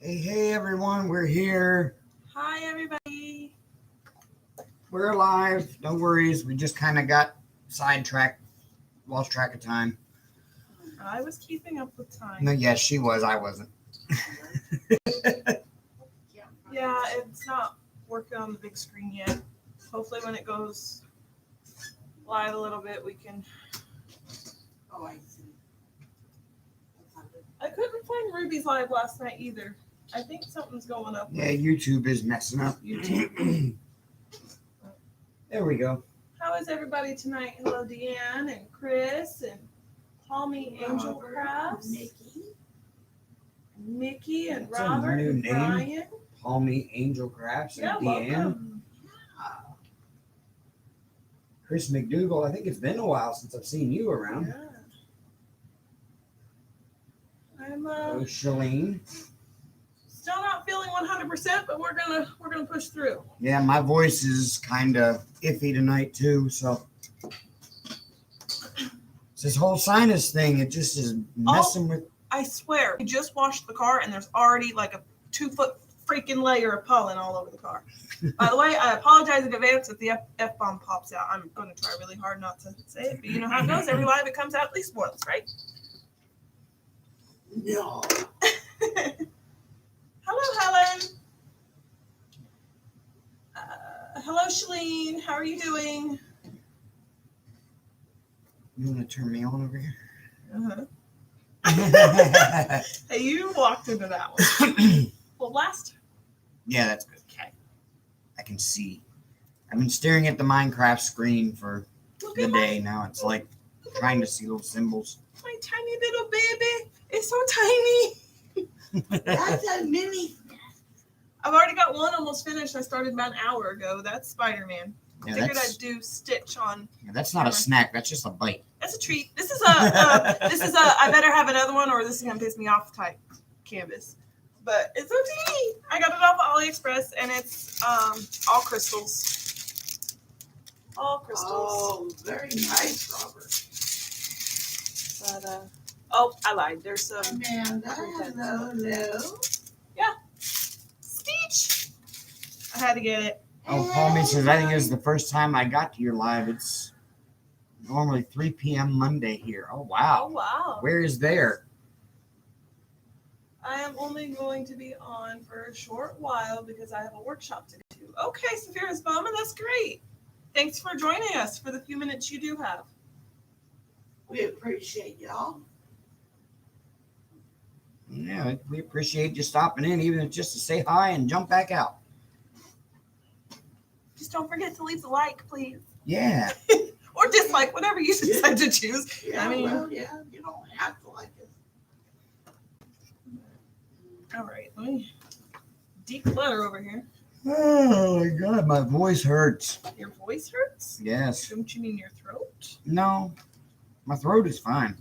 Hey everyone, we're here. Hi everybody. We're alive. No worries. We just kind of got sidetracked, lost track of time. I was keeping up with time. No, yes, she was. I wasn't. Yeah, it's not working on the big screen yet. Hopefully when it goes live a little bit, we can... Oh, I see. I couldn't find Ruby's live last night either. I think something's going up. Yeah, YouTube is messing up. YouTube. There we go. How is everybody tonight? Hello, Deanne and Chris and Palmy Angel Crafts. Mickey and That's a Robert new and name. Brian. Palmy Angel Crafts and Yeah, Deanne. welcome. Chris McDougal. I think it's been a while since I've seen you around. Yeah. I'm Oh, Shalene. still not feeling 100%, but we're gonna push through. Yeah, my voice is kind of iffy tonight too. So it's this whole sinus thing. It just is messing with. I swear, we just washed the car and there's already like a 2-foot freaking layer of pollen all over the car. By the way, I apologize in advance if the F-bomb pops out. I'm going to try really hard not to say it, but you know how it goes. Every live, it comes out at least once, right? No. Hello, Helen. Hello, Shalene. How are you doing? You want to turn me on over here? Uh-huh. Hey, you walked into that one. Well, last... Yeah, that's good. Okay. I can see. I've been staring at the Minecraft screen for Look the at day now. It's like trying to see those symbols. my tiny little baby. It's so tiny. That's a mini. I've already got one almost finished. I started about an hour ago. That's Spider-Man. I Yeah, figured that's, I'd do Stitch on. yeah, that's not a snack. That's just a bite. That's a treat. This is a I better have another one or this is gonna piss me off type canvas. But it's okay. I got it off of AliExpress and it's all crystals. All crystals. Oh, very nice, Robert. But oh, I lied. There's some Amanda, hello. Stitch. I had to get it. Oh, Palmy says, I think this is the first time I got to your live. It's normally 3 p.m. Monday here. Oh, Oh wow. wow. Where is there? I am only going to be on for a short while because I have a workshop to go to. Okay, Saphira's Bowman, that's great. Thanks for joining us for the few minutes you do have. We appreciate y'all. Yeah, we appreciate you stopping in, even if it's just to say hi and jump back out. Just don't forget to leave the like, please. Yeah. Or dislike, whatever you decide to choose. Yeah, I mean, well, yeah, you don't have to like it. all right, let me declutter over here. Oh, my God. My voice hurts. Your voice hurts? Yes. Don't you mean your throat? No, my throat is fine.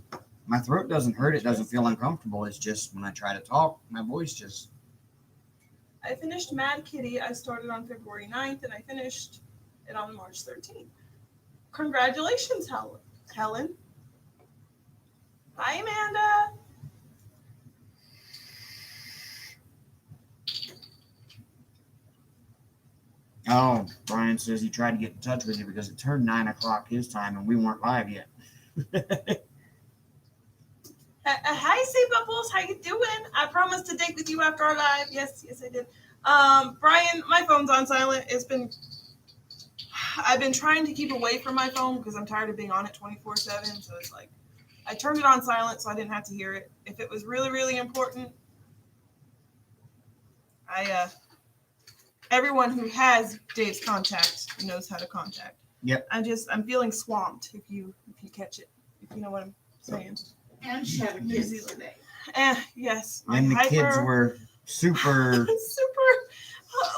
My throat doesn't hurt. It doesn't feel uncomfortable. It's just when I try to talk, my voice just... I finished Mad Kitty. I started on February 9th and I finished it on March 13th. Congratulations, Helen. Hi, Amanda. Oh, Brian says he tried to get in touch with you because it turned 9 o'clock his time and we weren't live yet. Hi, Sea Bubbles. How you doing? I promised to date with you after our live. Yes, I did. Brian, my phone's on silent. I've been trying to keep away from my phone because I'm tired of being on it 24/7. So it's like, I turned it on silent so I didn't have to hear it. If it was really, really important, everyone who has Dave's contact knows how to contact. Yep. I'm feeling swamped if you catch it, if you know what I'm saying. And she had a New kid Zealand. today. Yes. And the kids were super...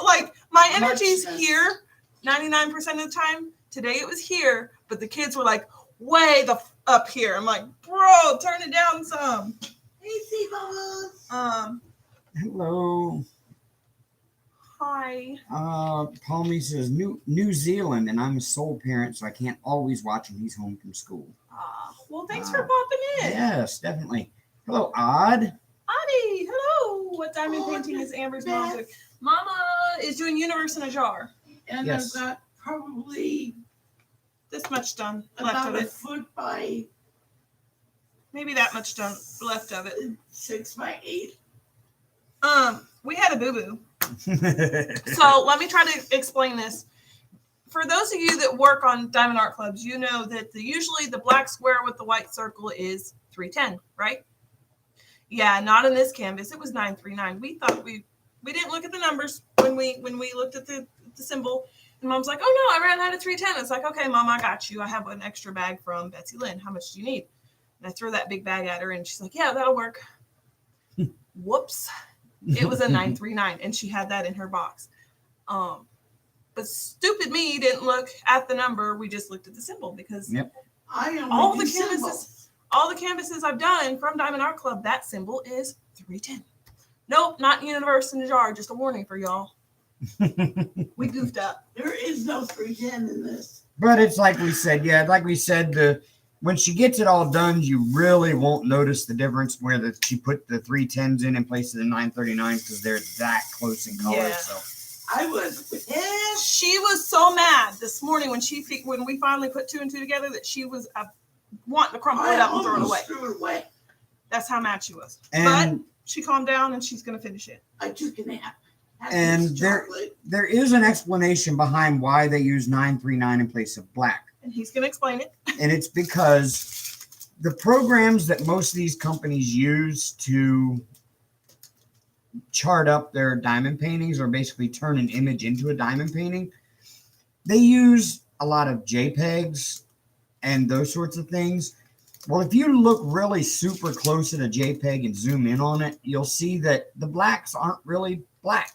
Like, my energy's Much here 99% of the time. Today it was here, but the kids were like way up here. I'm like, bro, turn it down some. Hey, see, Bubbles. Hello. Hi. Palmy says New Zealand, and I'm a sole parent, so I can't always watch when he's home from school. Well, thanks for popping in. Yes, definitely. Hello, Odd. Adi, hello. What's diamond painting is Amber's mom doing? Mama is doing Universe in a Jar. And Yes. I've got probably This much done left about of a it. foot by Maybe that much done left of it. 6 by 8. We had a boo-boo. So let me try to explain this. For those of you that work on diamond art clubs, you know that usually the black square with the white circle is 310, right? Yeah, not in this canvas. It was 939. We thought we didn't look at the numbers when we looked at the symbol. And Mom's like, "Oh no, I ran out of 310." It's like, "Okay, Mom, I got you. I have an extra bag from Betsy Lynn. How much do you need?" And I throw that big bag at her, and she's like, "Yeah, that'll work." Whoops. It was a 939, and she had that in her box. But stupid me didn't look at the number. We just looked at the symbol because I only all do the canvases, symbols. all the canvases I've done from Diamond Art Club, that symbol is 310. Nope, not Universe in a Jar. Just a warning for y'all. We goofed up. There is no 310 in this. But it's like we said, when she gets it all done, you really won't notice the difference where she put the 310s in place of the 939s because they're that close in color. Yeah. So I was pissed. She was so mad this morning when we finally put 2 and 2 together that she was wanting to crumple it up and throw it away. Threw it away. That's how mad she was. and But she calmed down and she's going to finish it. I took a nap. Had And this there- chocolate. there is an explanation behind why they use 939 in place of black. And he's going to explain it. And it's because the programs that most of these companies use to chart up their diamond paintings or basically turn an image into a diamond painting, they use a lot of JPEGs and those sorts of things. Well, if you look really super close at a JPEG and zoom in on it, you'll see that the blacks aren't really black.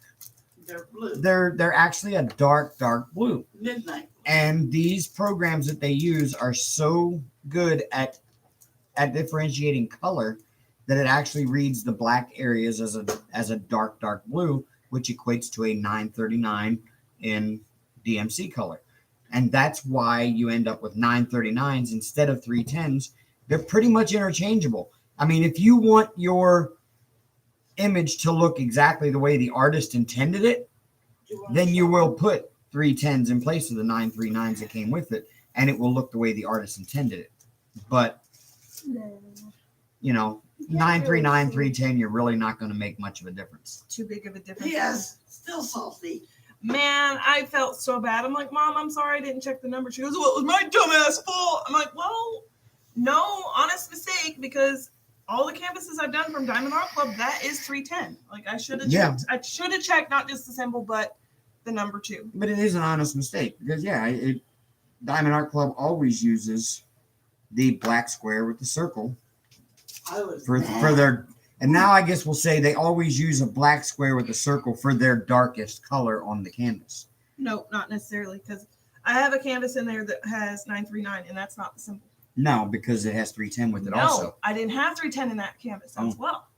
They're blue. They're actually a dark blue. Midnight. And these programs that they use are so good at differentiating color that it actually reads the black areas as a dark blue, which equates to a 939 in DMC color. And that's why you end up with 939s instead of 310s. They're pretty much interchangeable. I mean, if you want your image to look exactly the way the artist intended it, then you will put 310s in place of the 939s that came with it, and it will look the way the artist intended it. But, 939, 310, you're really not going to make much of a difference. Too big of a difference. Yes, still salty. Man, I felt so bad. I'm like, "Mom, I'm sorry I didn't check the number." She goes, "Well, it was my dumbass fault." I'm like, "Well, no, honest mistake, because all the canvases I've done from Diamond Art Club, that is 310. Like I should have checked. I should have checked not just the symbol, but the number 2. But it is an honest mistake because, Diamond Art Club always uses the black square with the circle I was for mad. their. And now I guess we'll say they always use a black square with a circle for their darkest color on the canvas. No, not necessarily, because I have a canvas in there that has 939, and that's not the symbol. No, because it has 310 with it No, also. I didn't have 310 in that canvas as well.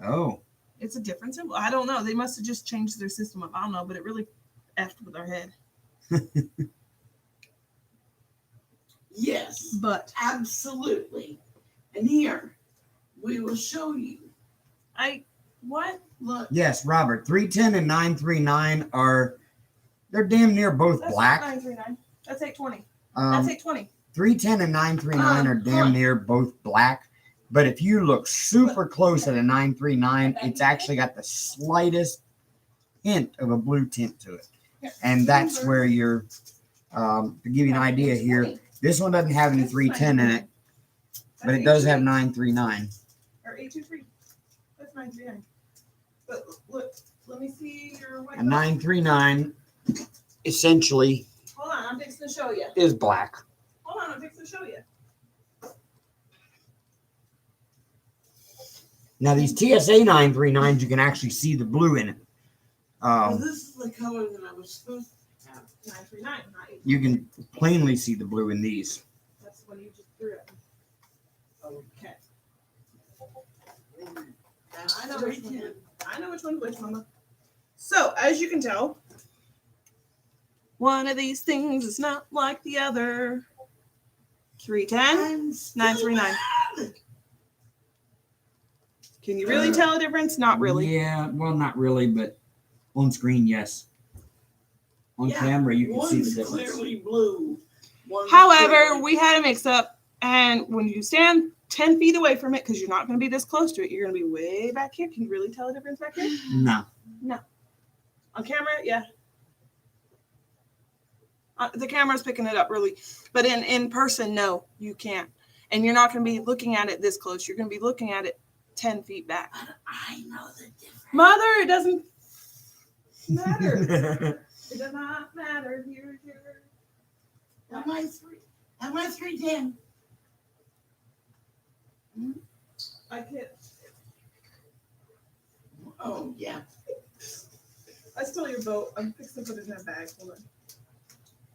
Oh. It's a different symbol. I don't know. They must have just changed their system up. I don't know, but it really effed with our head. Yes, But absolutely. And here, we will show you. what? Look, Yes, Robert. 310 and 939 they're damn near both That's black. not 939. That's 820. That's 820. 310 and 939 are damn near both black. But if you look super close at a 939, it's actually got the slightest hint of a blue tint to it. And that's where you're, to give you an idea here, this one doesn't have any 310 in it, but it does have 939. Or 823. That's 939. But look, let me see your white. A 939 essentially Hold on, I'm fixing to show you. is black. Hold on, I'm fixing to show you. Now these TSA 939s, you can actually see the blue in it. well, this is the color that I was supposed to have. 939, not 823. You can plainly see the blue in these. That's what you just threw at me. Okay. That's I know which one. 310. I know which one's which, Mama. So, as you can tell, one of these things is not like the other. 310. I'm still 939. mad. Can you really tell a difference? Not really. Yeah, well, not really, but on screen, yes. On Yeah, camera, you can see the One's difference. clearly blue. One's However, clearly- we had a mix-up, and when you stand 10 feet away from it, because you're not going to be this close to it, you're going to be way back here. Can you really tell a difference back here? No. On camera, yeah. The camera's picking it up really, but in person, no, you can't. And you're not going to be looking at it this close. You're going to be looking at it 10 feet back. But I know the difference. Mother, it doesn't matter. It does not matter. Here. Am I 310? I can't. Oh, yeah. I stole your boat. I'm fixing to put it in that bag. Hold on.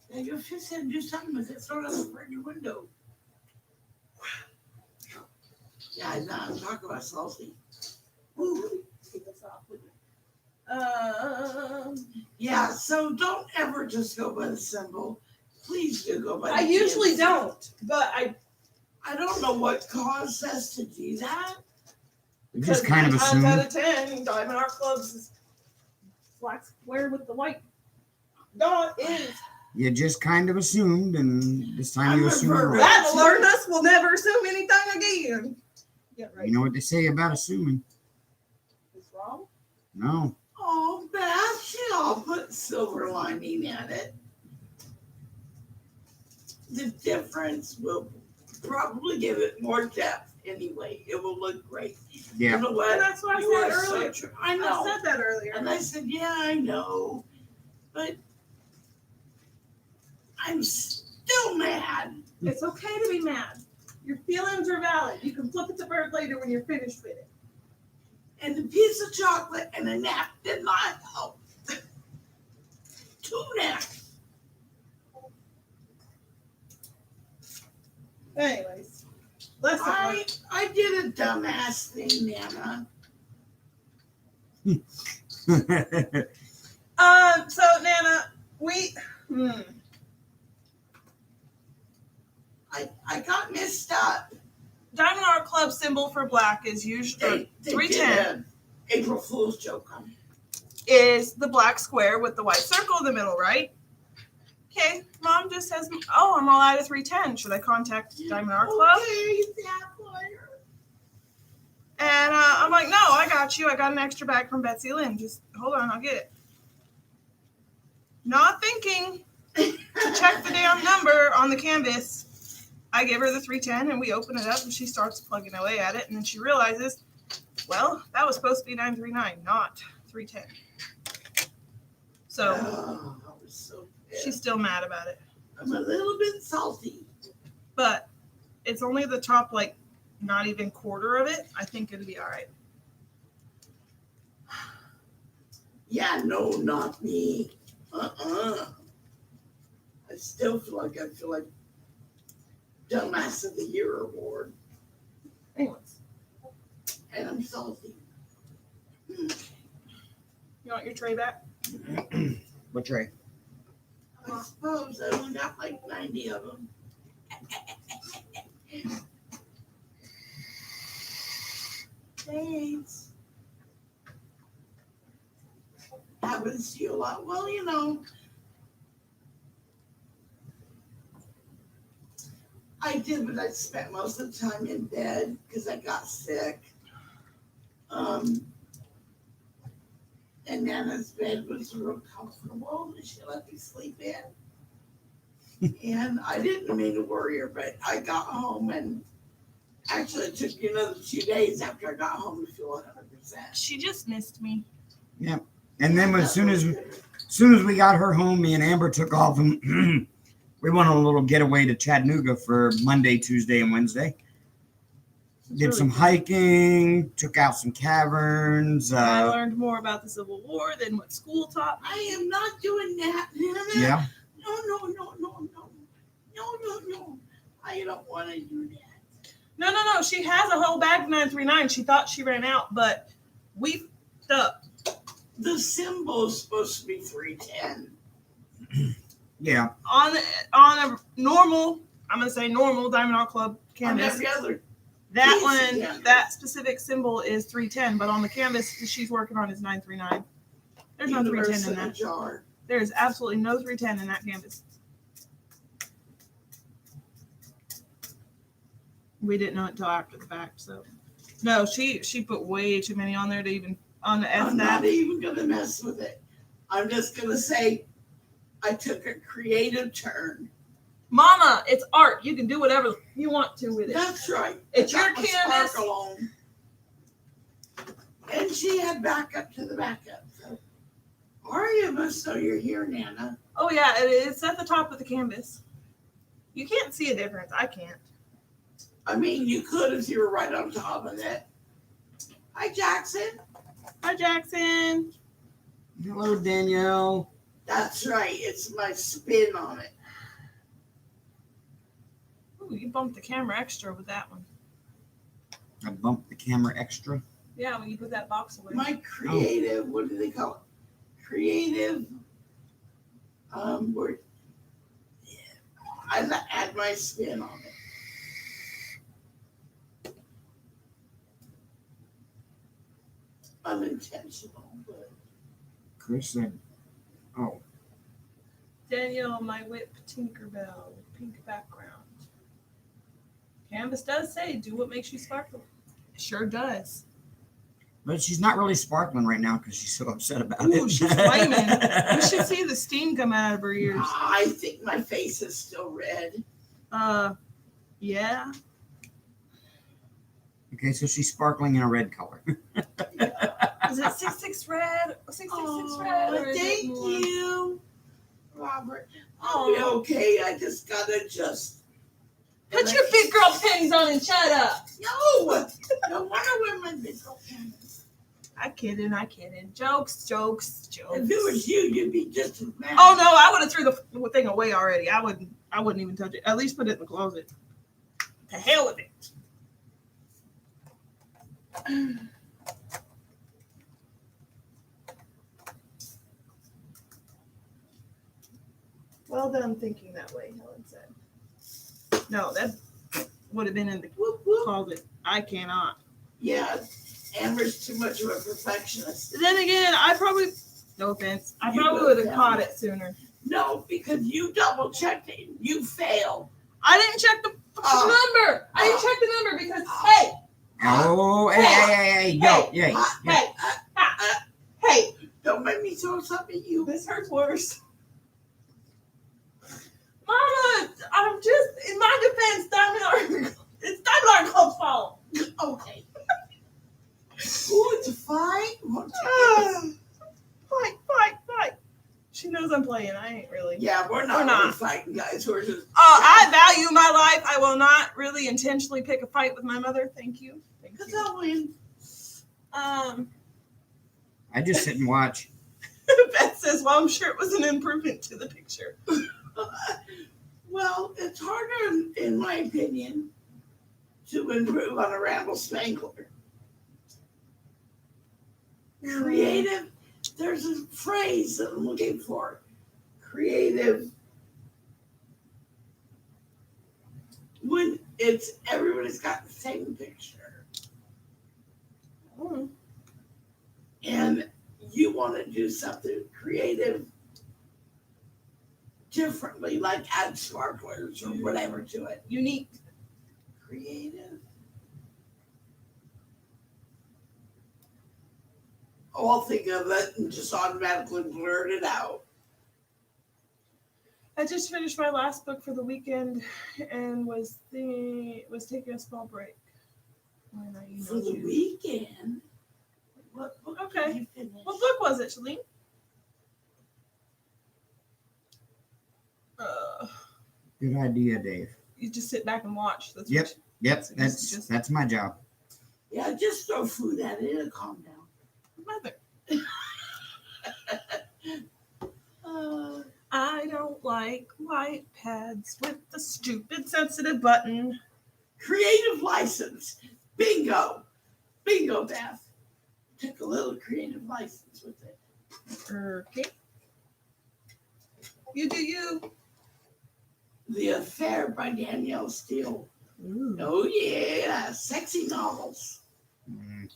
Yeah, your fish said do something with it. Throw it out the front window. Yeah, I'm talking about salty. Ooh. Keep this off with me. Yeah, so don't ever just go by the symbol. Please do go by the I usually kids. don't, but I don't know what caused us to do that. Just kind of 9 times assume. out of 10, Diamond Art Club's black square with the white dot is. You just kind of assumed, and this time I'm you assume reverting. right. That learned us. We'll never assume anything again. Yeah, right. You know what they say about assuming? It's wrong. No. Oh, Beth, I'll put silver lining at it. The difference will probably give it more depth anyway. It will look great. Yeah. You know what? And that's what I You said are earlier. such a- I know. I said that earlier. And I said, yeah, I know. But I'm still mad. It's okay to be mad. Your feelings are valid. You can flip it to bird later when you're finished with it. And the piece of chocolate and a nap did not help. 2 naps. Anyways, let's I did a dumbass thing, Nana. So Nana, I got messed up. Diamond Art Club symbol for black is usually They 310 did an April Fool's joke on me. is the black square with the white circle in the middle, right? Okay, Mom just says, oh, I'm all out of 310. Should I contact Diamond Art Club? Okay, that player. And I'm like, no, I got you. I got an extra bag from Betsy Lynn. Just hold on, I'll get it. Not thinking to check the damn number on the canvas. I give her the 310 and we open it up and she starts plugging away at it. And then she realizes, well, that was supposed to be 939, not 310. So Oh, I was so pissed. she's still mad about it. I'm a little bit salty. But it's only the top, like, not even quarter of it. I think it'll be all right. Yeah, no, not me. I still feel like Dumbass of the Year award, Anyways, and I'm salty. you want your tray back? What tray? I suppose I only got like 90 of them. Thanks. Happens to you a lot. Well, you know, I did, but I spent most of the time in bed because I got sick. And Nana's bed was real comfortable, and she let me sleep in. And I didn't mean to worry her, but I got home, and actually it took me another 2 days after I got home to feel 100%. She just missed me. And then as soon as we got her home, me and Amber took off and we went on a little getaway to Chattanooga for Monday, Tuesday, and Wednesday. Did some hiking, took out some caverns. I learned more about the Civil War than what school taught me. I am not doing that, Nana. Yeah. No. I don't want to do that. No. She has a whole bag of 939. She thought she ran out, but we f***ed up. The symbol's supposed to be 310. Yeah. On a normal, I'm going to say normal Diamond Art Club On canvas. every other That Piece of one, canvas. that specific symbol is 310, but on the canvas she's working on is 939. There's no 310 in that. Jar. There is absolutely no 310 in that canvas. We didn't know it until after the fact. So, no, she put way too many on there to even on the F I'm that. not even gonna mess with it. I'm just gonna say I took a creative turn. Mama, it's art. You can do whatever you want to with it. That's right. It's I got your my canvas. sparkle on. And she had backup to the backup. So, Aria must know you're here, Nana. Oh yeah, it's at the top of the canvas. You can't see a difference. I can't. I mean, you could if you were right on top of it. Hi, Jackson. Hi, Jackson. Hello, Danielle. That's right. It's my spin on it. Ooh, you bumped the camera extra with that one. I bumped the camera extra. Yeah, when you put that box away. My creative, what do they call it? Creative. Word. Yeah, I add my spin on it. Unintentional, but Chris said, "Oh, Danielle, my WIP Tinkerbell, pink background. Canvas does say, do what makes you sparkle. It sure does. but she's not really sparkling right now because she's so upset about Ooh, it." she's flaming. You should see the steam coming out of her ears. I think my face is still red. Yeah. Okay, so she's sparkling in a red color. Is it 66 red? 666 red? Or is Thank it more? you, Robert. I'll be okay. I just gotta just Put your big girl panties on and shut up. No, no wonder wear my big girl panties. I kidding. Jokes. If it was you, you'd be just as mad. Oh no, I would have threw the thing away already. I wouldn't even touch it. At least put it in the closet. To hell with it. Well done thinking that way, Helen said. No, that would have been in the Whoop, whoop. closet. I cannot. Yeah, Amber's too much of a perfectionist. Then again, no offense, I You probably would would have have caught found it sooner. No, because you double checked it. You failed. I didn't check the number. I didn't check the number because, hey, Oh, hey, yo. hey, Don't make me throw something at you. this hurts worse. Mama, I'm just, in my defense, it's Diamond Club's fault. Okay. Ooh, it's a fight. Fight. She knows I'm playing. I ain't really. Yeah, we're not really fighting, guys. We're just. I value my life. I will not really intentionally pick a fight with my mother. Thank you. Because I'll win. I just sit and watch. Beth says, well, I'm sure it was an improvement to the picture. Well, it's harder, in my opinion, to improve on a Randall Spangler. Creative, there's a phrase that I'm looking for. Creative. When it's everybody's got the same picture. And you want to do something creative differently, like add sparklers or whatever to it. Unique. Creative. Oh, I'll think of it and just automatically blurt it out. I just finished my last book for the weekend and was taking a small break. When I emailed For the you. weekend? What book Okay. did you finish? What book was it, Shalene? Good idea, Dave. You just sit back and watch. That's Yep. what Yep, Just- that's my job. Yeah, just throw food at it and calm down. Mother. Uh, I don't like white pads with the stupid sensitive button. creative license. Bingo. Bingo, Beth. Took a little creative license with it. Okay. You do you. The Affair by Danielle Steele. Ooh. Oh yeah, sexy novels. Mm.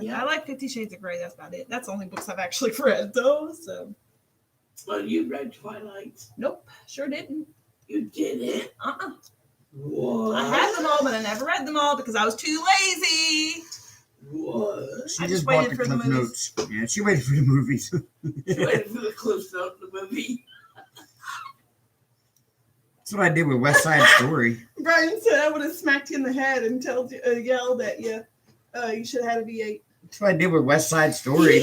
Yeah. I like 50 Shades of Grey. That's about it. That's the only books I've actually read, though. So, Well, you read Twilight. nope, sure didn't. You didn't. What? I had them all, but I never read them all because I was too lazy. What? She I just just bought waited the for the Cliff movies. Notes. Yeah, she waited for the movies. You waited for the Cliff Note in the movie. That's what I did with West Side Story. Brian said I would have smacked you in the head and yelled at you. You should have had a V8. That's what I did with West Side Story.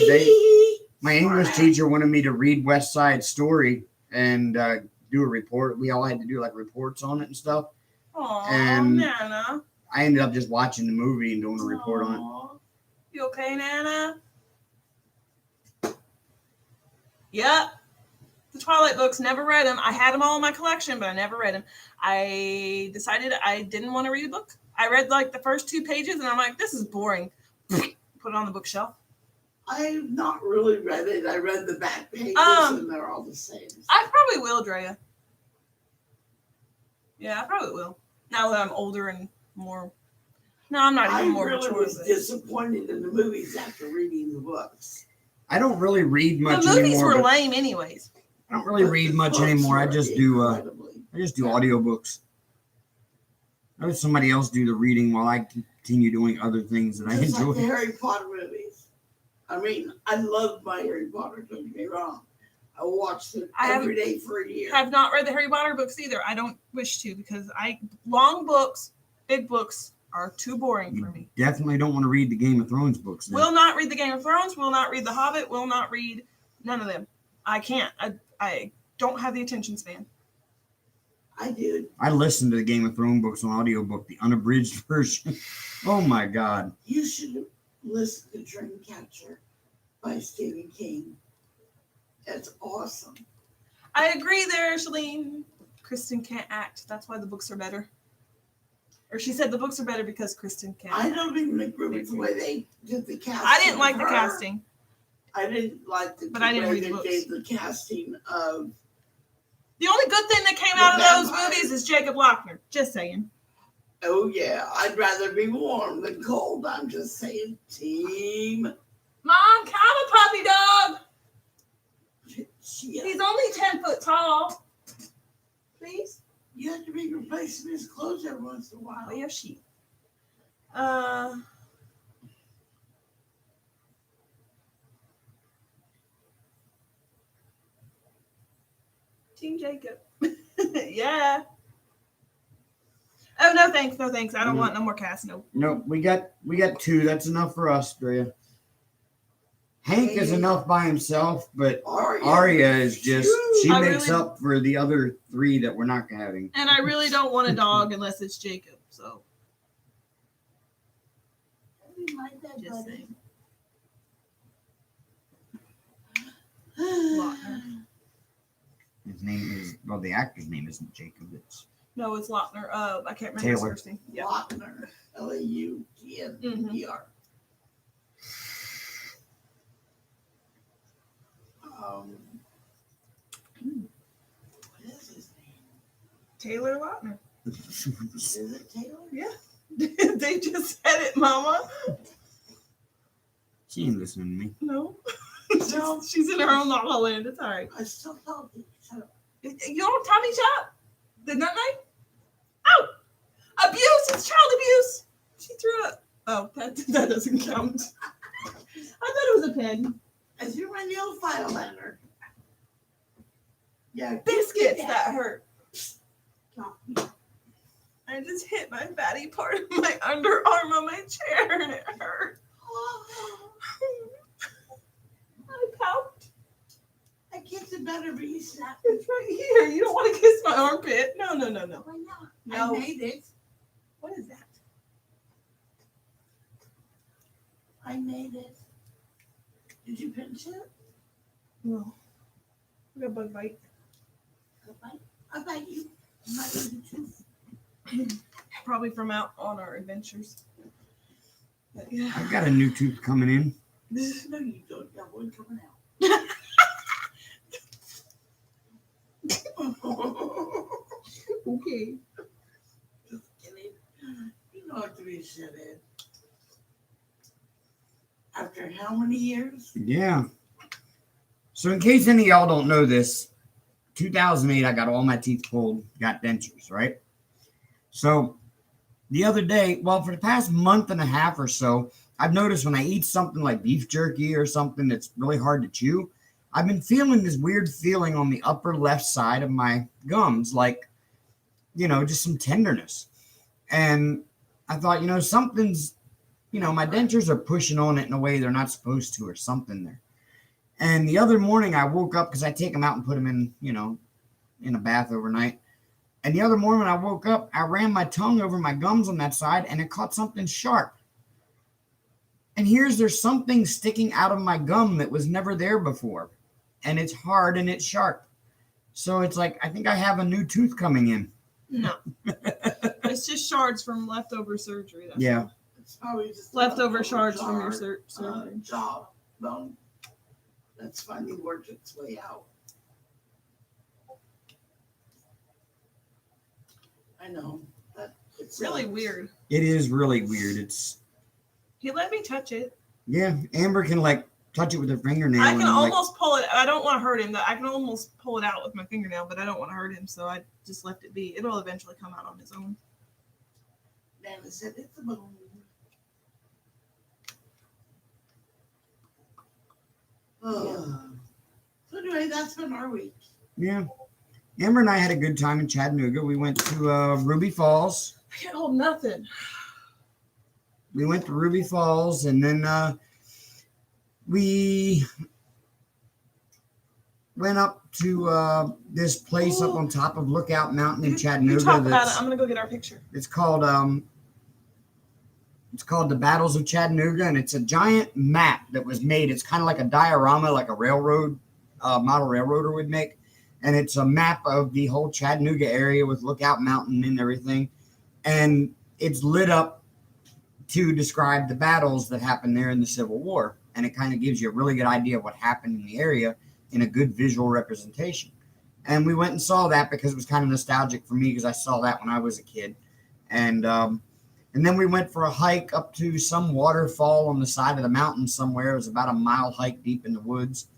My English teacher wanted me to read West Side Story and do a report. We all had to do like reports on it and stuff. Aw, And- Nana. I ended up just watching the movie and doing a report on it. Aw. You okay, Nana? Yep. The Twilight books, never read them. I had them all in my collection, but I never read them. I decided I didn't want to read a book. I read like the first 2 pages and I'm like, this is boring. Put it on the bookshelf. I've not really read it. I read the back pages and they're all the same. I probably will, Drea. Yeah, I probably will. Now that I'm older and more. No, I'm not I even more really mature. was but- disappointed in the movies after reading the books. I don't really read much The movies anymore. were but lame, anyways. I don't really read much Books anymore. I were just do incredibly- audiobooks. I let somebody else do the reading while I continue doing other things that I Just like the enjoy. Harry Potter movies. I mean, I love my Harry Potter, don't get me wrong. I watched it I every day for a year. Have not read the Harry Potter books either. I don't wish to because long books, big books are too boring for me. Definitely don't want to read the Game of Thrones books. Then. Will not read the Game of Thrones. Will not read the Hobbit. Will not read none of them. I can't. I don't have the attention span. I did. I listened to the Game of Thrones books on audiobook, the unabridged version. Oh my God. You should listen to Dreamcatcher by Stephen King. That's awesome. I agree there, Shalene. Kristen can't act. That's why the books are better. Or she said the books are better because Kristen can't. I don't even agree with the way they did the casting. I didn't like of the her. casting. I didn't like the But I didn't way read the they books. did the casting of. The only good thing that came The out of those vampires. movies is Jacob Lochner. Just saying. Oh yeah, I'd rather be warm than cold. I'm just saying, team. Mom, calm a puppy dog. Shit. He's only 10 foot tall. Please. You have to be replacing his clothes every once in a while. Oh, yeah, she. Team Jacob. Yeah. Oh, no thanks. No thanks. I don't want no more cast. No. Nope, we got 2. That's enough for us, Drea. Hank is enough by himself, but Arya is just she I makes really- up for the other 3 that we're not having. And I really don't want a dog unless it's Jacob. So just saying. Lochner. His name is the actor's name isn't Jacob. It's No, it's Lochner. I can't remember his Taylor. first name. Yeah. Lautner, Lautner. What is his name? Taylor Lautner. Is it Taylor? Yeah. They just said it, Mama. she ain't listening to me. No. She's in her own La La Land. It's all right. I still thought that. Shut up. You don't Tommy Shop? The nut knife? Oh! Abuse! It's child abuse! She threw it. Oh, that doesn't count. I thought it was a pen. I threw my nail file at her. Yeah, Biscuits that hurt. Stop. I just hit my fatty part of my underarm on my chair and it hurt. I pout. I kicked it better, but you snapped. It's right here. You don't want to kiss my armpit. No. Why not? No. I made it. What is that? I made it. Did you pinch it? No. I got bug bite. I bet you. I might need a tooth. Probably from out on our adventures. But yeah. I've got a new tooth coming in. No, you don't. You have one coming out. Okay. don't have to be a shithead. After how many years? Yeah. So in case any of y'all don't know this, 2008, I got all my teeth pulled, got dentures, right? So the other day, well, for the past month and a half or so, I've noticed when I eat something like beef jerky or something that's really hard to chew, I've been feeling this weird feeling on the upper left side of my gums, like, just some tenderness. And I thought, something's, my dentures are pushing on it in a way they're not supposed to or something there. And the other morning I woke up because I take them out and put them in, in a bath overnight. And the other morning when I woke up, I ran my tongue over my gums on that side and it caught something sharp. And there's something sticking out of my gum that was never there before. And it's hard and it's sharp. So it's like, I think I have a new tooth coming in. No. It's just shards from leftover surgery. That's Yeah. all. It's probably just Leftover shards from your surgery. jaw bone. That's finally worked its way out. I know. It's Really weird. It is really weird. He let me touch it. Yeah. Amber can touch it with her fingernail. I can and, almost pull it. I don't want to hurt him. I can almost pull it out with my fingernail, but I don't want to hurt him, so I just left it be. It'll eventually come out on its own. Nana said it's a bone. So anyway, that's been our week. Yeah. Amber and I had a good time in Chattanooga. We went to Ruby Falls. I can't hold nothing. We went to Ruby Falls, and then we went up to this place up on top of Lookout Mountain in Chattanooga. You talk about it. I'm gonna go get our picture. It's called the Battles of Chattanooga, and it's a giant map that was made. It's kind of like a diorama, like a railroad model railroader would make, and it's a map of the whole Chattanooga area with Lookout Mountain and everything, and it's lit up to describe the battles that happened there in the Civil War, and it kind of gives you a really good idea of what happened in the area in a good visual representation. And we went and saw that because it was kind of nostalgic for me because I saw that when I was a kid. And then we went for a hike up to some waterfall on the side of the mountain somewhere. It was about a mile hike deep in the woods.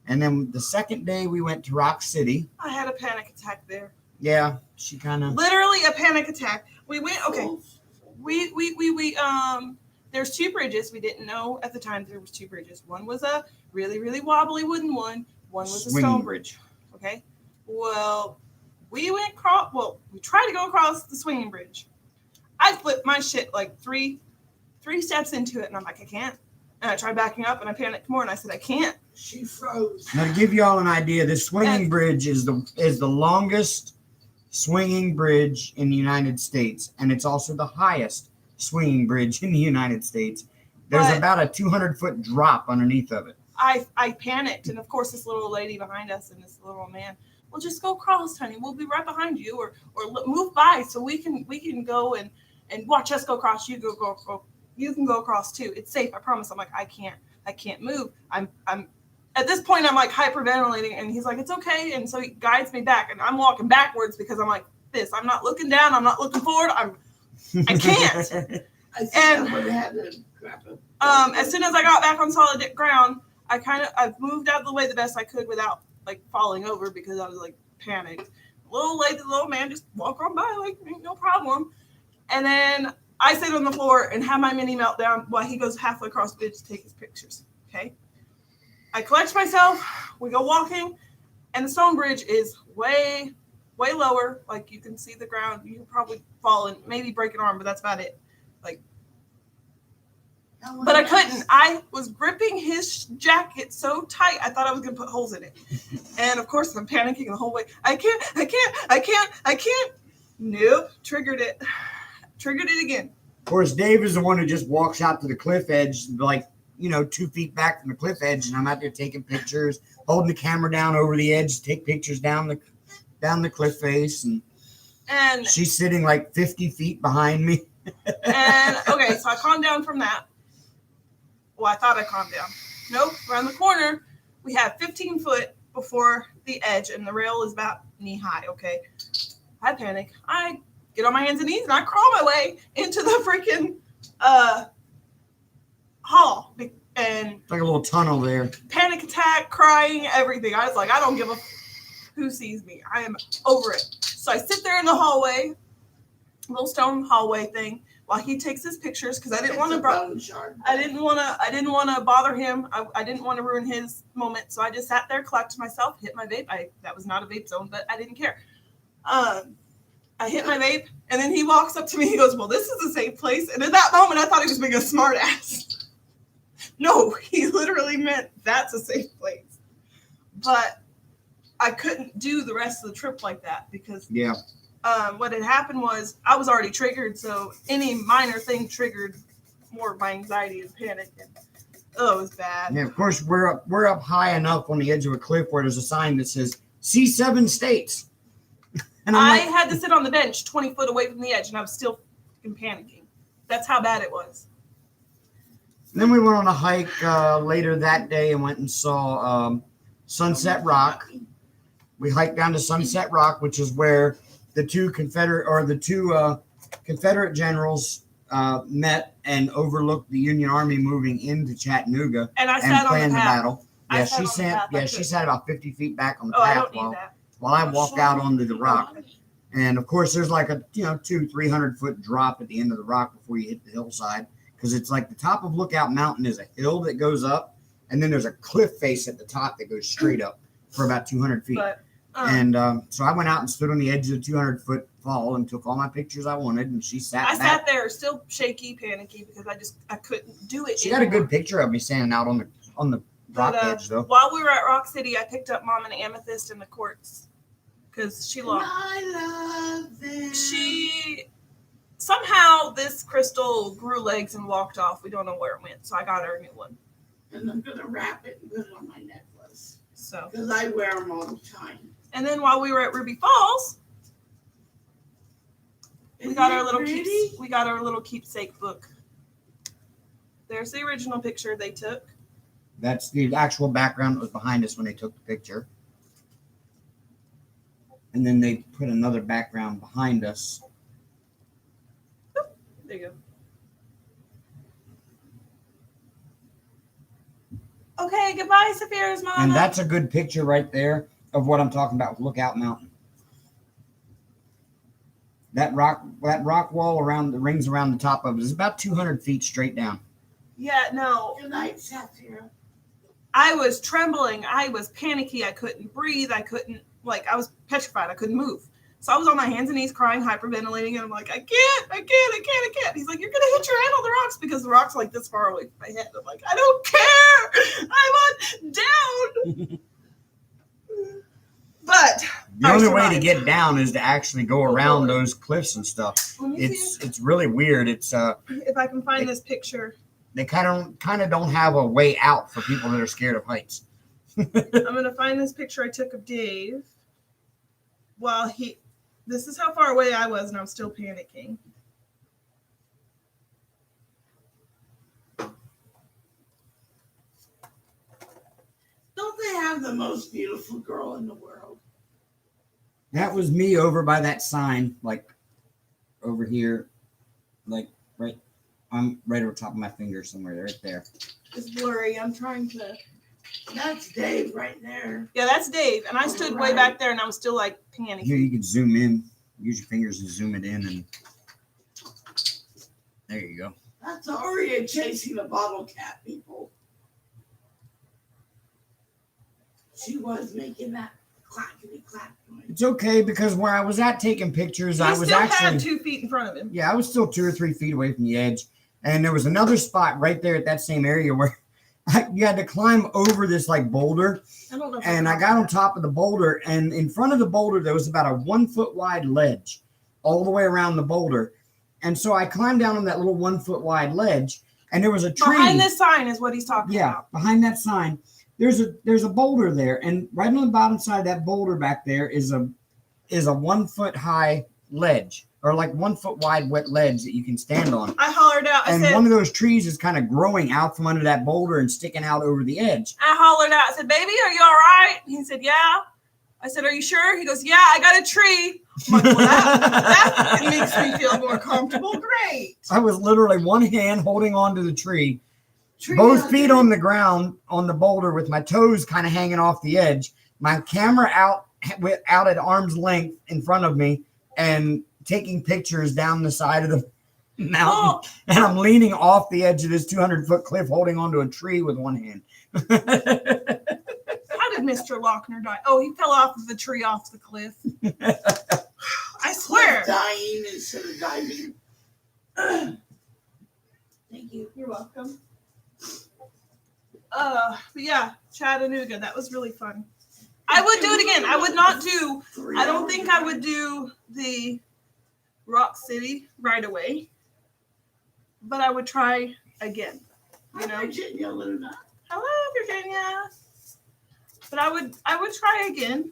And then the second day we went to Rock City. I had a panic attack there. Yeah, she kind of literally a panic attack. We went there's two bridges. We didn't know at the time there was two bridges. One was a really, really wobbly wooden one. One was a stone bridge. Okay. Well, we tried to go across the swinging bridge. I flipped my shit like three steps into it, and I'm like, I can't. And I tried backing up, and I panicked more, and I said, I can't. She froze. Now, to give y'all an idea, this swinging bridge is the longest swinging bridge in the United States, and it's also the highest swinging bridge in the United States. There's about a 200-foot drop underneath of it. I panicked, and of course, this little lady behind us and this little man, well, just go across, honey. We'll be right behind you, or move by so we can go and watch us go across. You can go across too. It's safe, I promise. I'm like, I can't move. I'm at this point I'm like hyperventilating, and he's like, it's okay. And so he guides me back, and I'm walking backwards because I'm like this. I'm not looking down. I'm not looking forward. I can't. As soon as I got back on solid ground, I've moved out of the way the best I could without like falling over because I was like panicked. The little man just walk on by like ain't no problem. And then I sit on the floor and have my mini meltdown while he goes halfway across the bridge to take his pictures. Okay. I collect myself. We go walking, and the stone bridge is way, way lower. Like you can see the ground. You can probably fall and maybe break an arm, but that's about it. But I couldn't. I was gripping his jacket so tight, I thought I was going to put holes in it. And of course, I'm panicking the whole way. I can't. Nope. Triggered it again. Of course, Dave is the one who just walks out to the cliff edge, 2 feet back from the cliff edge, and I'm out there taking pictures, holding the camera down over the edge to take pictures down the cliff face, and she's sitting like 50 feet behind me. And okay, so I calmed down from that. Well, I thought I calmed down. Nope. Around the corner, we have 15 foot before the edge, and the rail is about knee high. Okay. I panic. I get on my hands and knees, and I crawl my way into the freaking hall. And It's like a little tunnel there. panic attack, crying, everything. I was like, I don't give a who sees me. I am over it. So I sit there in the hallway, little stone hallway thing, while he takes his pictures because I didn't want to. I didn't want to bother him. I didn't want to ruin his moment. So I just sat there, collected myself, hit my vape. That was not a vape zone, but I didn't care. I hit my vape, and then he walks up to me. He goes, "Well, this is a safe place." And in that moment, I thought he was being a smart ass. No, he literally meant that's a safe place. But I couldn't do the rest of the trip like that because what had happened was I was already triggered. So any minor thing triggered more of my anxiety and panic. And it was bad. Yeah, of course, we're up high enough on the edge of a cliff where there's a sign that says "See 7 states." And I had to sit on the bench 20 foot away from the edge, and I was still panicking. That's how bad it was. Then we went on a hike later that day and went and saw Sunset Rock. We hiked down to Sunset Rock, which is where the two Confederate generals met and overlooked the Union Army moving into Chattanooga and sat planned on the path. battle. Yeah, she sat about 50 feet back on the I path don't need that. while I walked out onto the rock. And of course, there's like a 200-300 foot drop at the end of the rock before you hit the hillside, because it's like the top of Lookout Mountain is a hill that goes up, and then there's a cliff face at the top that goes straight up for about 200 feet. So I went out and stood on the edge of the 200-foot fall and took all my pictures I wanted, and she sat back. Sat there still shaky, panicky, because I couldn't do it. She got a good picture of me standing out on the rock edge, though. While we were at Rock City, I picked up Mom an amethyst in the quartz because she lost. I love them. Somehow this crystal grew legs and walked off. We don't know where it went, so I got her a new one. And I'm gonna wrap it and put it on my necklace. So because I wear them all the time. And then while we were at Ruby Falls, we got our little keepsake book. There's the original picture they took. That's the actual background that was behind us when they took the picture. And then they put another background behind us. There you go. Okay, goodbye, Saphira's mama. And that's a good picture right there of what I'm talking about with Lookout Mountain. That rock wall around the rings around the top of it is about 200 feet straight down. Yeah, no. Good night, Saphira. I was trembling. I was panicky. I couldn't breathe. I was petrified. I couldn't move. So I was on my hands and knees crying, hyperventilating, and I'm like, I can't. He's like, you're going to hit your head on the rocks because the rock's like this far away from my head. I'm like, I don't care. I want down. But the only way to get down is to actually go around those cliffs and stuff. It's really weird. It's if I can find this picture. They kind of don't have a way out for people that are scared of heights. I'm gonna find this picture I took of Dave while this is how far away I was, and I'm still panicking. Don't they have the most beautiful girl in the world? That was me over by that sign, like over here, like right. I'm right over top of my finger somewhere, right there. It's blurry. I'm trying to. That's Dave right there. Yeah, that's Dave. And I stood way back there, and I was still like panicking. Here, you can zoom in. Use your fingers and zoom it in, and there you go. That's Aria chasing a bottle cap, people. She was making that clackety clack noise. It's okay because where I was at taking pictures, I was actually had 2 feet in front of him. Yeah, I was still 2 or 3 feet away from the edge, and there was another spot right there at that same area where you had to climb over this like boulder. I don't know. And I got on top of the boulder, and in front of the boulder there was about a 1 foot wide ledge all the way around the boulder. And so I climbed down on that little 1 foot wide ledge, and there was a tree behind this sign is what he's talking about. Yeah, behind that sign. There's a boulder there, and right on the bottom side of that boulder back there is a 1 foot high ledge, or like 1 foot wide wet ledge that you can stand on. I hollered out. I said, one of those trees is kind of growing out from under that boulder and sticking out over the edge. I hollered out. I said, "Baby, are you all right?" He said, "Yeah." I said, "Are you sure?" He goes, "Yeah, I got a tree." I'm like, well, that makes me feel more comfortable. Great. I was literally one hand holding onto the tree, Tree both out feet there. on the ground on the boulder with my toes kind of hanging off the edge, my camera out at arm's length in front of me, and taking pictures down the side of the mountain. Oh, And I'm leaning off the edge of this 200-foot cliff holding onto a tree with one hand. how did Mr. Lochner die? Oh, he fell off of the tree off the cliff. I swear. Dying instead of diving. Thank you. You're welcome. But yeah, Chattanooga. That was really fun. I would do it again. I would not do. I don't think I would do the Rock City right away, but I would try again. You know. Virginia, Luna. Hello, Virginia. But I would try again.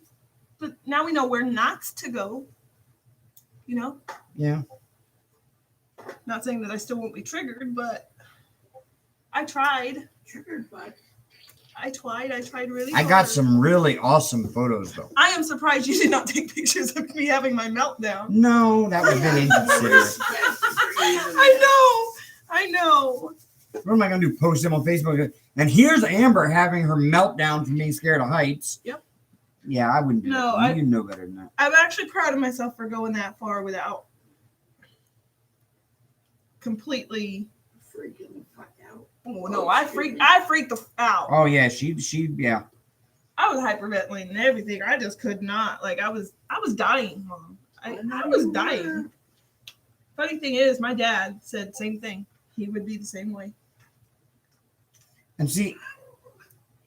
But now we know where not to go. You know. Yeah. Not saying that I still won't be triggered, but I tried. Triggered by. I tried really I hard. got some really awesome photos though. I am surprised you did not take pictures of me having my meltdown. No, that would have been inconsiderate. I know. What am I going to do? Post them on Facebook? And here's Amber having her meltdown from being scared of heights. Yep. Yeah, I wouldn't do No, that. You know better than that. I'm actually proud of myself for going that far without completely. Freaking the fuck out. Oh no, I freaked the out. Oh yeah, she yeah. I was hyperventilating and everything. I just could not. Like I was dying, Mom. I was dying. Funny thing is, my dad said the same thing. He would be the same way. And see,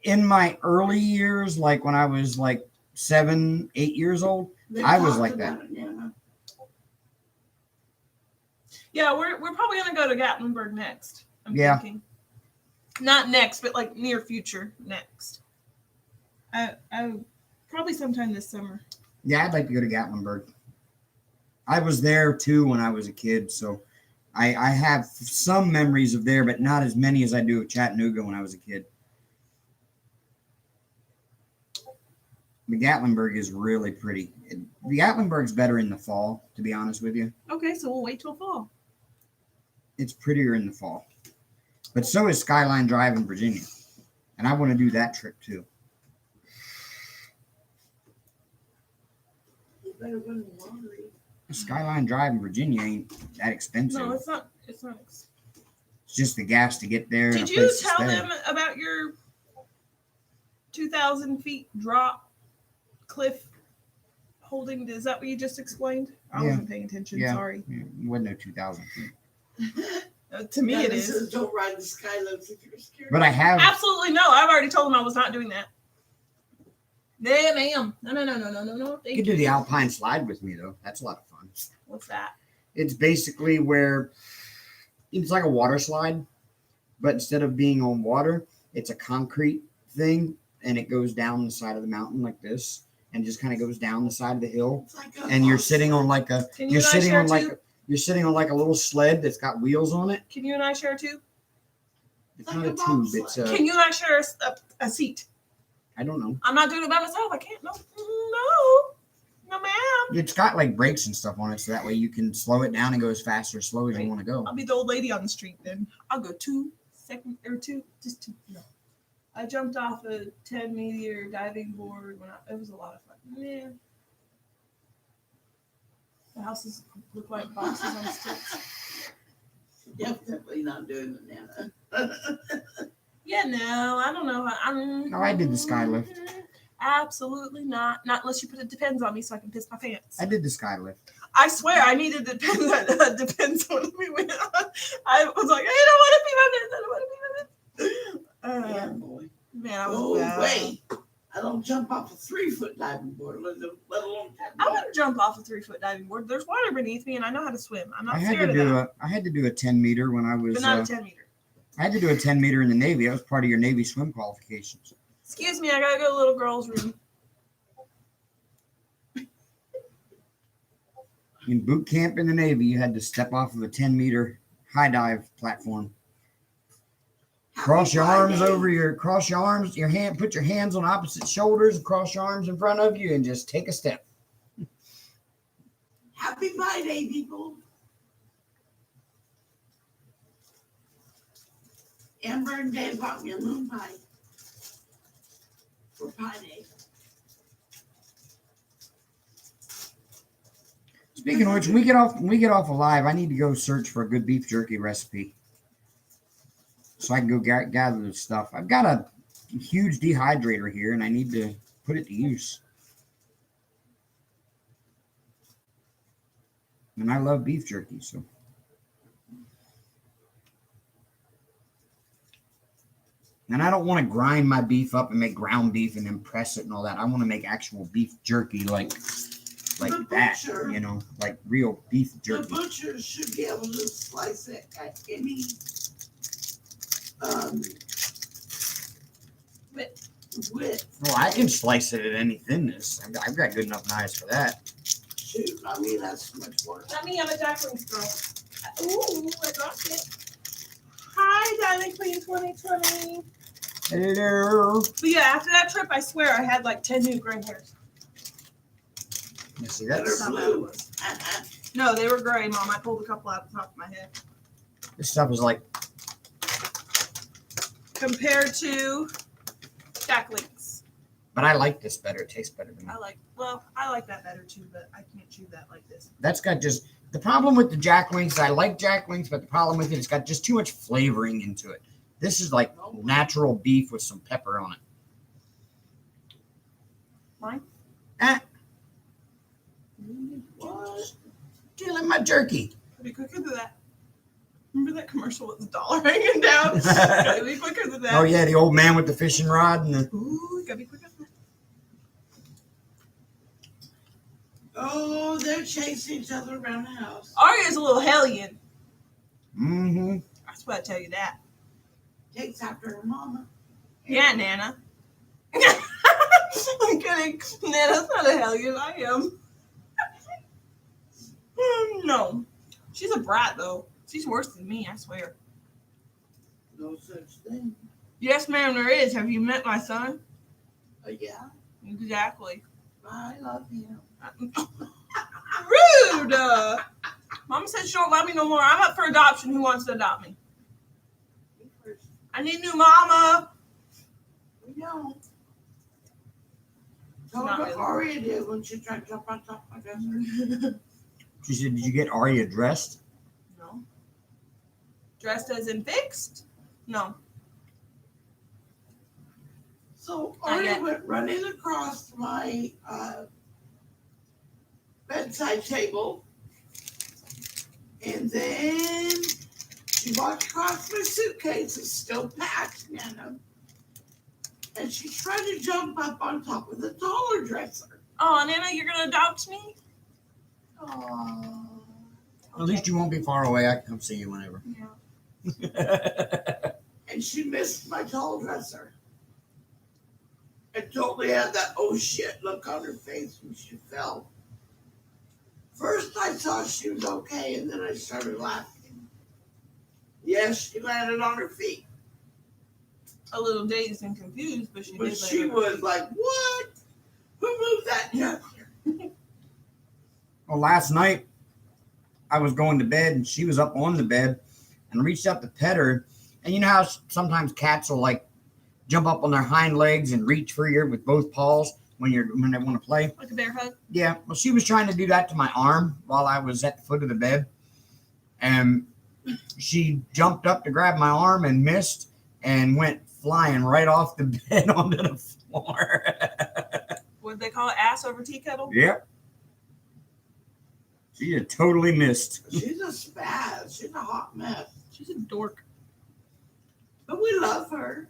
in my early years, like when I was like 7, 8 years old, I was like that. Yeah, we're probably gonna go to Gatlinburg next. I'm Yeah. thinking. Not next, but like near future next. I probably sometime this summer. Yeah, I'd like to go to Gatlinburg. I was there too when I was a kid, so I have some memories of there, but not as many as I do of Chattanooga when I was a kid. The Gatlinburg is really pretty. The Gatlinburg's better in the fall, to be honest with you. Okay, so we'll wait till fall. It's prettier in the fall. But so is Skyline Drive in Virginia. And I want to do that trip too. You better win the lottery. Skyline Drive in Virginia ain't that expensive. No, it's not. It's not. It's just the gas to get there. Did you tell them about your 2,000 feet drop cliff holding? Is that what you just explained? I wasn't paying attention. Yeah. Sorry. Yeah, it wasn't no 2,000 feet. To me, Yeah, it this is. Don't ride the skylifts if you're scared. But I have. Absolutely no. I've already told them I was not doing that. Yeah, ma'am. No. You Thank could do the Alpine slide with me though. That's a lot of fun. What's that? It's basically where it's like a water slide, but instead of being on water, it's a concrete thing, and it goes down the side of the mountain like this, and just kind of goes down the side of the hill. It's like a And you're boss sitting on fight. like a Can you you're and I sitting share on like too? you're sitting on like a little sled that's got wheels on it. Can you and I share too? It's Like not a a tube. bobsled. It's Can you and I share a seat? I don't know. I'm not doing it by myself. I can't. No, ma'am. It's got like brakes and stuff on it, so that way you can slow it down and go as fast or slow as you Right. want to go. I'll be the old lady on the street then. I'll go 2 seconds or just two. No. I jumped off a 10-meter diving board it was a lot of fun. Yeah. The houses look like boxes on sticks. Definitely not doing it, Nana. Yeah, no, I don't know. No, I did the sky lift. Absolutely not. Not unless you put a depends on me so I can piss my pants. I did the sky lift. I swear I needed depends on me when I was like, I don't want to pee my pants. Yeah, boy. Man, I was Oh, bad. wait. I don't jump off a 3-foot diving board, let alone 10 I meters. wouldn't jump off a 3-foot diving board. There's water beneath me and I know how to swim. I'm not I had scared to of do that. I had to do a 10 meter when I was But not a 10 meter. I had to do a 10 meter in the Navy. That was part of your Navy swim qualifications. Excuse me, I gotta go to the little girl's room. In boot camp in the Navy, you had to step off of a 10 meter high dive platform. Cross your arms over your hand, put your hands on opposite shoulders, cross your arms in front of you, and just take a step. Happy Pie Day, people. Amber and Dave bought me a moon pie for Pie Day. Speaking of which, when we get off alive, I need to go search for a good beef jerky recipe, so I can go gather the stuff. I've got a huge dehydrator here, and I need to put it to use. And I love beef jerky, so. And I don't want to grind my beef up and make ground beef and then press it and all that. I want to make actual beef jerky like that, you know, like real beef jerky. The butcher should be able to slice it at any width. Well, I can slice it at any thinness. I've got good enough knives for that. Shoot, I mean, that's too much work. Let me have a Jacqueline's girl. Ooh, I dropped it. Hi, Diamond Queen 2020. Hello. But yeah, after that trip, I swear I had like 10 new gray hairs. You see, That that's are how bad it blue. was. No, they were gray, Mom. I pulled a couple out the top of my head. this stuff is like Compared to Jacqueline's. but I like this better. It tastes better than I like that better too, but I can't chew that like this. that's got just the problem with the Jack Links. I like Jack Links, but the problem with it's got just too much flavoring into it. This is like natural beef with some pepper on it. Mine? What? Stealing my jerky. Gotta be quicker than that. Remember that commercial with the dollar hanging down? Gotta be quicker than that. Oh yeah, the old man with the fishing rod and the. Ooh, gotta be quicker than that. Oh, they're chasing each other around the house. Arya's a little hellion. Mm-hmm. That's what I tell you that. Takes after her mama. Yeah, Nana. I'm kidding. Nana's not a hellion. I am. No. She's a brat, though. She's worse than me, I swear. No such thing. Yes, ma'am, there is. Have you met my son? Yeah, Exactly. I love him. Rude! Mama said she don't love me no more. I'm up for adoption. Who wants to adopt me? Me first. I need new mama. We don't. Tell Not her what really. Aria did when she tried to jump on top of my dresser. She said, "Did you get Arya dressed?" No. Dressed as in fixed? No. So Not Aria yet. went running across my bedside table, and then she walked across my suitcase. It's still packed, Nana. And she tried to jump up on top of the taller dresser. Oh, Nana, you're gonna adopt me? Oh. At least you won't be far away. I can come see you whenever. Yeah. And she missed my tall dresser. And totally had that oh shit look on her face when she fell. First I thought she was okay, and then I started laughing. Yes, she landed on her feet. A little dazed and confused, but she But did. she was like, what? Who moved that dresser? Well, last night I was going to bed and she was up on the bed and reached up to pet her. And you know how sometimes cats will like jump up on their hind legs and reach for you with both paws when they want to play. Like a bear hug. Yeah, well, she was trying to do that to my arm while I was at the foot of the bed, and she jumped up to grab my arm and missed and went flying right off the bed onto the floor. What they call it? Ass over tea kettle? Yep. She had totally missed. She's a spaz. She's a hot mess. She's a dork. But we love her.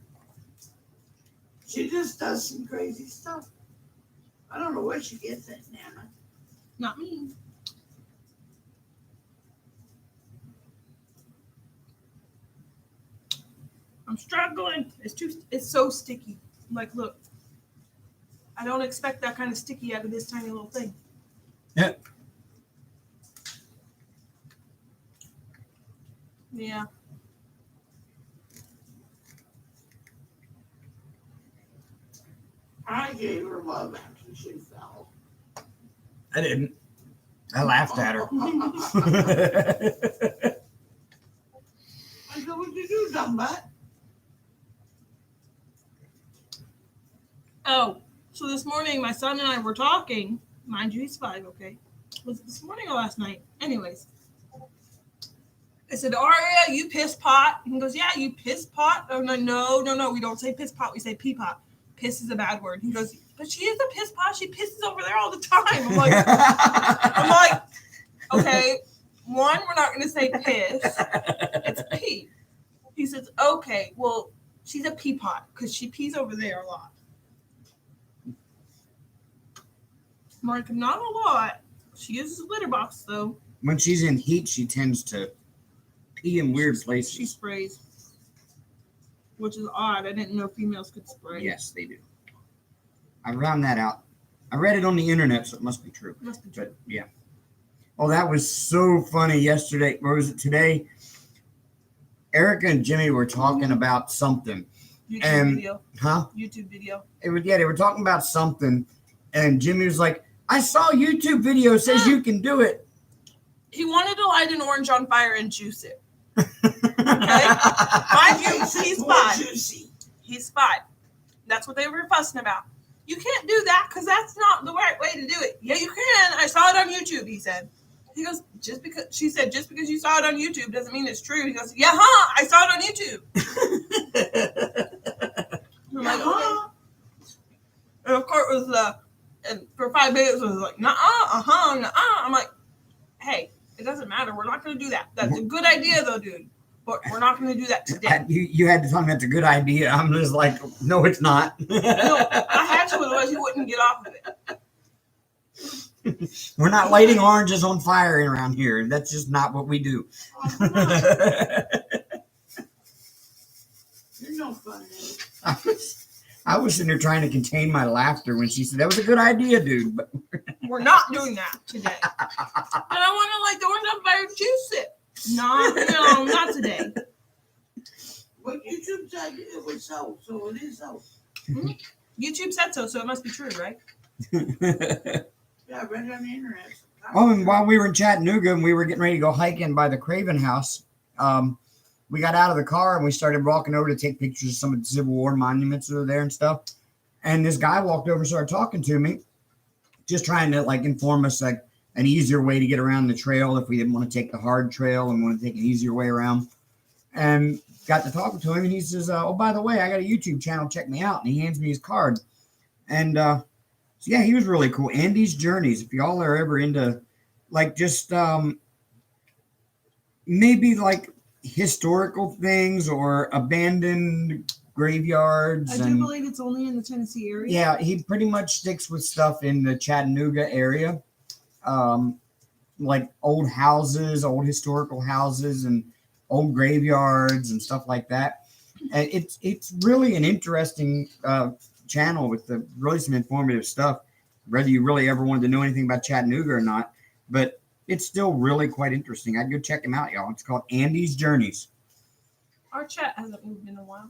She just does some crazy stuff. I don't know where she gets it, Nana. Not me. I'm struggling. It's so sticky. Like, look. I don't expect that kind of sticky out of this tiny little thing. Yeah. Yeah. I gave her love after she fell. I didn't. I laughed at her. I said, what'd you do, dumb butt? Oh, so this morning my son and I were talking. Mind you, he's 5, okay? Was it this morning or last night? Anyways. I said, Aria, you piss pot. And he goes, yeah, you piss pot. Oh, no, we don't say piss pot. We say pee pot. Piss is a bad word. He goes, but she is a piss pot. She pisses over there all the time. I'm like, okay, one, we're not going to say piss. It's pee. He says, okay, well, she's a pee pot because she pees over there a lot. I'm like, not a lot. She uses a litter box, though. When she's in heat, she tends to pee in weird places. She sprays, which is odd. I didn't know females could spray. Yes, they do. I found that out. I read it on the internet, so it must be true. Must be true. But yeah. Oh, that was so funny yesterday. Or was it today? Erica and Jimmy were talking about something. YouTube video. Huh? YouTube video. They were talking about something, and Jimmy was like, I saw a YouTube video says you can do it. He wanted to light an orange on fire and juice it. Okay? Mind you, he's 5. Juicy. He's 5. That's what they were fussing about. You can't do that because that's not the right way to do it. Yeah, you can. I saw it on YouTube, he said. He goes, just because you saw it on YouTube doesn't mean it's true. He goes, yeah, I saw it on YouTube. I'm like, okay. And of course it was and for 5 minutes it was like, nuh-uh, nuh-uh. I'm like, hey, it doesn't matter. We're not going to do that. That's a good idea, though, dude. But we're not going to do that today. You had to tell me that's a good idea. I'm just like, no, it's not. No, I had to, otherwise he wouldn't get off of it. We're not lighting oranges on fire around here. That's just not what we do. You're no fun, I was sitting there trying to contain my laughter when she said, that was a good idea, dude. But we're not doing that today. And I want to light the orange on fire and juice it. No, not today. What YouTube said it was so it is so. Mm-hmm. YouTube said so it must be true, right? Yeah, I read it on the internet. Oh, and while we were in Chattanooga and we were getting ready to go hiking by the Craven House, we got out of the car and we started walking over to take pictures of some of the Civil War monuments that are there and stuff. And this guy walked over and started talking to me, just trying to like inform us like an easier way to get around the trail if we didn't want to take the hard trail and want to take an easier way around. And got to talking to him and he says, oh, by the way, I got a YouTube channel. Check me out. And he hands me his card. And so yeah, he was really cool. Andy's Journeys. If y'all are ever into like just maybe like historical things or abandoned graveyards. I do believe it's only in the Tennessee area. Yeah, he pretty much sticks with stuff in the Chattanooga area. Like old houses, old historical houses and old graveyards and stuff like that. And it's really an interesting channel with really some informative stuff, whether you really ever wanted to know anything about Chattanooga or not. But it's still really quite interesting. I'd go check him out, y'all. It's called Andy's Journeys. Our chat hasn't moved in a while.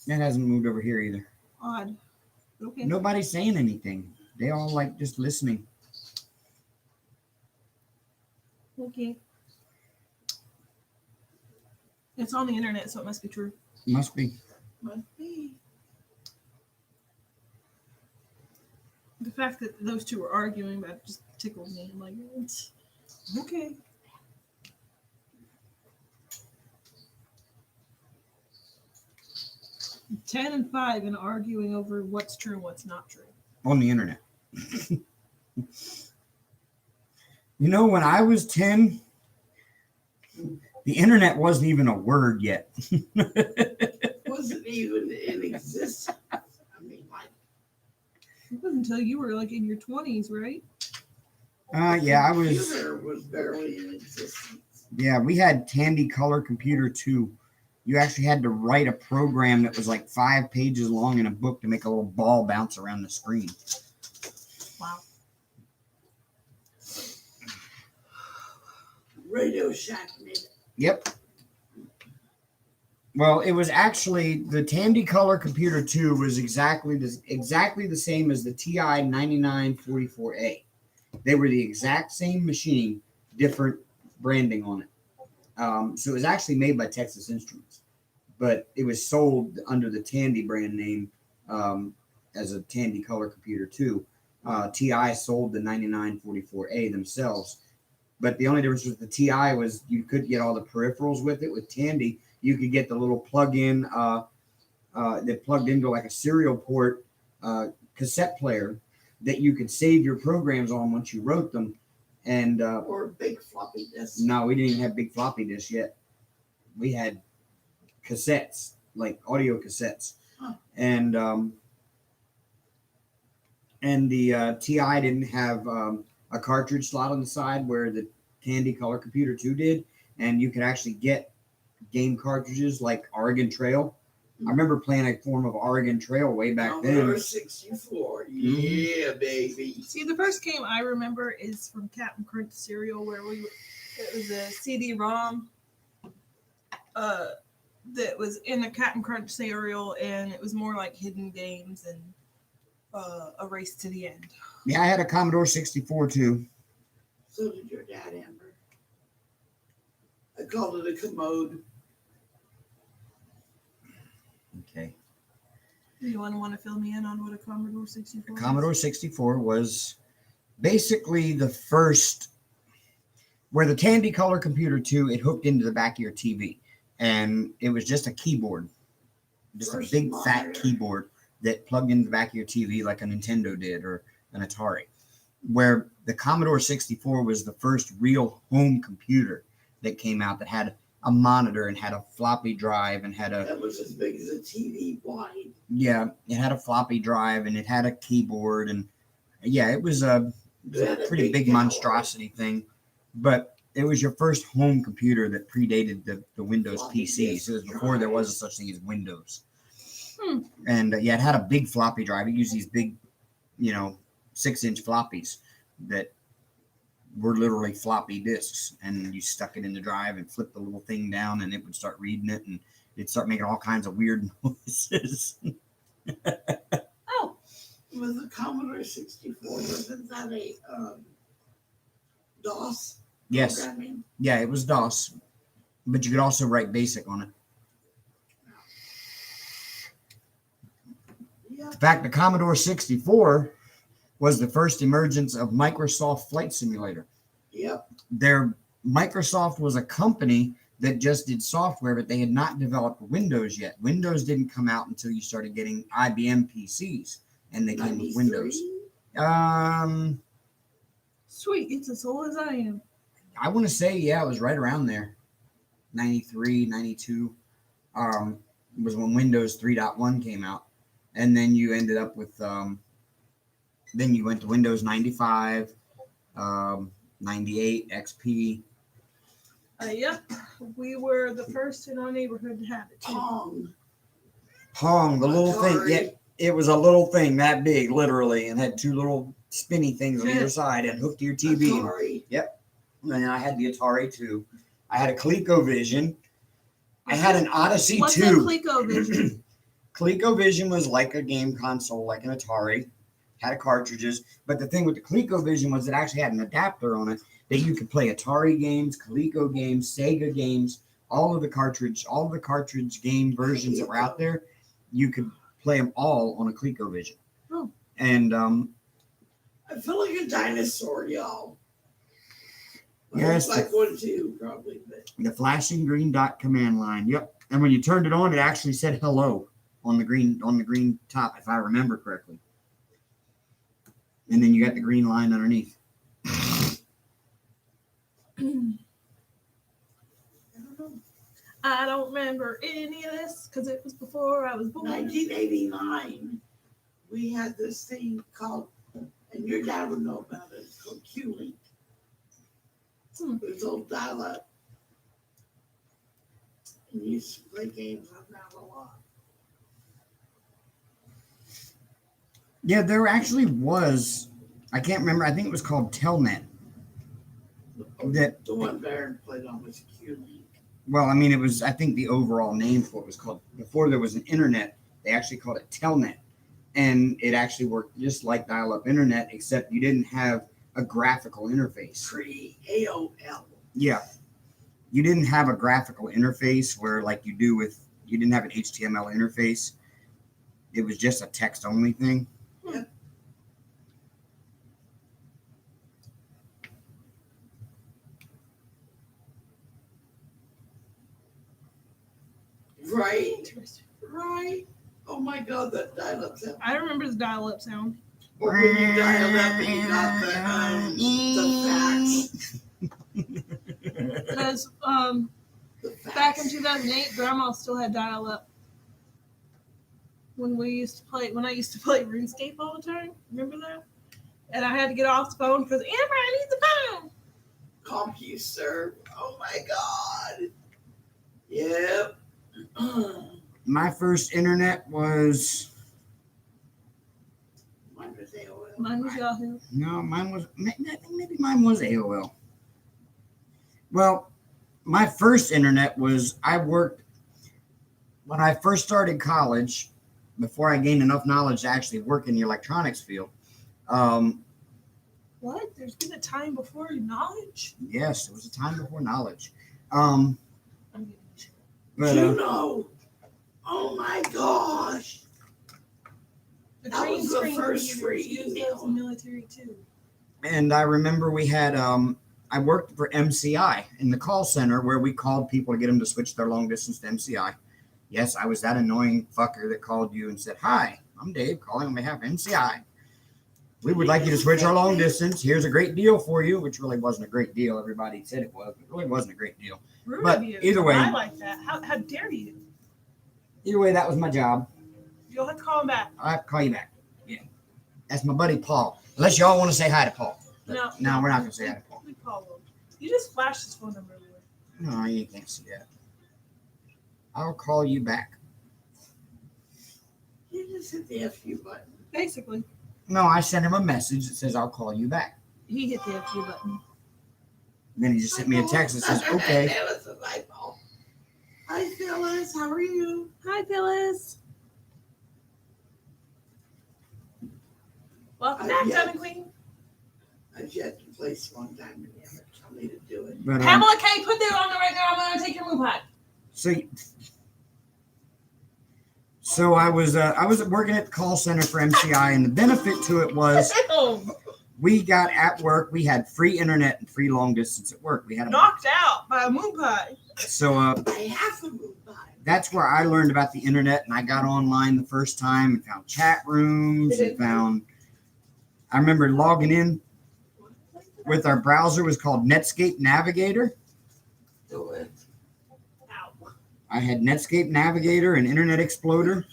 It hasn't moved over here either. Odd. Okay. Nobody's saying anything. They all like just listening. Okay. It's on the internet, so it must be true. Must be. Must be. The fact that those two were arguing about it just tickled me. I'm like, it's okay. Ten and 5 and arguing over what's true and what's not true. On the internet. You know, when I was 10, the internet wasn't even a word yet. Wasn't even in existence. I mean, like. It wasn't until you were like in your 20s, right? Yeah, I was. Computer was barely in existence. Yeah, we had Tandy Color Computer 2. You actually had to write a program that was like 5 pages long in a book to make a little ball bounce around the screen. Wow. Radio Shack made it. Yep. Well, it was actually the Tandy Color Computer 2 was exactly the same as the TI 9944A. They were the exact same machine, different branding on it. So it was actually made by Texas Instruments, but it was sold under the Tandy brand name as a Tandy Color Computer 2. TI sold the 9944A themselves, but the only difference with the TI was you could get all the peripherals with it. With Tandy, you could get the little plug-in that plugged into like a serial port cassette player that you could save your programs on once you wrote them. And or big floppy disk. no, we didn't even have big floppy disks yet. We had cassettes, like audio cassettes, Huh. and the TI didn't have a cartridge slot on the side where the Tandy Color Computer 2 did, and you could actually get game cartridges like Oregon Trail. I remember playing a form of Oregon Trail way back Commodore then. 64. Yeah, baby. See, the first game I remember is from Captain Crunch Serial, where it was a CD-ROM that was in a Captain Crunch Serial, and it was more like hidden games and a race to the end. Yeah, I had a Commodore 64 too. So did your dad, Amber. I called it a commode. Okay. Anyone want to fill me in on what a Commodore 64 is? Commodore 64 was basically the first, where the Tandy Color Computer 2, it hooked into the back of your TV. And it was just a keyboard, just First a big fat monitor. keyboard that plugged into the back of your TV like a Nintendo did or an Atari. Where the Commodore 64 was the first real home computer that came out that had a monitor and had a floppy drive and had a, That was as big as a TV wide. yeah, it had a floppy drive and it had a keyboard, and yeah, it was a pretty big monstrosity thing. But it was your first home computer that predated the Windows Floppy PCs. disk It was before there drive. was a such thing as Windows. Hmm. And yeah, it had a big floppy drive. It used these big, 6-inch floppies that were literally floppy disks, and you stuck it in the drive and flipped the little thing down, and it would start reading it, and it'd start making all kinds of weird noises. Oh, Was the Commodore 64, wasn't that a DOS Yes, programming? yeah, it was DOS, but you could also write BASIC on it. Yeah. In fact, the Commodore 64 was the first emergence of Microsoft Flight Simulator. Yep. Microsoft was a company that just did software, but they had not developed Windows yet. Windows didn't come out until you started getting IBM PCs, and they came with 93? Windows. sweet. It's as old as I am. I want to say, yeah, it was right around there. 93, 92 was when Windows 3.1 came out. And then you ended up with, then you went to Windows 95, 98, XP. Yep, we were the first in our neighborhood to have it too. Pong, the little thing. Atari. Yeah, it was a little thing that big, literally, and had two little spinny things on either side and hooked to your TV. Atari. And then I had the Atari too. I had a ColecoVision. I had an Odyssey What's 2. a ColecoVision? ColecoVision was like a game console, like an Atari. Had cartridges, but the thing with the ColecoVision was it actually had an adapter on it that you could play Atari games, Coleco games, Sega games, all of the cartridge game versions that were out there. You could play them all on a ColecoVision. Oh. And I feel like a dinosaur, y'all. Yes, It's like one too, probably. But the flashing green dot command line. Yep. And when you turned it on, it actually said hello on the green top, if I remember correctly. And then you got the green line underneath. I don't remember any of this because it was before I was born. 1989, we had this thing called, and your dad would know about it. It's called Q-Link. It was old dial-up. And you used to play games on that a lot. Yeah, there actually was. I can't remember. I think it was called Telnet. That The one Baron played on was Q-Link. Well, I mean, it was, I think the overall name for it was called, before there was an internet, they actually called it Telnet. And it actually worked just like dial-up internet, except you didn't have a graphical interface. Pre-AOL. Yeah. You didn't have a graphical interface where like you do with, you didn't have an HTML interface. It was just a text-only thing. Yeah. Right? Interesting. Right. Oh my God, that dial-up sound. I remember the dial-up sound. Or when you dialed up and you got the fax. Because The fax. back in 2008, Grandma still had dial-up. When I used to play RuneScape all the time. Remember that? And I had to get off the phone because Amber, I need the phone. CompuServe. Oh my God. Yep. My first internet was, Mine was AOL. Mine was Yahoo. no, mine was, I think maybe mine was AOL. Well, my first internet was, I worked, when I first started college, before I gained enough knowledge to actually work in the electronics field. What? There's been a time before knowledge? Yes, it was a time before knowledge. I'm getting shit. But Juno. Oh my gosh. The That green was the screen first computers free used email. as the military too. and I remember we had, I worked for MCI in the call center where we called people to get them to switch their long distance to MCI. Yes, I was that annoying fucker that called you and said, "Hi, I'm Dave calling on behalf of MCI. We would like you to switch our long distance. Here's a great deal for you," which really wasn't a great deal. Everybody said it was. It really wasn't a great deal. Rude But of you. either way- I like that. How dare you? Either way, that was my job. You'll have to call him back. I'll have to call you back. Yeah. That's my buddy Paul. Unless y'all want to say hi to Paul. But no, we're not going to say hi to Paul. We call him. You just flashed his phone number everywhere. No, you can't see that. I'll call you back. You just hit the FU button. Basically, No, I sent him a message that says, "I'll call you back." he hit the FU button. And then he just sent me a text that says, "Okay." Phyllis is my fault. Hi Phyllis, how are you? Hi, Phyllis. Welcome back, Yeah. Gun and Queen. I've yet to play Swan Diamond yet. Tell me to do it. But, Pamela K, put that on the right now. I'm gonna take your move hot. So I was working at the call center for MCI, and the benefit to it was we got at work, we had free internet and free long distance at work. We had Knocked out by a moon pie. so I have to move by. that's where I learned about the internet, and I got online the first time and found chat rooms and found. I remember logging in with our browser was called Netscape Navigator. Do it. Ow. I had Netscape Navigator and Internet Explorer.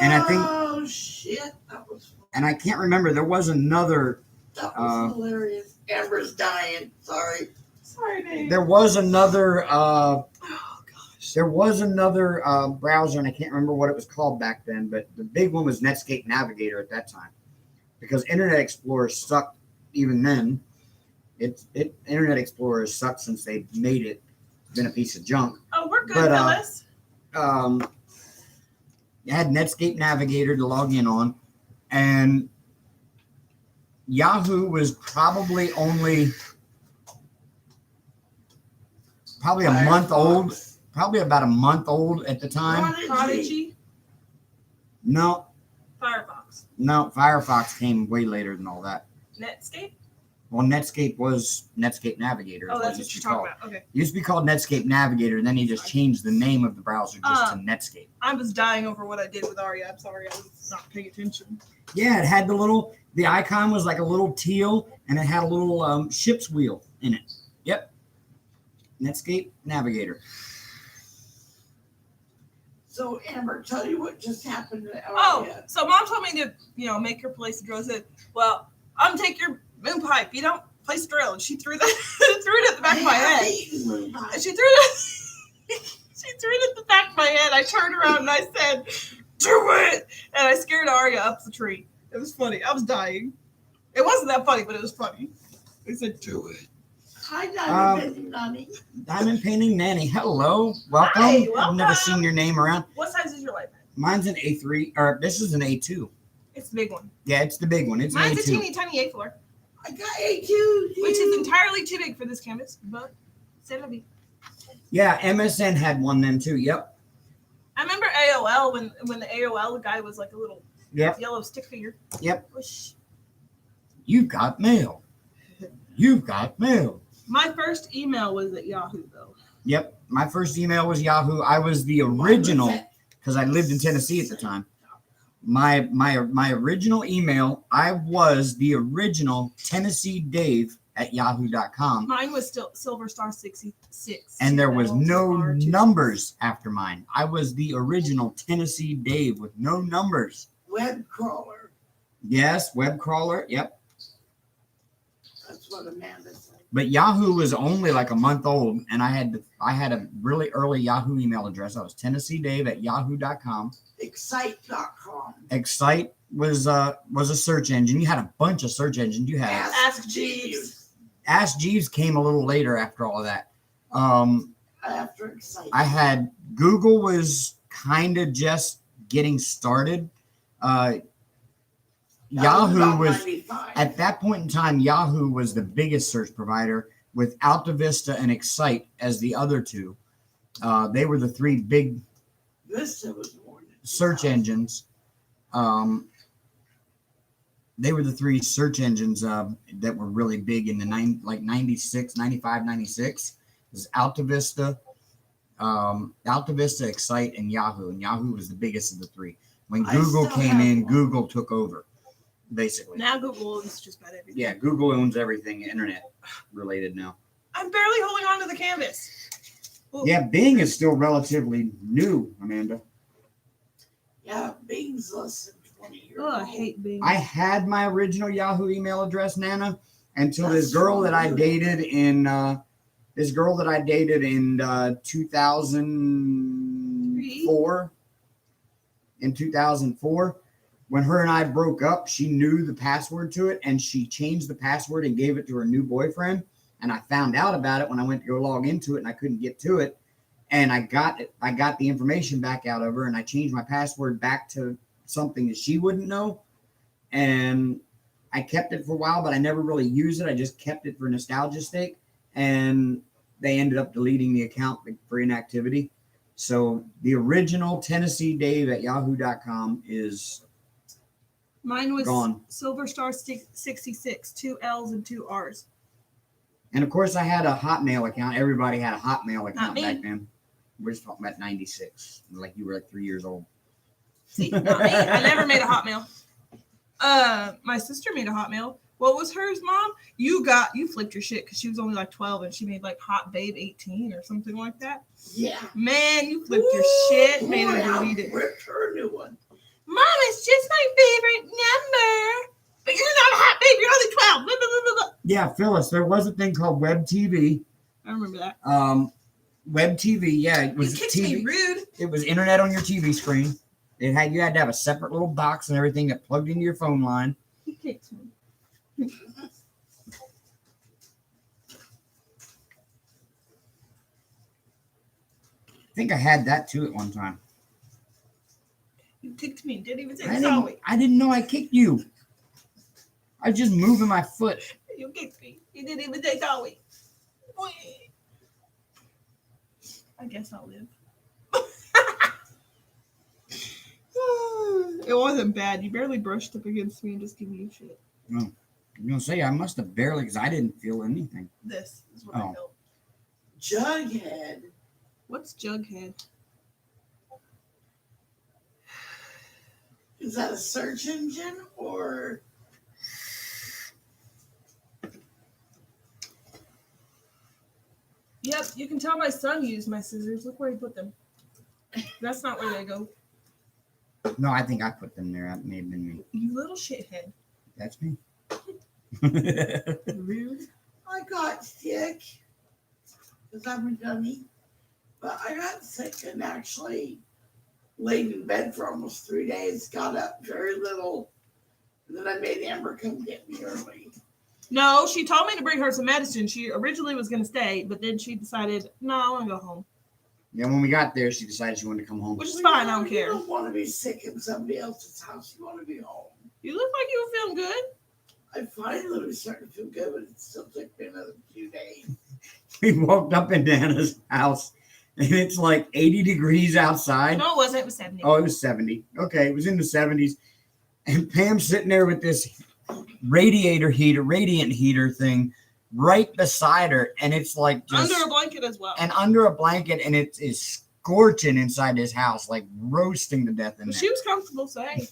And I think- Oh shit, that was fun. And I can't remember, there was another That was hilarious. Amber's dying. Sorry. Sorry, Dave. there was another Oh gosh. there was another browser, and I can't remember what it was called back then, but the big one was Netscape Navigator at that time, because Internet Explorer sucked even then. Internet Explorer has sucked since they made it. It's been a piece of junk. Oh, we're good, But, Phyllis. You had Netscape Navigator to log in on, and Yahoo was probably a month old, probably about a month old at the time. Prodigy. No, Firefox. Firefox came way later than all that. Netscape. Well, Netscape was Netscape Navigator. Oh, is that's it what used you're to be talking called. about. Okay. It used to be called Netscape Navigator, and then he just changed the name of the browser just to Netscape. I was dying over what I did with Aria. I'm sorry, I was not paying attention. Yeah, it had the icon was like a little teal, and it had a little ship's wheel in it. Yep. Netscape Navigator. So Amber, tell you what just happened to Oh, Aria. so Mom told me to, make her place a drill. I said, "Well, I'm gonna take your moon pipe. You don't place a drill." And she threw that, threw it at the back of my head. And she threw it. She threw it at the back of my head. I turned around and I said, "Do it!" And I scared Aria up the tree. It was funny. I was dying. It wasn't that funny, but it was funny. They said Do it. Hi, Diamond Nanny. Diamond Painting Nanny. Hello. Welcome. Hi, I've never welcome. seen your name around. What size is your light pen? Mine's an A3, or this is an A2. It's the big one. Yeah, it's the big one. It's Mine's an a A2. teeny tiny A4, I got A2. which is entirely too big for this canvas, but c'est la vie. Yeah, MSN had one then too. Yep. I remember AOL when the AOL guy was like a little Yep. yellow stick figure. Yep. Whoosh. You've got mail. You've got mail. My first email was at Yahoo though. Yep. My first email was Yahoo. I was the original because I lived in Tennessee at the time. My original email, I was the original Tennessee Dave at yahoo.com. Mine was still Silver Star 66. And there was no R2. numbers after mine. I was the original Tennessee Dave with no numbers. Web crawler. Yes, web crawler. Yep. That's what Amanda said. But Yahoo was only like a month old, and I had a really early Yahoo email address. I was Tennessee Dave at yahoo.com. Excite.com. Excite was a search engine. You had a bunch of search engines. You had Ask Jeeves. Ask Jeeves came a little later after all of that. After Excite. I had Google was kind of just getting started. Yahoo was 95. at that point in time. Yahoo was the biggest search provider with AltaVista and Excite as the other two. They were the three big Vista was more than search 2000. engines. They were the three search engines that were really big in the 96, 95, 96. It was AltaVista, Excite, and Yahoo. And Yahoo was the biggest of the three. When I Google still came have in, one. Google took over, basically. Now Google owns just about everything. Yeah, Google owns everything internet related now. I'm barely holding on to the canvas. Ooh. Yeah, Bing is still relatively new, Amanda. Yeah, Bing's less than 20 years Oh, I old. hate Bing. I had my original Yahoo email address, Nana, until That's this girl that I so dated in 2004. In 2004, when her and I broke up, she knew the password to it, and she changed the password and gave it to her new boyfriend. And I found out about it when I went to go log into it, and I couldn't get to it. And I got the information back out of her, and I changed my password back to something that she wouldn't know. And I kept it for a while, but I never really used it. I just kept it for nostalgia's sake. And they ended up deleting the account for inactivity. So the original Tennessee Dave at yahoo.com is Mine was gone. Silver Star 66, 2 L's and 2 R's. And of course, I had a Hotmail account. Everybody had a Hotmail account me. back then. We're just talking about 96, like you were like 3 years old. See, not me. I never made a Hotmail. My sister made a Hotmail. What was hers, Mom? You flipped your shit because she was only like 12 and she made like Hot Babe 18 or something like that. Yeah. Man, you flipped your shit, made her delete it. Ripped her new one. Mom, it's just my favorite number. But you're not a Hot Babe. You're only 12. Blah, blah, blah, blah. Yeah, Phyllis, there was a thing called Web TV. I remember that. Web TV, yeah, it was You kicked TV. me rude. It was internet on your TV screen. You had to have a separate little box and everything that plugged into your phone line. You kicked me. I think I had that too at one time. You kicked me. Didn't even say I sorry. didn't know I kicked you. I was just moving my foot. You kicked me. You didn't even say sorry. I guess I'll live. It wasn't bad. You barely brushed up against me and just gave me shit. I'm gonna say I must have barely, because I didn't feel anything. This is what Oh. I felt. Jughead. What's Jughead? Is that a search engine or? Yep, you can tell my son used my scissors. Look where he put them. That's not where they go. No, I think I put them there. That may have been me. You little shithead. That's me. Rude. I got sick because I'm a dummy, but I got sick and actually laid in bed for almost 3 days, got up very little, and then I made Amber come get me early. No, she told me to bring her some medicine. She originally was going to stay, but then she decided, no, I want to go home. Yeah, when we got there, she decided she wanted to come home. Which is fine. I don't You care. don't want to be sick in somebody else's house. You want to be home. You look like you were feeling good. I finally was starting to feel good, but it still took me another few days. We walked up in Nana's house, and it's like 80 degrees outside. No, it wasn't. It was 70. Oh, it was 70. Okay, it was in the 70s. And Pam's sitting there with this radiant heater thing right beside her, and it's like just Under a blanket as well. and under a blanket, and it is scorching inside this house, like roasting to death in But there. she was comfortable, so hey.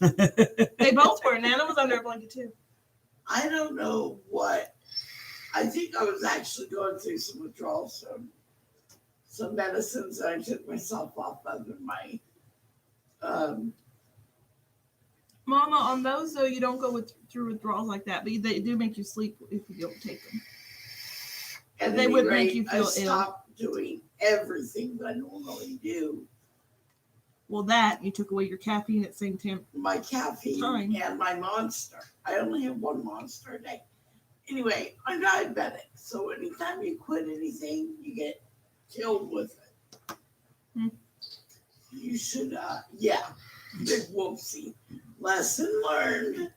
They both were. Nana was under a blanket too. I don't know what. I think I was actually going through some withdrawals from some medicines that I took myself off under my. Mama, on those though, you don't go through withdrawals like that, but they do make you sleep if you don't take them. And They would make you I feel ill. stopped doing everything that I normally do. Well, that you took away your caffeine at the same time. My caffeine Fine. and my Monster. I only have one Monster a day. Anyway, I'm diabetic, so anytime you quit anything, you get killed with it. Hmm. You should, big whoopsie. Lesson learned.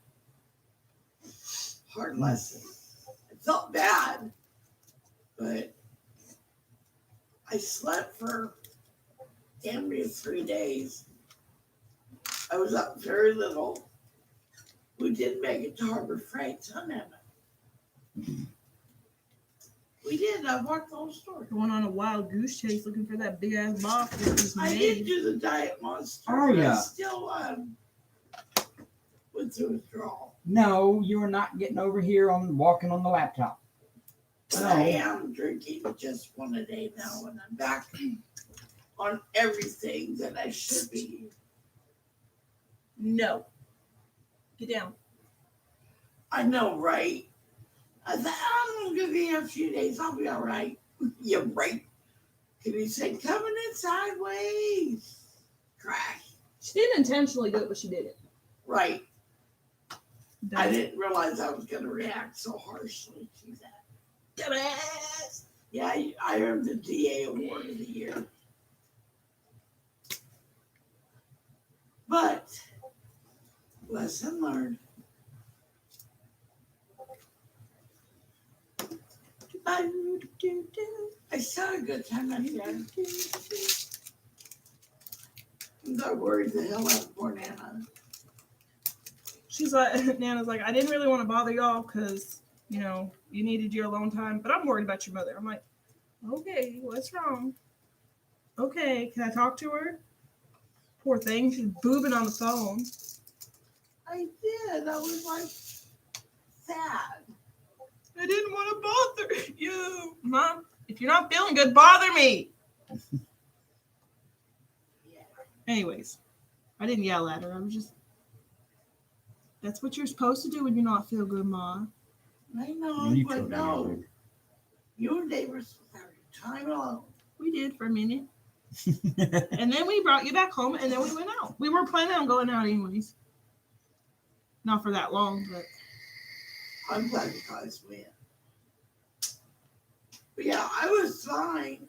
Hard lesson. It felt bad, but I slept for damn near 3 days. I was up very little. We did make it to Harbor Freight, huh, Nana? We did. I walked the whole store. Going on a wild goose chase looking for that big ass box that was I made. did do the Diet Monster. Oh, but yeah. I still went through withdrawal. No, you are not getting over here on walking on the laptop. But No. I am drinking just one a day now, and I'm back on everything that I should be. No. Get down. I know, right? I thought, I'm going to give you a few days. I'll be all right. You're right. Can you say, coming in sideways? Crash. She didn't intentionally do it, but she did it. Right. I Dumbass. didn't realize I was going to react so harshly to that. Dumbass. Yeah, I earned the DA Award of the Year. But, lesson learned. I still had a good time out here. I'm not worried the hell out of poor Nana. She's like, Nana's like, I didn't really want to bother y'all because, you know, you needed your alone time, but I'm worried about your mother. I'm like, okay, what's wrong? Okay, can I talk to her? Poor thing, she's boobing on the phone. I did. I was like sad. I didn't want to bother you. Mom, if you're not feeling good, bother me. Yeah. Anyways, I didn't yell at her. I was just, that's what you're supposed to do when you not feel good, Ma. I know, You but told me no. earlier. You and Dave were supposed to have your time alone. We did for a minute. And then we brought you back home, and then we went out. We were planning on going out anyways. Not for that long, but I'm glad you guys went. But yeah, I was fine.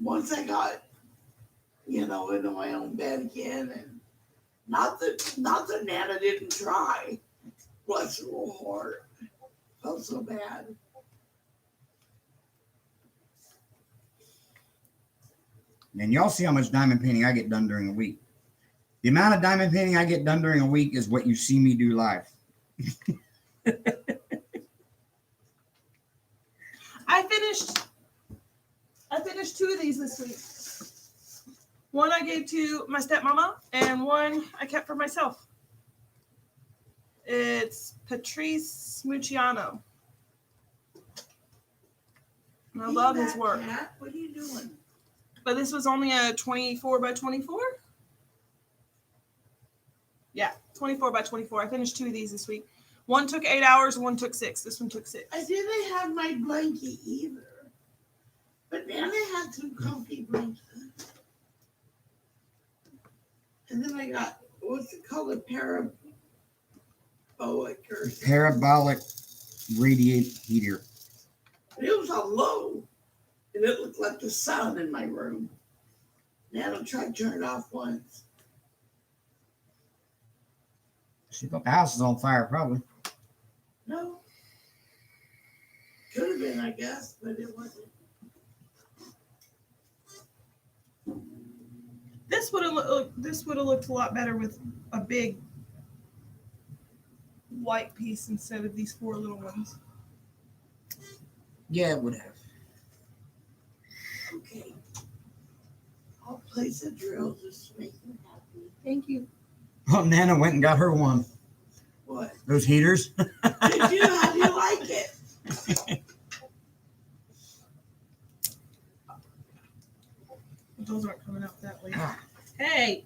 Once I got, into my own bed again, and not that Nana didn't try. Bless her little heart. Felt so bad. And y'all see how much diamond painting I get done during a week. The amount of diamond painting I get done during a week is what you see me do live. I finished 2 of these this week. One I gave to my stepmama, and one I kept for myself. It's Patrice Mucciano. And I love his work. Cat, what are you doing? But this was only a 24 by 24. Yeah, 24 by 24. I finished 2 of these this week. One took 8 hours, one took 6. This one took 6. I didn't have my blankie either. But Nana had some comfy blankets. And then I got, what's it called, a pair of Parabolic radiant heater. It was on low, and it looked like the sun in my room. Nana tried to turn it off once. She thought the house is on fire, probably. No. Could have been, I guess, but it wasn't. This would have looked a lot better with a big white piece instead of these 4 little ones. Yeah, it would have. Okay. I'll place a drill just to make me happy. Thank you. Well, Nana went and got her one. What? Those heaters. Did you? How do you like it? Those aren't coming out that way. Ah. Hey,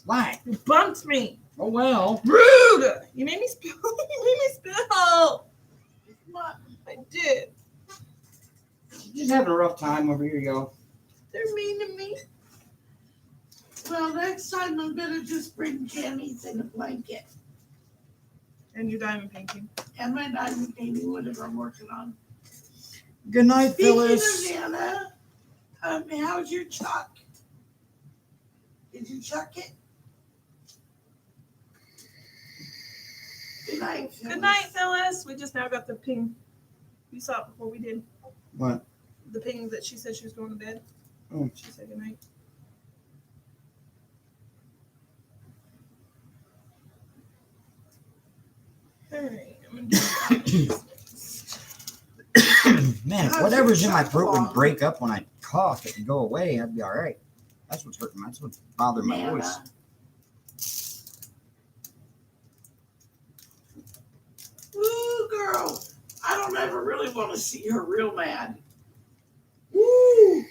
Why? you bumped me. Oh, well. Rude. You made me spill. You made me spill. What? I did. Just having a rough time over here, y'all. They're mean to me. Well, next time I'm gonna just bring jammies and a blanket And your diamond painting. and my diamond painting, whatever I'm working on. Good night, Speaking Phyllis. of Nana, how's your chuck? Did you chuck it? Good night, Phyllis. Good night, Phyllis. We just now got the ping. You saw it before we did. What? The ping that she said she was going to bed. Oh. She said good night. All right. I'm gonna do Man, if How's whatever's your in my chuck throat would along? break up when I cough, it would go away. I'd be all right. That's what's hurting. That's what's bothering my Nana. voice. Ooh, girl. I don't ever really want to see her real mad. Woo!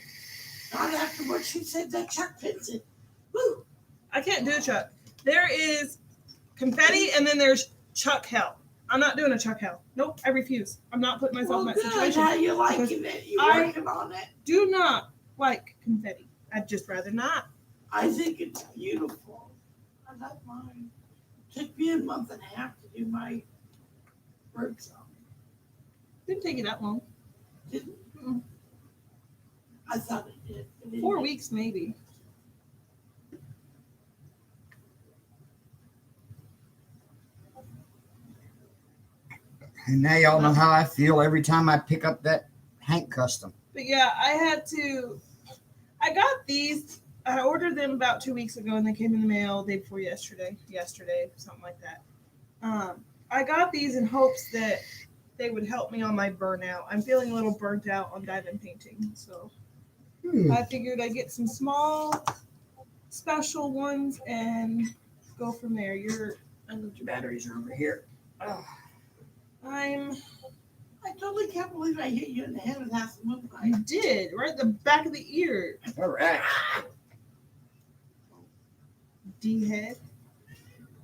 Not after what she said that Chuck fits it. Woo! I can't do a Chuck. There is confetti and then there's Chuck hell. I'm not doing a Chuck hell. Nope, I refuse. I'm not putting myself Well, in that good. situation. How you liking it? You I- working on it? Do not like confetti. I'd just rather not. I think it's beautiful. I like mine. Took me a month and a half to do my bird song. Didn't take you that long. Didn't? Mm. I thought it did. It didn't. 4 weeks maybe. And now y'all know how I feel every time I pick up that Hank custom. But yeah, I got these. I ordered them about 2 weeks ago and they came in the mail day before yesterday, something like that. I got these in hopes that they would help me on my burnout. I'm feeling a little burnt out on diamond painting, so I figured I'd get some small, special ones and go from there. I moved your batteries are over here. I totally can't believe I hit you in the head with half the moon. did right at the back of the ear. All right. D-head.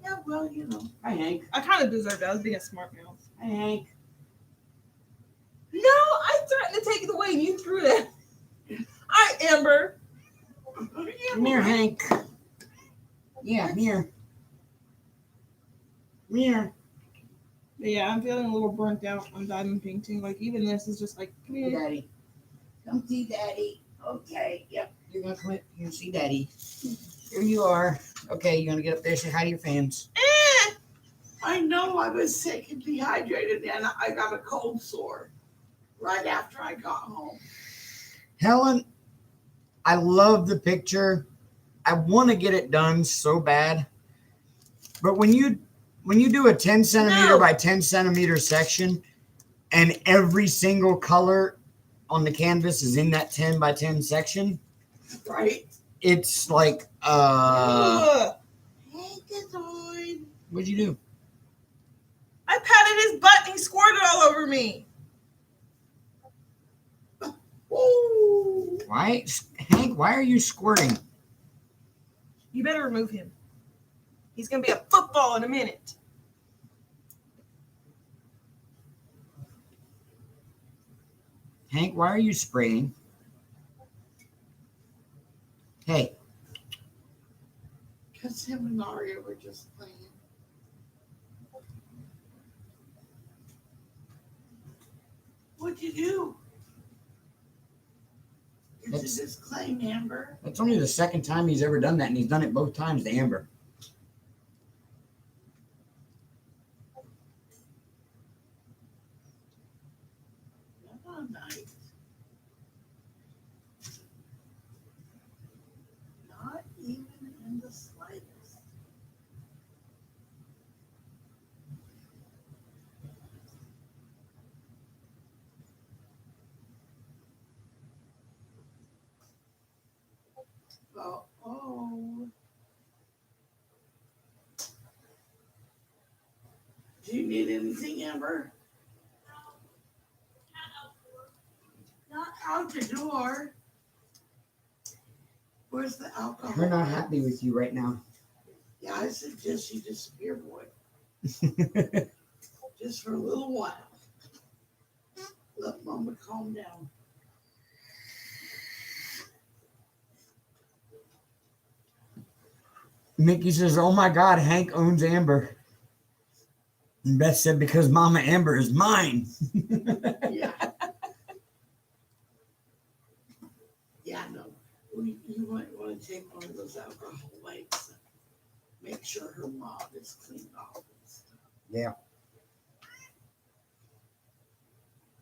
Yeah, well, you know. Hi, Hank. I kind of deserved that. I was being a smart mouth. Hi, Hank. No, I threatened to take it away and you threw it. All right, Amber. Come here, Hank. Yeah, come here. Come here. But yeah, I'm feeling a little burnt out on diamond painting. Like even this is just like, come Hey, here. Daddy. Come see Daddy. Okay, yep. You're gonna come here and see Daddy. Here you are. Okay, you're gonna get up there, say hi to your fans. I know I was sick and dehydrated and I got a cold sore right after I got home. Helen, I love the picture. I want to get it done so bad. But when you do a 10 centimeter No. by 10 centimeter section and every single color on the canvas is in that 10 by 10 section, Right? it's like, Ugh. Hey, Gazoid. what'd you do? I patted his butt and he squirted all over me. Ooh. Why, Hank, why are you squirting? You better remove him. He's gonna be a football in a minute. Hank, why are you spraying? Hey, Because him and Aria were just playing. What'd you do? Did you That's- just claim Amber? That's only the second time he's ever done that, and he's done it both times to Amber. Oh, nice. Not even in the slightest. Oh. Do you need anything, Amber? Not out the door. Where's the alcohol? We're not happy with you right now. Yeah, I suggest you disappear, boy. Just for a little while. Let Mama calm down. Mickey says, "Oh my God, Hank owns Amber." And Beth said, "Because Mama Amber is mine." Yeah. Yeah, no. You might want to take one of those alcohol wipes and make sure her mouth is cleaned off and stuff. Yeah.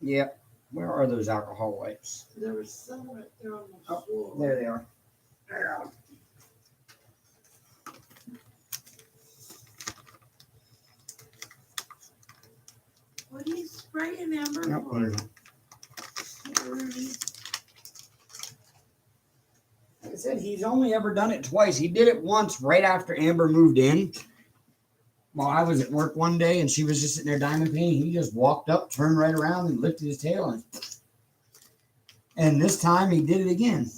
Yep. Where are those alcohol wipes? There was some right there on the Oh, floor. There they are. Yeah. What are you spraying, Amber? Nope. for? Like I said, he's only ever done it twice. He did it once right after Amber moved in. While I was at work one day and she was just sitting there diamond painting, he just walked up, turned right around, and lifted his tail. And this time he did it again.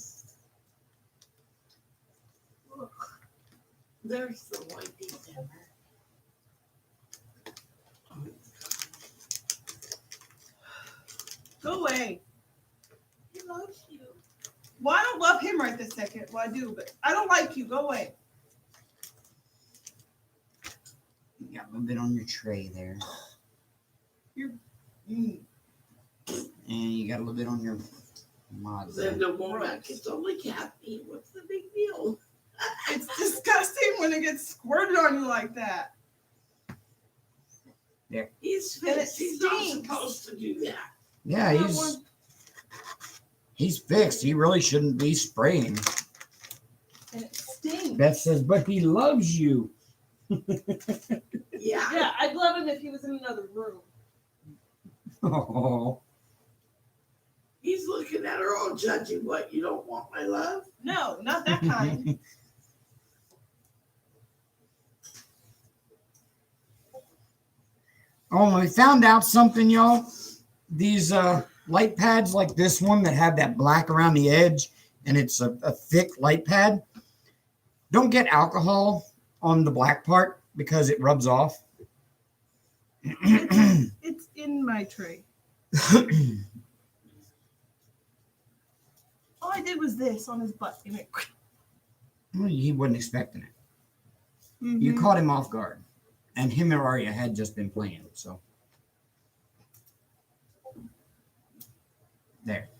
There's the whitey, Amber. Go away. He loves you. Well, I don't love him right this second. Well, I do, but I don't like you. Go away. You got a little bit on your tray there. Mm. And you got a little bit on your mod there. Then the woman, it's only Kathy. What's the big deal? It's disgusting when it gets squirted on you like that. He's And it fixed. He's not stinks. supposed to do that. Yeah, That he's one- he's fixed. He really shouldn't be spraying. And it stings. Beth says, "But he loves you." Yeah. Yeah, I'd love him if he was in another room. Oh, He's looking at her all judgy. What, you don't want my love? No, not that kind. Oh, we found out something, y'all. These light pads like this one that have that black around the edge and it's a thick light pad, don't get alcohol on the black part because it rubs off. It's in my tray. All I did was this on his butt. And it, He wasn't expecting it. You caught him off guard. And him and Arya had just been playing, so. There.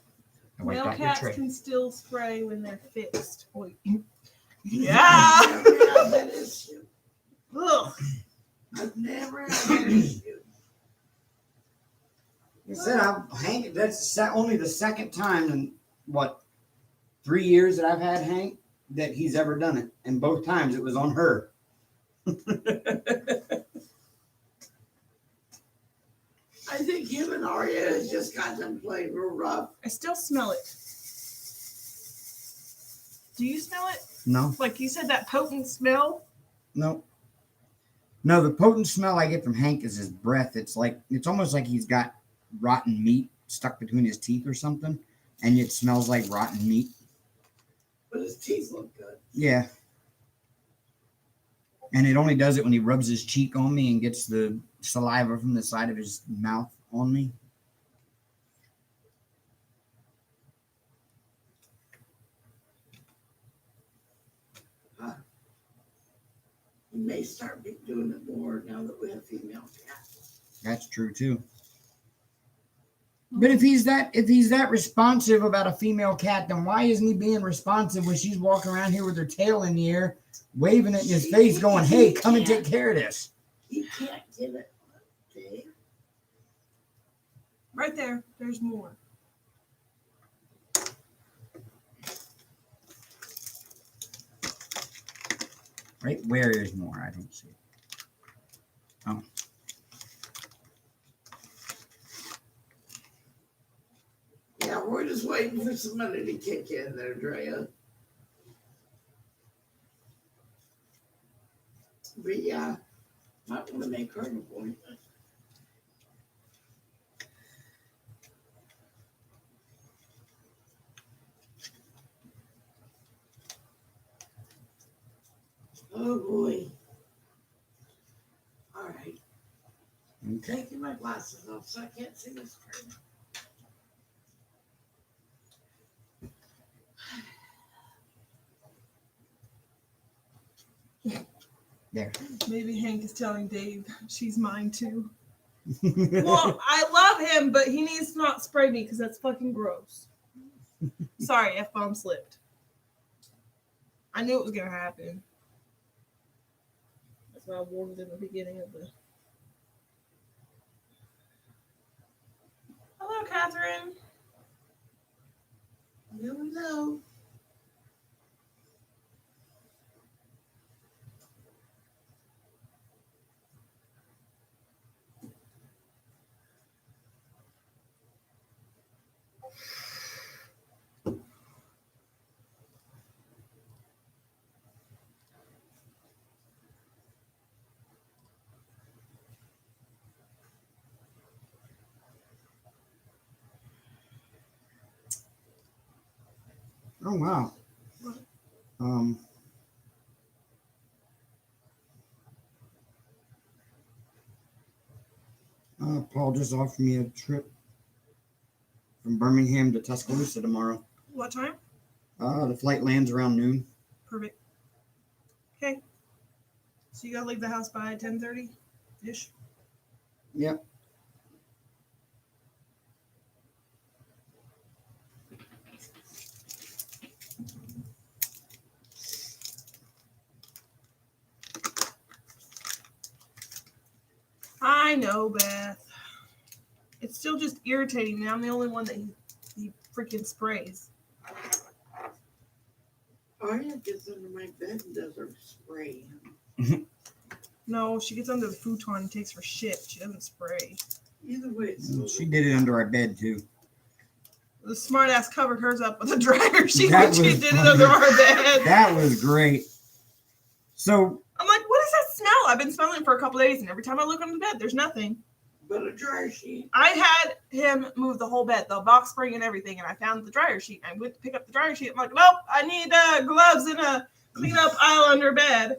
I wiped Male out your cats tray. can still spray when they're fixed. Wait. I've Yeah. never had that issue. Ugh. I've never had that issue. I said, Hank, that's only the second time in, 3 years that I've had Hank that he's ever done it. And both times it was on her. I think him and Arya has just got them playing real rough. I still smell it. Do you smell it? No, Like you said, that potent smell? no. No, the potent smell I get from Hank is his breath. It's almost like he's got rotten meat stuck between his teeth or something. And it smells like rotten meat. But his teeth look good. Yeah. And it only does it when he rubs his cheek on me and gets the saliva from the side of his mouth on me. He may start doing it more now that we have female cats. That's true too. But if he's that responsive about a female cat, then why isn't he being responsive when she's walking around here with her tail in the air, waving it in his face, going, "Hey, come and take care of this"? You can't get it, Dave. Right there. There's more. Right where is more? I don't see it. Oh. Yeah, we're just waiting for some money to kick in there, Drea. But yeah, might want to make her an appointment. Oh boy. All right. Okay. Taking my glasses off so I can't see the screen. There. Maybe Hank is telling Dave she's mine too. Well, I love him, but he needs to not spray me because that's fucking gross. Sorry, F-bomb slipped. I knew it was gonna happen. That's why I warned in the beginning of the. Hello, Catherine. Hello. Oh wow. What? Paul just offered me a trip from Birmingham to Tuscaloosa tomorrow. What time? The flight lands around noon. Perfect. Okay. So you gotta leave the house by 10:30 ish. Yep. I know, Beth. It's still just irritating me. I'm the only one that he freaking sprays. Arya gets under my bed and does her spray. No, she gets under the futon and takes her shit. She doesn't spray. Either way, it's She did it under our bed too. The smart ass covered hers up with a dryer sheet That when she was did funny. it under our bed. That was great. So I'm like, what is that smell? I've been smelling it for a couple days, and every time I look under the bed, there's nothing. but a dryer sheet. I had him move the whole bed, the box spring and everything, and I found the dryer sheet. I went to pick up the dryer sheet. I'm like, nope, I need gloves and a clean up aisle under bed.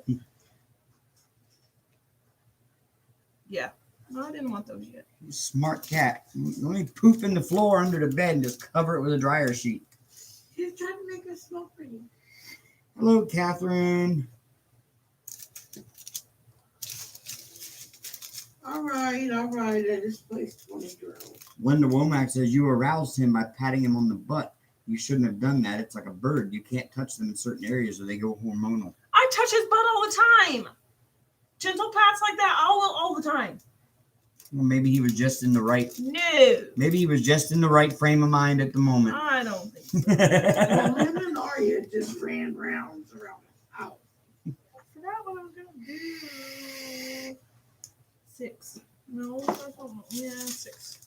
Yeah. No, I didn't want those yet. smart cat. Let me poop in the floor under the bed and just cover it with a dryer sheet. She's trying to make us smell pretty. Hello, Catherine. All right, all right. I just placed 20 drills. Linda Womack says you aroused him by patting him on the butt. You shouldn't have done that. It's like a bird. You can't touch them in certain areas or they go hormonal. I touch his butt all the time. Gentle pats like that all the time. Well, maybe he was just in the right. No. Maybe he was just in the right frame of mind at the moment. I don't think so. Well, him and Arya just ran rounds around the house. I forgot what I was going to do. 6. No, yeah, 6.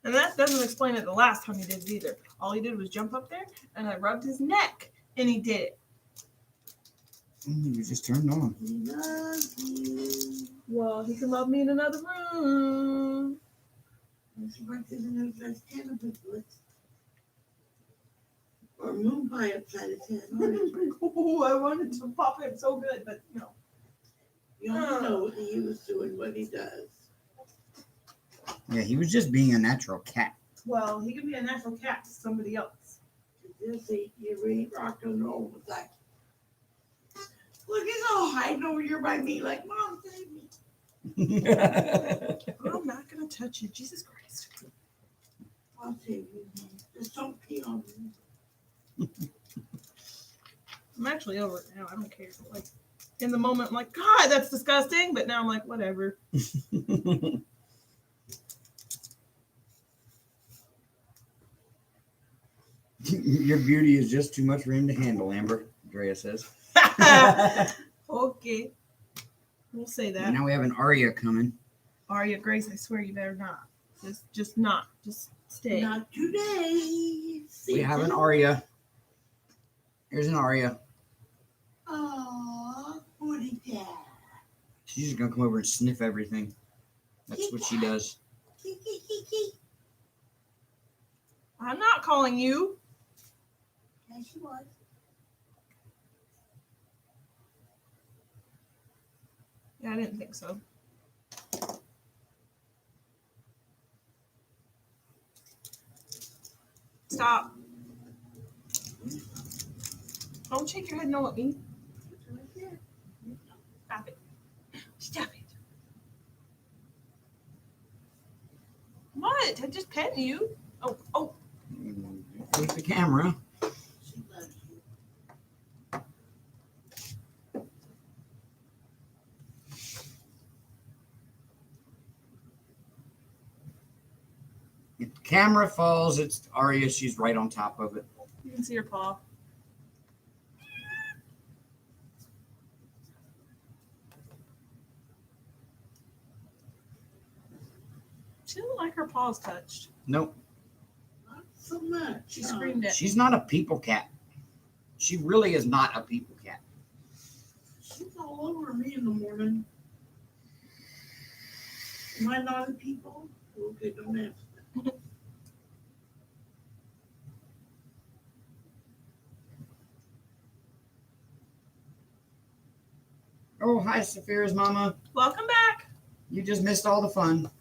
And that doesn't explain it the last time he did it either. All he did was jump up there, and I rubbed his neck, and he did it. He was just turned on. He loves you. Well, he can love me in another room. She went to the nose as cannabis bliss. Or moon pie upside his head. Oh, I wanted to pop him so good, but no. You don't know what he was doing, what he does. Yeah, he was just being a natural cat. Well, he can be a natural cat to somebody else. You ain't rock and roll with that. Look, he's all hiding over here by me like, Mom, save me. I'm not gonna touch it. Jesus Christ. I'll save you. Just don't pee on me. I'm actually over it now. I don't care. Like in the moment, I'm like, God, that's disgusting. But now I'm like, whatever. Your beauty is just too much for him to handle, Amber, Drea says. Okay. We'll say that. Now we have an Aria coming. Aria Grace, I swear you better not. Just not. Just stay. Not today. We have an Aria. Here's an Aria. Aww, booty cat. She's just gonna come over and sniff everything. That's what she does. I'm not calling you. Yes, she was. Yeah, I didn't think so. Stop. Don't shake your head no at me. Stop it. Stop it. What? I'm just petting you. Oh. There's the camera. She loves you. If the camera falls, it's Aria. She's right on top of it. You can see her paw. She doesn't like her paws touched. Nope. Not so much. She screamed at me. She's not a people cat. She really is not a people cat. She's all over me in the morning. Am I not a people? Okay, don't answer that. Oh, hi, Saphira's mama. Welcome back. You just missed all the fun.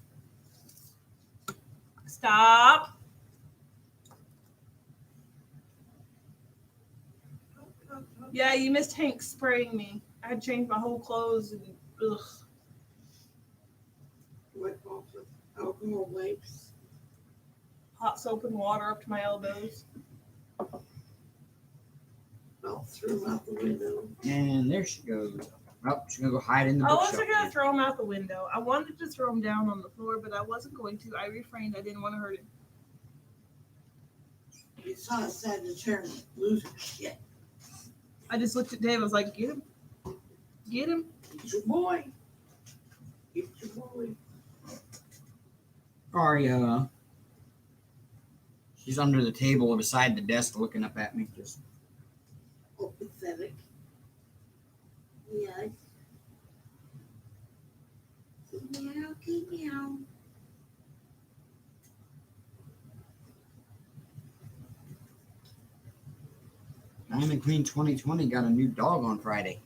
Stop. Yeah, you missed Hank spraying me. I had changed my whole clothes and ugh. Wipe off with alcohol wipes. Hot soap and water up to my elbows. I'll throw them out the window. And there she goes. Oh, she's going to go hide in the I bookshelf. wasn't gonna throw him out the window. I wanted to throw him down on the floor, but I wasn't going to. I refrained. I didn't want to hurt him. You saw a Sagittarius losing shit. I just looked at Dave. I was like, get him. Get him. Get your boy. Get your boy. Aria. She's under the table beside the desk looking up at me. Just Oh, pathetic. Yes. Meow, meow. Diamond Queen 2020 got a new dog on Friday.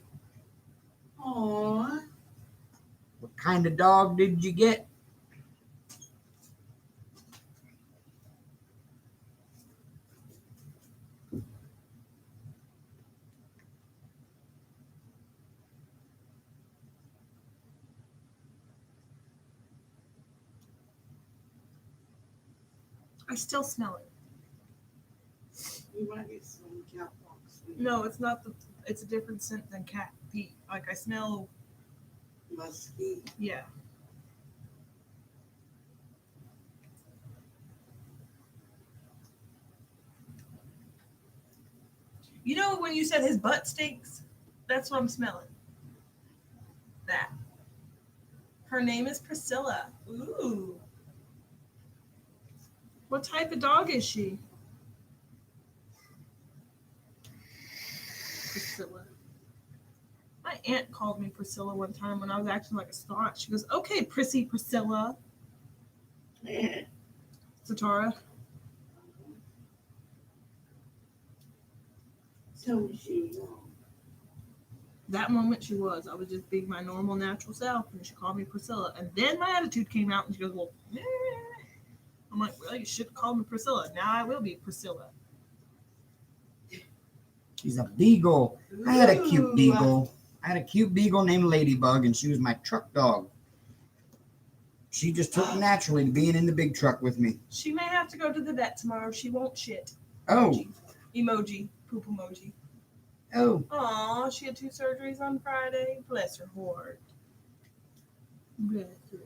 Aww. What kind of dog did you get? I still smell it. You might get some cat walks. No, it's not the. It's a different scent than cat pee. Like I smell. Musky. Yeah. You know when you said his butt stinks? That's what I'm smelling. That. Her name is Priscilla. Ooh. What type of dog is she? Priscilla. My aunt called me Priscilla one time when I was acting like a snot. She goes, "Okay, Prissy Priscilla." Satara. Tell me she's wrong. That moment she was. I was just being my normal, natural self, and she called me Priscilla. And then my attitude came out, and she goes, "Well," I'm like, "Well, you should have called me Priscilla. Now I will be Priscilla." She's a beagle. I had a cute Ooh. beagle. I had a cute beagle named Ladybug, and she was my truck dog. She just took naturally to being in the big truck with me. She may have to go to the vet tomorrow. She won't shit. Oh, Emoji. Poop emoji. oh. Aw, she had 2 surgeries on Friday. Bless her heart. Bless her.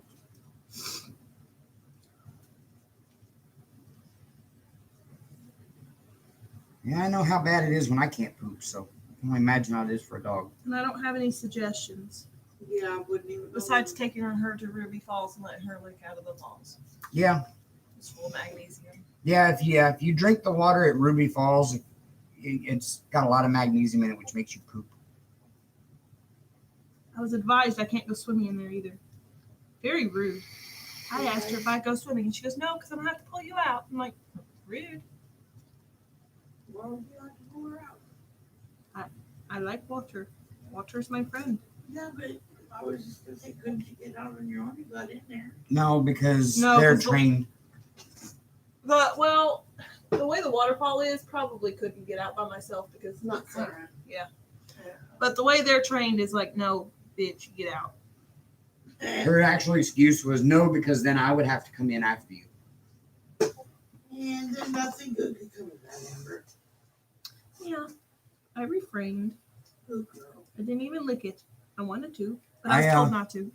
Yeah, I know how bad it is when I can't poop, so I can only imagine how it is for a dog. And I don't have any suggestions Yeah, I wouldn't even. besides taking her to Ruby Falls and letting her lick out of the falls. Yeah, It's full of magnesium. yeah. If you drink the water at Ruby Falls, it's got a lot of magnesium in it, which makes you poop. I was advised I can't go swimming in there either. Very rude. I asked her if I'd go swimming, and she goes, "No, because I'm gonna have to pull you out." I'm like, rude. Why would you have to pull her out? I like water. Water's my friend. Yeah, but I was just gonna say, couldn't you get out on your own? You got in there. No, because No, they're 'cause trained. The way the waterfall is, probably couldn't get out by myself because it's not safe. Yeah. But the way they're trained is like, no, bitch, get out. Her actual excuse was no, because then I would have to come in after you. And then nothing good could come of that, Amber. Yeah, I refrained. Good girl. I didn't even lick it. I wanted to, but I was told not to.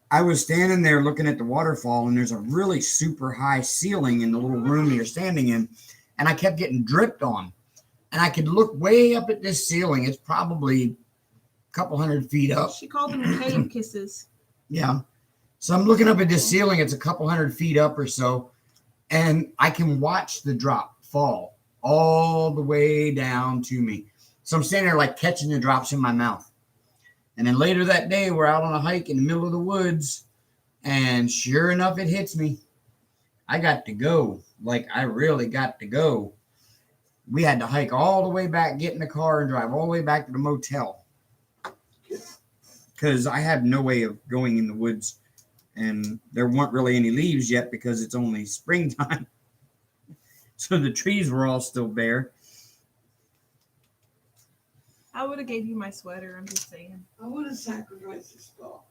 I was standing there looking at the waterfall, and there's a really super high ceiling in the little room you're standing in, and I kept getting dripped on. And I could look way up at this ceiling. It's probably a couple 100 feet up. She called them cave kisses. Yeah. So I'm looking up at this ceiling. It's a couple 100 feet up or so, and I can watch the drop fall all the way down to me. So I'm standing there like catching the drops in my mouth. And then later that day, we're out on a hike in the middle of the woods, and sure enough, it hits me. I got to go. Like, I really got to go. We had to hike all the way back, get in the car, and drive all the way back to the motel. Because I had no way of going in the woods, and there weren't really any leaves yet because it's only springtime. So the trees were all still bare. I would have gave you my sweater. I'm just saying. I would have sacrificed us all.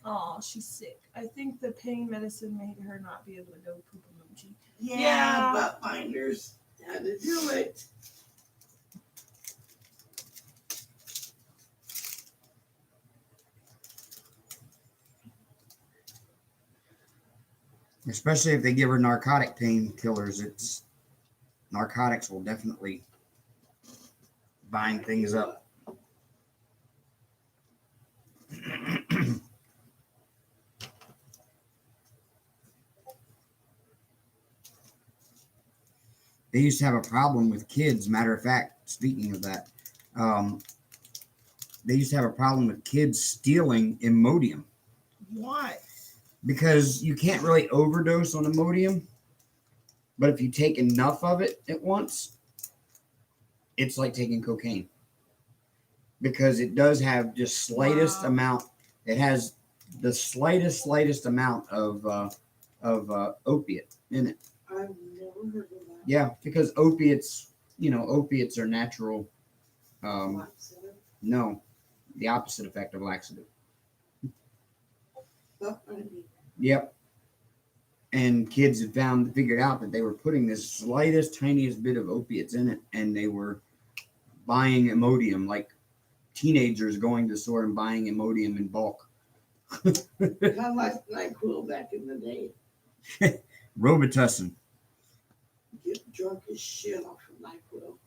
Oh, she's sick. I think the pain medicine made her not be able to go poop emoji. Yeah, butt finders had to do it. Especially if they give her narcotic painkillers. Narcotics will definitely bind things up. They used to have a problem with kids. Matter of fact, speaking of that, they used to have a problem with kids stealing Imodium. Why? Because you can't really overdose on Imodium, but if you take enough of it at once, it's like taking cocaine. Because it does have just slightest amount. It has the slightest amount of opiate in it. I've never heard of that. Yeah, because opiates are natural. Laxative. No, the opposite effect of laxative. Yep. And kids had figured out that they were putting this slightest, tiniest bit of opiates in it, and they were buying Imodium, like teenagers going to the store and buying Imodium in bulk. Kind of like NyQuil back in the day. Robitussin. Get drunk as shit off of NyQuil.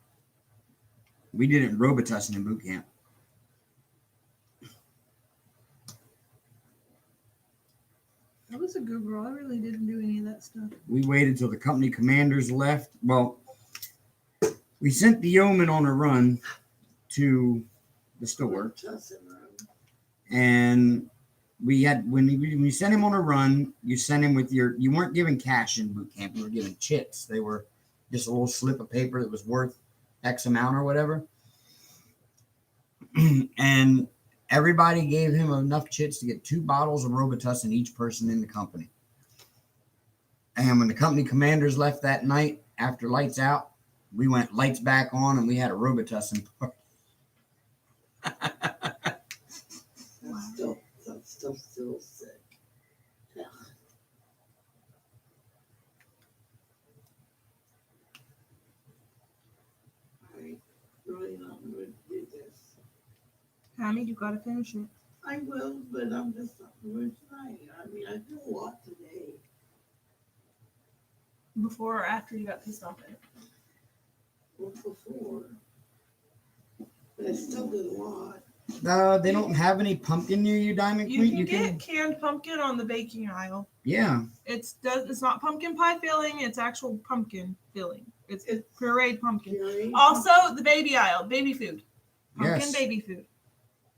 We did it in Robitussin in boot camp. I was a good girl. I really didn't do any of that stuff. We waited till the company commanders left. Well, we sent the yeoman on a run to the store, and we had when we sent him on a run, you sent him with you weren't giving cash in boot camp. You were giving chits. They were just a little slip of paper that was worth X amount or whatever. And everybody gave him enough chits to get 2 bottles of Robitussin each person in the company. And when the company commanders left that night after lights out, we went lights back on and we had a Robitussin party. That's still I'm still sick. Ugh. I really not going to do this. Hammy, you gotta finish it. I will, but I'm just not going tonight. I mean, I did a lot today. Before or after you got pissed off at it? Well, before. But I still did a lot. They don't have any pumpkin near you, Diamond You Queen. can get canned pumpkin on the baking aisle. Yeah. It's not pumpkin pie filling, it's actual pumpkin filling. It's pureed pumpkin. Jerry, Also, the baby aisle, baby food. Pumpkin Yes. baby food.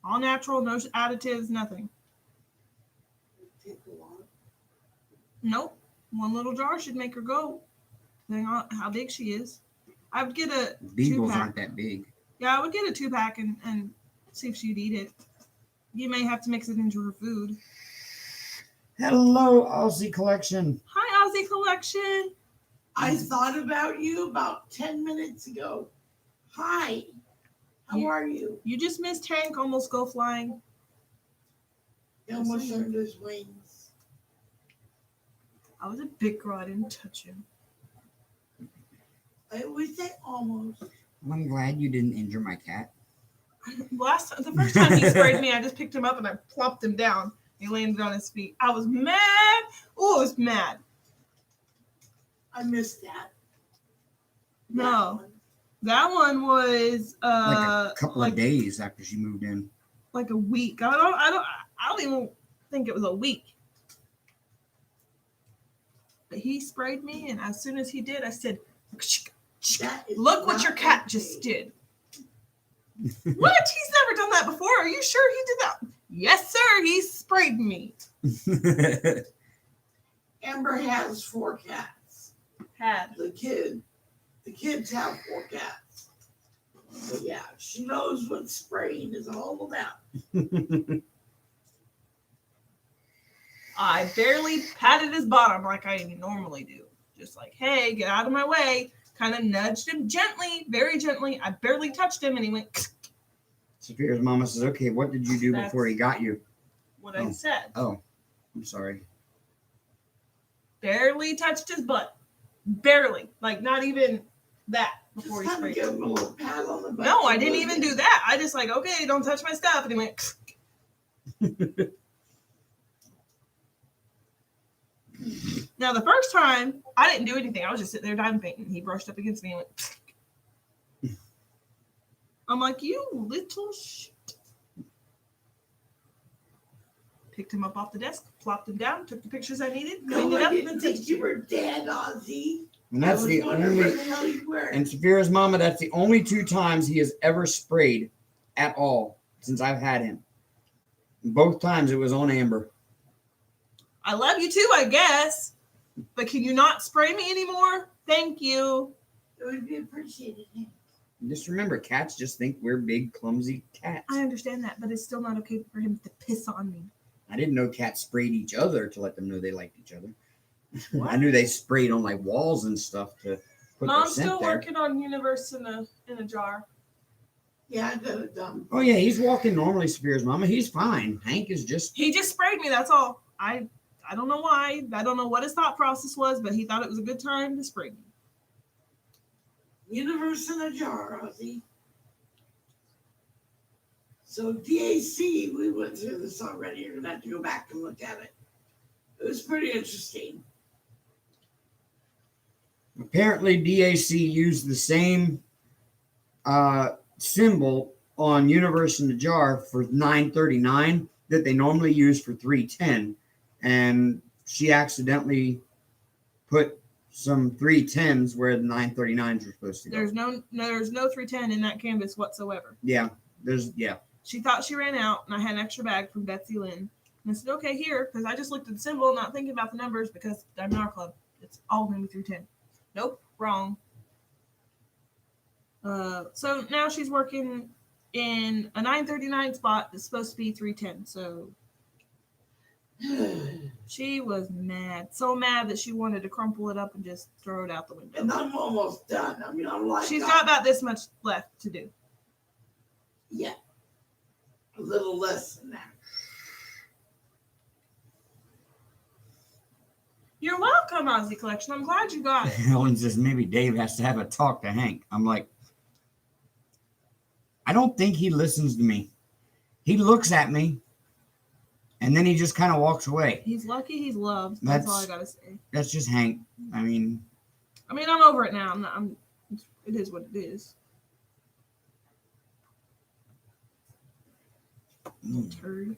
All natural, no additives, nothing. take a lot. Nope. One little jar should make her go. Depending on how big she is. I would get a Beagles 2-pack. aren't that big. Yeah, I would get a 2-pack and see if she'd eat it. You may have to mix it into her food. Hello, Aussie Collection. Hi, Aussie Collection. I thought about you about 10 minutes ago. Hi. How are you? You just missed Hank almost go flying. He almost earned his wings. I was a big girl. I didn't touch him. I always say almost. Well, I'm glad you didn't injure my cat. The first time he sprayed me, I just picked him up and I plopped him down. He landed on his feet. I was mad. Oh, I was mad. I missed that. No. That one was Like a couple of days after she moved in. like a week. I don't even think it was a week. But he sprayed me, and as soon as he did, I said, That is "Look what not your cat okay. just did." What? He's never done that before. Are you sure he did that? Yes, sir. He sprayed me. Amber has 4 cats. Had. The kids have 4 cats. So yeah, she knows what spraying is all about. I barely patted his bottom like I normally do. Just like, hey, get out of my way. Kind of nudged him gently, very gently. I barely touched him, and he went. Sophia's mama says, okay, what did you do That's before he got you? What I said. Oh, I'm sorry. Barely touched his butt. Barely. Like, not even that before Just he kind of sprayed. give him a little pat on the butt. No, I didn't even do that. I just like, okay, don't touch my stuff. And he went. Now, the first time, I didn't do anything. I was just sitting there diamond painting. He brushed up against me and went. I'm like, you little shit. Picked him up off the desk, plopped him down, took the pictures I needed, cleaned No, it I up, and didn't then think you were dead, Ozzy. And that's I was the wondering where only, the hell you were. and Sophia's mama, that's the only 2 times he has ever sprayed at all since I've had him. Both times it was on Amber. I love you too, I guess. But can you not spray me anymore? Thank you. It would be appreciated. Just remember, cats just think we're big, clumsy cats. I understand that, but it's still not okay for him to piss on me. I didn't know cats sprayed each other to let them know they liked each other. What? I knew they sprayed on like walls and stuff to put Mom's their scent still there. working on Universe in a jar. Yeah, I got it done. Oh yeah, he's walking normally, Sophia's mama. He's fine. Hank is just He just sprayed me, that's all. I don't know why. I don't know what his thought process was, but he thought it was a good time to spray me. Universe in a jar, Ozzy. So DAC, we went through this already. You're gonna have to go back and look at it. It was pretty interesting. apparently DAC used the same symbol on Universe in the Jar for 939 that they normally use for 310, and she accidentally put some 310s where the 939s were supposed to go. There's no 310 in that canvas whatsoever. Yeah. She thought she ran out, and I had an extra bag from Betsy Lynn. And I said, okay, here, because I just looked at the symbol, not thinking about the numbers, because I'm in our club. It's all going to be 310. Nope, wrong. So now she's working in a 939 spot that's supposed to be 310. So she was mad. So mad that she wanted to crumple it up and just throw it out the window. And I'm almost done. I mean, I'm like, She's got about this much left to do. yeah, a little less than that. Ozzy collection. I'm glad you got it. Helen says maybe Dave has to have a talk to Hank. I'm like, I don't think he listens to me. He looks at me, and then he just kind of walks away. He's lucky he's loved. That's all I gotta say. That's just Hank. I mean, I'm over it now. It is what it is. Turd.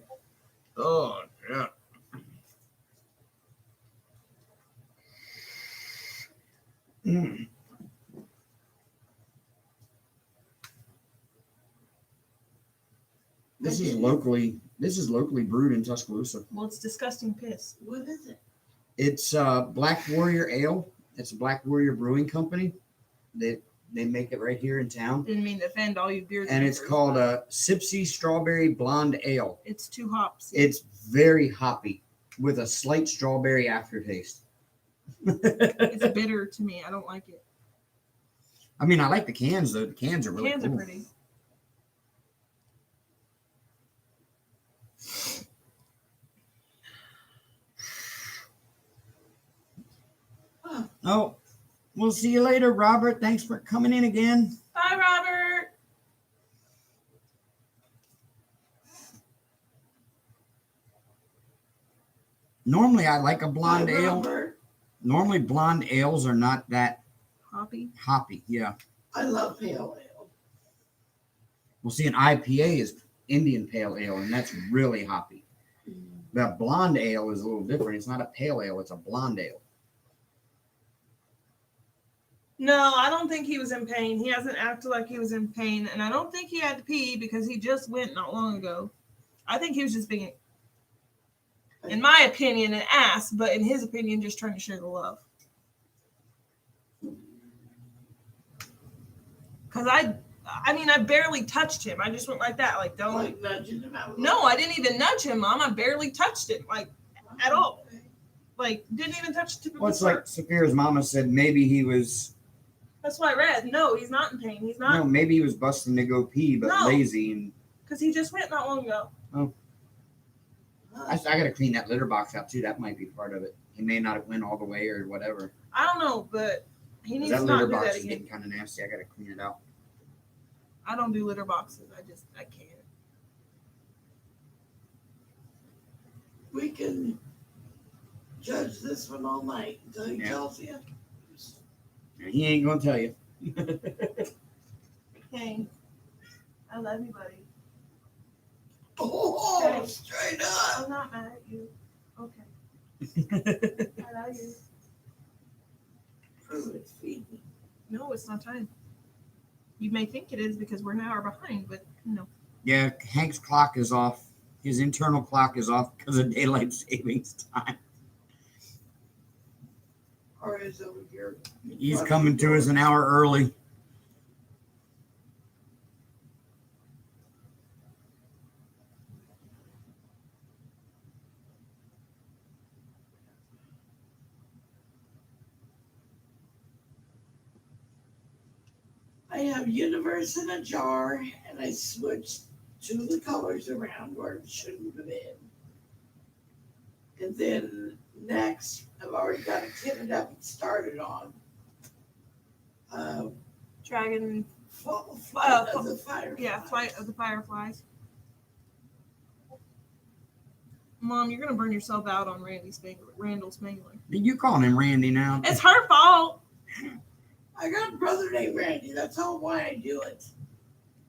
oh yeah. Mm. This is locally brewed in Tuscaloosa. Well, it's disgusting piss. What is it? It's Black Warrior Ale. It's a Black Warrior Brewing Company. They make it right here in town. Didn't mean to offend all you beer And it's drinkers, called but a Sipsy Strawberry Blonde Ale. It's 2 hops. It's very hoppy with a slight strawberry aftertaste. It's bitter to me. I don't like it. I mean, I like the cans though. The cans are really Cans cool. are pretty. Oh, we'll see you later, Robert. Thanks for coming in again. Bye, Robert. Normally, I like a blonde Hi, ale. Robert. Normally, blonde ales are not that Hoppy. hoppy. Yeah. I love pale ale. We'll see, an IPA is Indian Pale Ale, and that's really hoppy. The blonde ale is a little different. It's not a pale ale. It's a blonde ale. No, I don't think he was in pain. He hasn't acted like he was in pain, and I don't think he had to pee because he just went not long ago. I think he was just being, in my opinion, an ass, but in his opinion, just trying to share the love. Because I barely touched him. I just went like that, like, don't. Like nudging him out. No, I didn't even nudge him, Mom. I barely touched him, like, at all. Like, didn't even touch the tip of Well, his it's like shirt. Saphira's mama said maybe he was, That's what I read. No, he's not in pain. He's no, not, maybe he was busting to go pee, but No. lazy. And because he just went not long ago. I got to clean that litter box out too. That might be part of it. He may not have went all the way or whatever. I don't know, but he 'Cause needs that to litter not do box that is again. getting kind of nasty. I got to clean it out. I don't do litter boxes. I can't. We can judge this one all night until he Yeah. tells you. And he ain't gonna tell you. Hey, I love you, buddy. Oh, Okay. straight up. I'm not mad at you. Okay, I love you. Prove it's feeding. No, it's not time. You may think it is because we're an hour behind, but no. Yeah, Hank's clock is off. His internal clock is off because of daylight savings time. Or is over here. He's coming to us an hour early. I have universe in a jar, and I switched 2 of the colors around where it shouldn't have been. And then next, I've already got it kitted up and started on. Dragon, Flight of the Fireflies. yeah, Flight of the Fireflies. Mom, you're gonna burn yourself out on Randall Spangler. You calling him Randy now? It's her fault. I got a brother named Randy. That's all why I do it.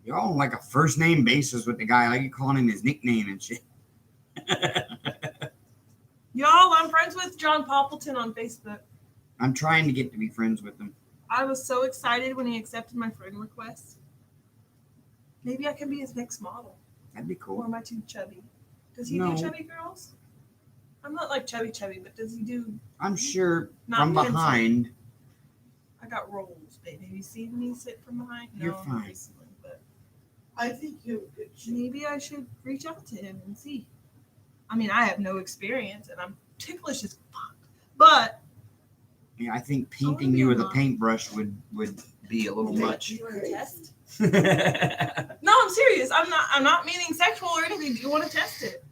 You're on like a first name basis with the guy. Like you calling him his nickname and shit. Y'all, I'm friends with John Poppleton on Facebook. I'm trying to get to be friends with him. I was so excited when he accepted my friend request. Maybe I can be his next model. That'd be Or cool. am I too chubby? Does he No. do chubby girls? I'm not like chubby, but does he do I'm sure not from pencil? behind. I got rolls, baby. Have you seen me sit from behind? No, You're fine. recently, but I think you're a good shape. maybe I should reach out to him and see. I mean, I have no experience and I'm ticklish as fuck. But Yeah, I think I wanna painting be you a with a mom. paintbrush would be a little much. do you want to test? Yeah, No, I'm serious. I'm not meaning sexual or anything. Do you want to test it?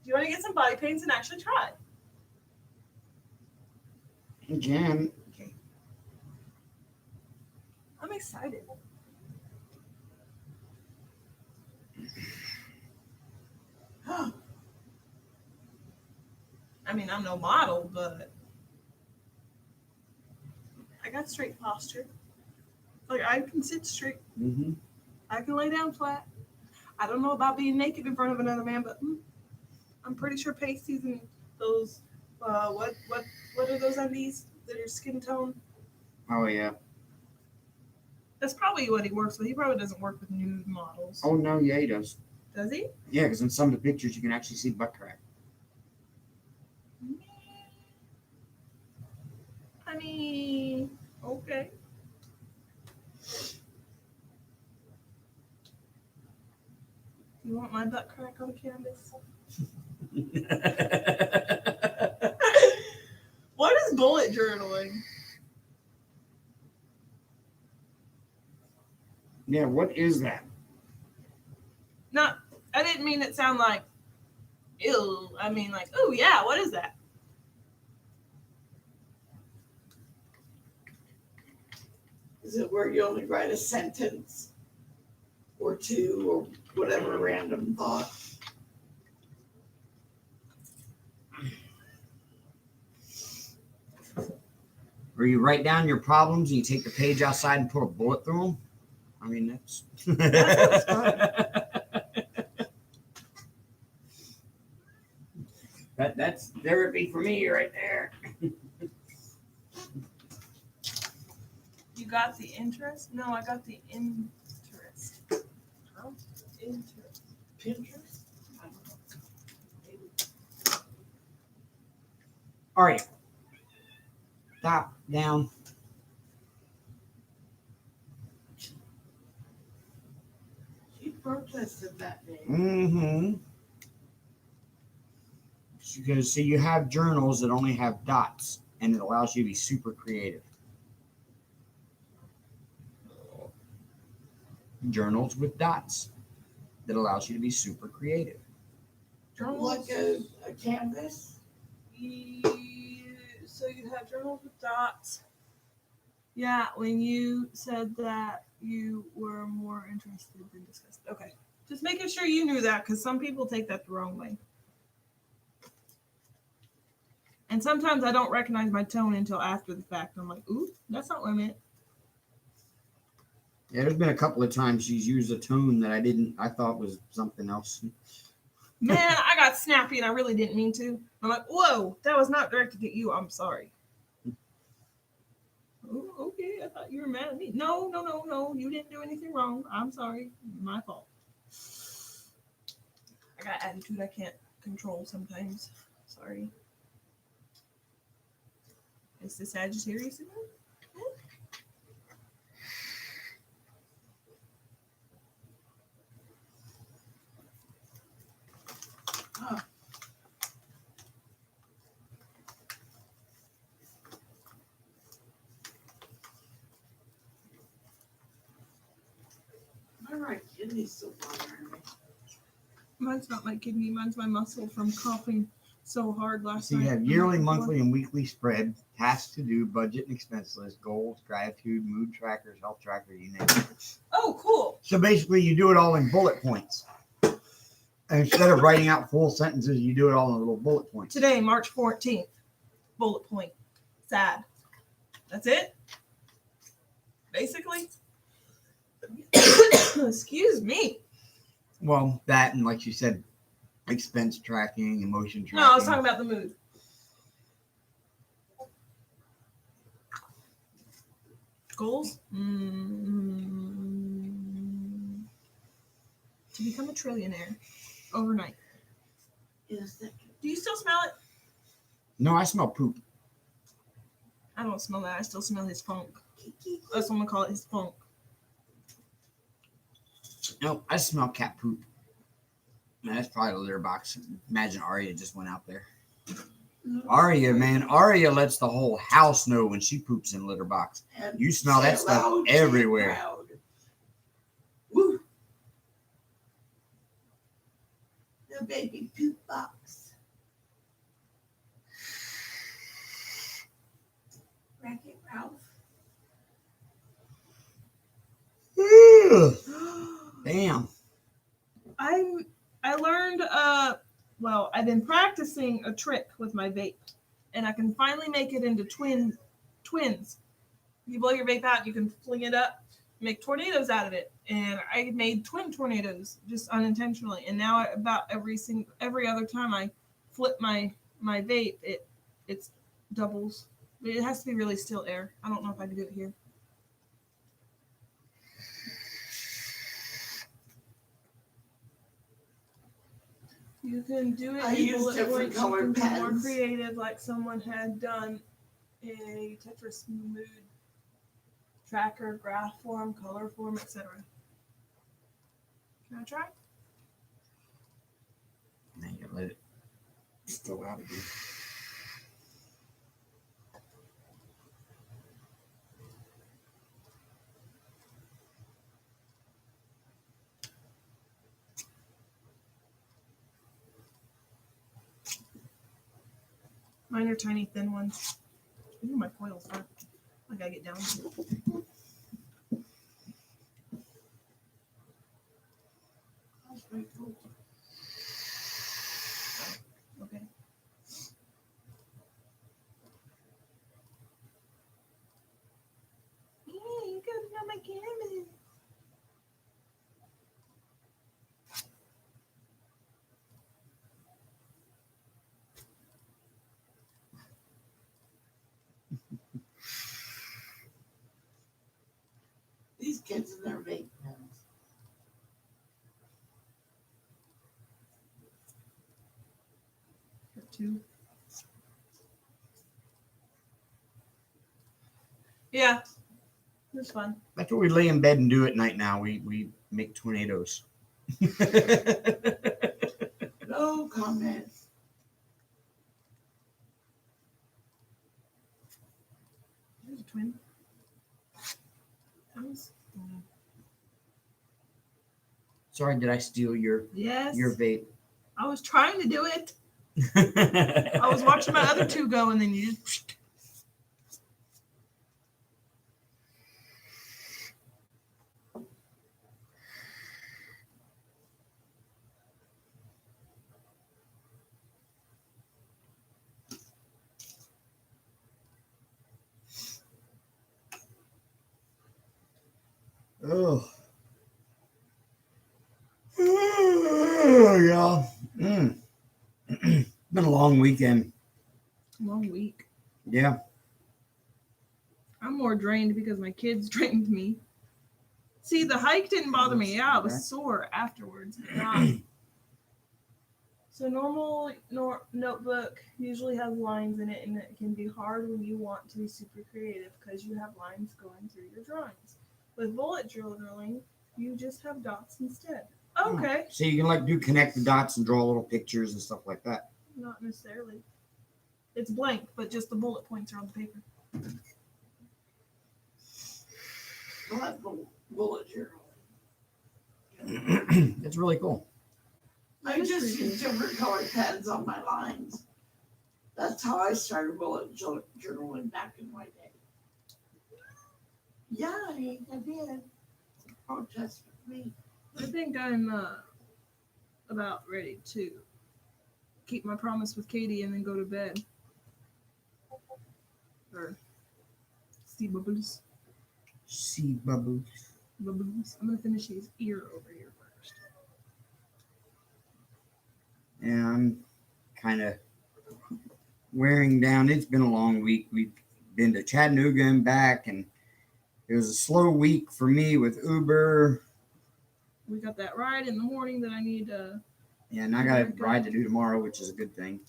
Do you want to get some body paints and actually try? Again. I'm excited. Huh. I mean, I'm no model, but I got straight posture. Like, I can sit straight. Mm-hmm. I can lay down flat. I don't know about being naked in front of another man, but I'm pretty sure pasties and those, what are those undies that are skin tone? Oh yeah. That's probably what he works with. He probably doesn't work with nude models. Oh no, yeah, he does. Does he? Yeah, because in some of the pictures you can actually see butt crack. I mean, okay. You want my butt crack on canvas? What is bullet journaling? Yeah, what is that? Not, I didn't mean it sound like, ew. I mean like, oh yeah, what is that? Is it where you only write a sentence or two or whatever random thought? Where you write down your problems and you take the page outside and put a bullet through them? I mean, that's. That sounds fun. That's therapy for me right there. You got the interest? No, I got the interest. Huh? Interest. Pinterest? I don't know. Maybe. All right. Top, down. She protested that day. Mm-hmm. Because see, you have journals that only have dots, and it allows you to be super creative. Journals with dots that allows you to be super creative. Like a canvas? So you have journals with dots. Yeah, when you said that you were more interested than disgusted. Okay. Just making sure you knew that because some people take that the wrong way. And sometimes I don't recognize my tone until after the fact. I'm like, ooh, that's not what I meant. Yeah, there's been a couple of times she's used a tone that I thought was something else. Man, I got snappy and I really didn't mean to. I'm like, whoa, that was not directed at you. I'm sorry. Oh, okay, I thought you were mad at me. No, you didn't do anything wrong. I'm sorry. My fault. I got attitude I can't control sometimes. Sorry. Is the Sagittarius in there? Huh. My right kidney's still bothering me. Mine's not my kidney. Mine's my muscle from coughing so hard last So you night. have yearly, monthly, and weekly spread, tasks to do, budget and expense list, goals, gratitude, mood trackers, health tracker, you name it. Oh, cool. So basically, you do it all in bullet points. And instead of writing out full sentences, you do it all in little bullet points. Today, March 14th. Bullet point. Sad. That's it? Basically? Excuse me. Well, that and like you said, expense tracking, emotion tracking. No, I was talking about the mood. Goals? To become a trillionaire overnight. In a second. Do you still smell it? No, I smell poop. I don't smell that. I still smell his funk. That's what I'm going to call it, his funk. No, I smell cat poop. Man, that's probably the litter box. Imagine Arya just went out there. No. Arya, man, Arya lets the whole house know when she poops in litter box. And You smell say that stuff loud, say everywhere. proud. Woo. The baby poop box. Ugh, damn. I learned well, I've been practicing a trick with my vape, and I can finally make it into twins. You blow your vape out, you can fling it up, make tornadoes out of it, and I made twin tornadoes just unintentionally. And now about every other time I flip my vape, it's doubles. But it has to be really still air. I don't know if I can do it here. You can do it I in use bullet different points. You colored can be more pens. creative, like someone had done a Tetris mood tracker, graph form, color form, etc. Can I try? Now you gotta let it still out again. Mine are tiny, thin ones. Ooh, my coils hurt. I gotta get down. That's pretty cool. Okay. Yeah, you gotta know my camera. These kids and their vape pens. Got two. Yeah, it's fun. That's what we lay in bed and do at night now. We make tornadoes. No comment. There's a twin. Those? Sorry, did I steal your Yes. vape? I was trying to do it. I was watching my other two go, and then you just. Oh. Oh, yeah. Been a long weekend. Long week. Yeah. I'm more drained because my kids drained me. See, the hike didn't bother me. Yeah, I was sore afterwards, but not. So normal notebook usually has lines in it, and it can be hard when you want to be super creative because you have lines going through your drawings. With bullet journaling, you just have dots instead. Okay. So you can like do connect the dots and draw little pictures and stuff like that. Not necessarily. It's blank, but just the bullet points are on the paper. I like bullet journal. It's really cool. I just use different colored pens on my lines. That's how I started bullet journaling back in my day. Yeah, I did. Protest with me. I think I'm about ready to keep my promise with Katie and then go to bed. Or see bubbles. See bubbles. Bubbles. I'm gonna finish his ear over here first. Yeah, I'm kind of wearing down. It's been a long week. We've been to Chattanooga and back, and it was a slow week for me with Uber. We got that ride in the morning that I need to. Yeah, and I got a ride to do tomorrow, which is a good thing.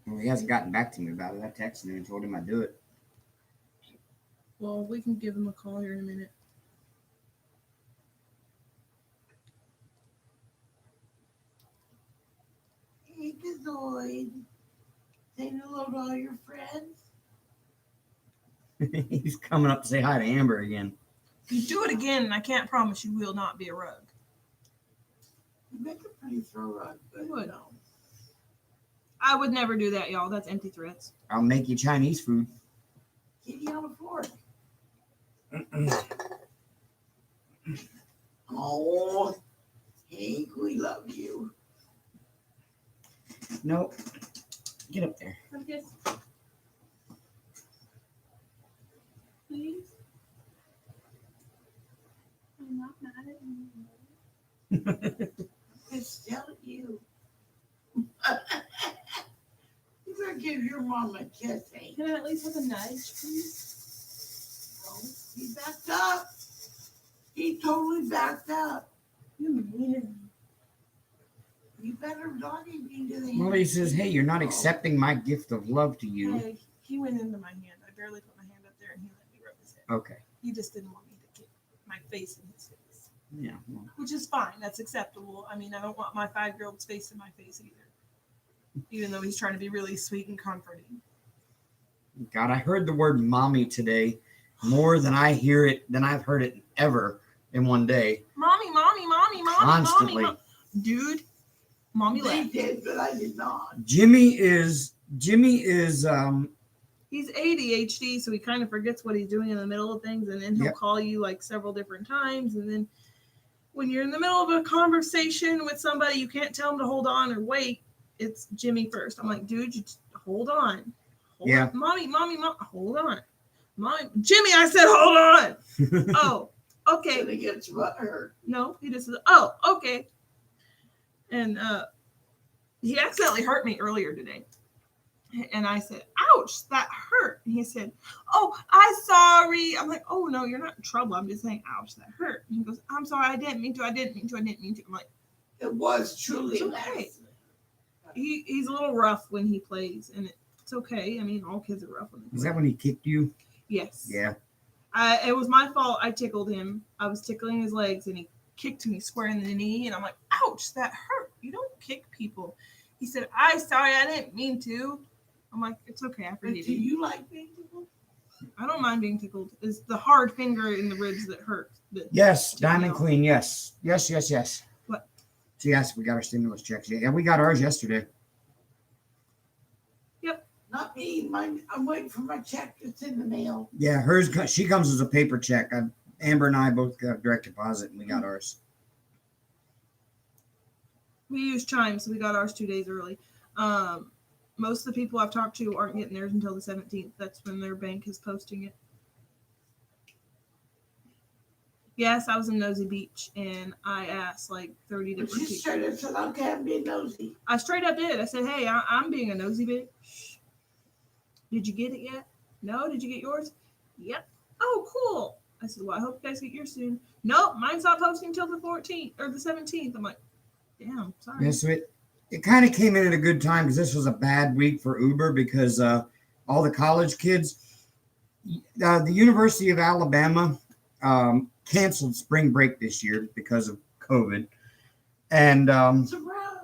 Well, he hasn't gotten back to me about it. I texted him and told him I'd do it. Well, we can give him a call here in a minute. Hey, Gazoid. Say hello to all your friends. He's coming up to say hi to Amber again. If you do it again, I can't promise you will not be a rug. You make a pretty throw rug, but Would. no. I would never do that, y'all. That's empty threats. I'll make you Chinese food. kitty on the fork. Oh, Hank, we love you. Nope. Get up there. Have a kiss. Please. I'm not mad at you. It's still you. You better give your mom a kiss, Hank. Can I at least have a nudge, please? Oh, he backed up. He totally backed up. You mean You better not even do the Well, he says, hey, you're not accepting my gift of love to you. Hey, he went into my hand. I barely put my hand up there, and he let me rub his head. Okay. He just didn't want me to get my face in his face, Yeah. Well, which is fine. That's acceptable. I mean, I don't want my 5-year-old's face in my face either, even though he's trying to be really sweet and comforting. God, I heard the word mommy today more than I've heard it ever in one day. Mommy, mommy, mommy, mommy, Constantly. mommy, dude. Mommy They left. did, but I did not. Jimmy is He's ADHD, so he kind of forgets what he's doing in the middle of things, and then he'll Yep. call you like several different times, and then when you're in the middle of a conversation with somebody, you can't tell him to hold on or wait. It's Jimmy first. I'm like, dude, you just hold on. Yeah. Mommy, hold on. Mommy, Jimmy, I said hold on. Oh, okay. And it gets butt hurt. No, he just says, oh, okay. And he accidentally hurt me earlier today. And I said, ouch, that hurt. And he said, oh, I'm sorry. I'm like, oh, no, you're not in trouble. I'm just saying, ouch, that hurt. And he goes, I'm sorry, I didn't mean to. I'm like, It was truly It's an okay. accident. he's a little rough when he plays. And it's okay. I mean, all kids are rough when they play. is that when he kicked you? Yes. Yeah. It was my fault. I tickled him. I was tickling his legs, and he kicked me square in the knee. And I'm like, ouch, that hurt. You don't kick people. He said, I'm sorry, I didn't mean to. I'm like, it's okay. I But forgive do you. you like being tickled? I don't mind being tickled. It's the hard finger in the ribs that hurt. Yes, Tickle Diamond me Queen. Yes. Yes. What? She asked if we got our stimulus checks. Yeah, we got ours yesterday. Not me. I'm waiting for my check that's in the mail. Yeah, hers. She comes as a paper check. Amber and I both got direct deposit, and we got ours. We use Chime, so we got ours 2 days early. Most of the people I've talked to aren't getting theirs until the 17th. That's when their bank is posting it. Yes, I was in Nosy Beach, and I asked like 30 But different you people. straight up said, okay, I'm being nosy. I straight up did. I said, hey, I'm being a nosy bitch. Did you get it yet? No. Did you get yours? Yep. Oh, cool. I said, well, I hope you guys get yours soon. Nope, mine's not posting until the 14th or the 17th. I'm like, damn, sorry. Yeah, so it kind of came in at a good time because this was a bad week for Uber because all the college kids, the University of Alabama canceled spring break this year because of COVID, and Surprise.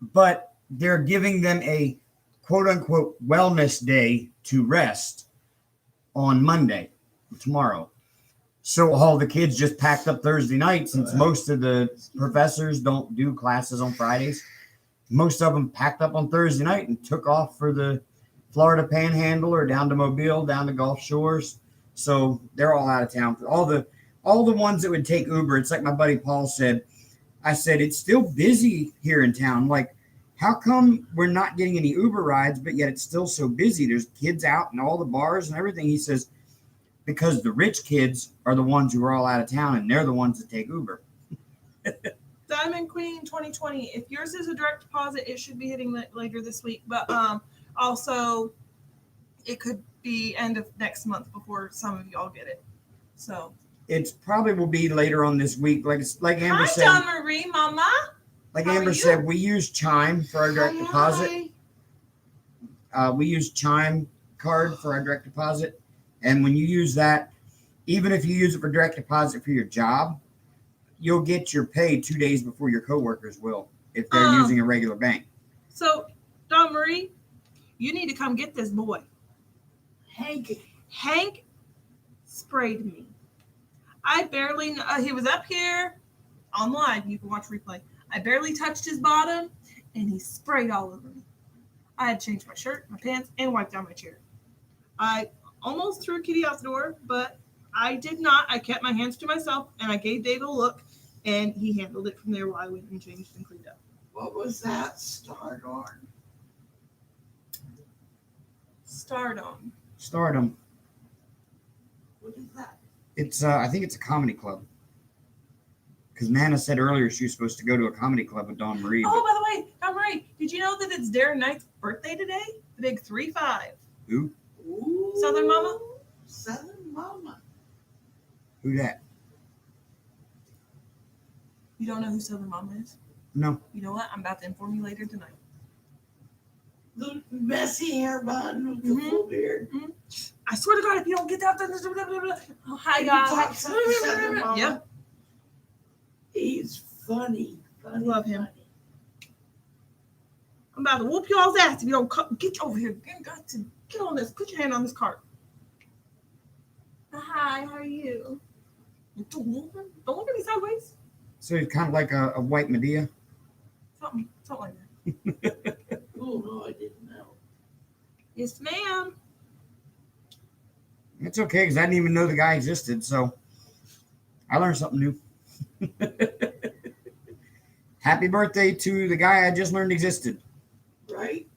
but they're giving them a quote unquote wellness day to rest on Monday, tomorrow. So all the kids just packed up Thursday night since most of the professors don't do classes on Fridays. Most of them packed up on Thursday night and took off for the Florida Panhandle or down to Mobile, down to Gulf Shores. So they're all out of town. All the ones that would take Uber, it's like my buddy Paul said. I said, it's still busy here in town. Like, how come we're not getting any Uber rides, but yet it's still so busy? There's kids out in all the bars and everything. He says, because the rich kids are the ones who are all out of town, and they're the ones that take Uber. Diamond Queen 2020. If yours is a direct deposit, it should be hitting later this week. But also, it could be end of next month before some of y'all get it. So It's probably will be later on this week. Like Amber hi, said. John Marie, Mama. Like How are Amber you? said, we use Chime for our direct deposit. Hi. We use Chime card for our direct deposit. And when you use that, even if you use it for direct deposit for your job, you'll get your pay 2 days before your coworkers will if they're using a regular bank. So, Don Marie, you need to come get this boy. Hank sprayed me. I barely, he was up here on live. You can watch replay. I barely touched his bottom, and he sprayed all over me. I had changed my shirt, my pants, and wiped down my chair. almost threw Kitty out the door, but I did not. I kept my hands to myself, and I gave Dave a look, and he handled it from there while I went and changed and cleaned up. What was that? Stardom. Stardom. Stardom. What is that? It's I think it's a comedy club. Because Nana said earlier she was supposed to go to a comedy club with Dawn Marie. Oh, by the way, Dawn Marie, did you know that it's Darren Knight's birthday today? The big 3-5. Who? Ooh, Southern Mama? Southern Mama. Who that? You don't know who Southern Mama is? No. You know what? I'm about to inform you later tonight. The messy hair bun with the Mhm. full beard. I swear to God, if you don't get that, blah, blah, blah. Oh, hi, Can you guys. talk something to Southern Mama? Yep. He's funny. Funny. Love him. Funny. I'm about to whoop y'all's ass if you don't come. Get over here. You got to get on this. Put your hand on this cart. Hi, how are you? Don't look at me sideways. So he's kind of like a white Medea. Something like that. Oh, no, I didn't know. Yes, ma'am. It's okay because I didn't even know the guy existed. So I learned something new. Happy birthday to the guy I just learned existed. Right?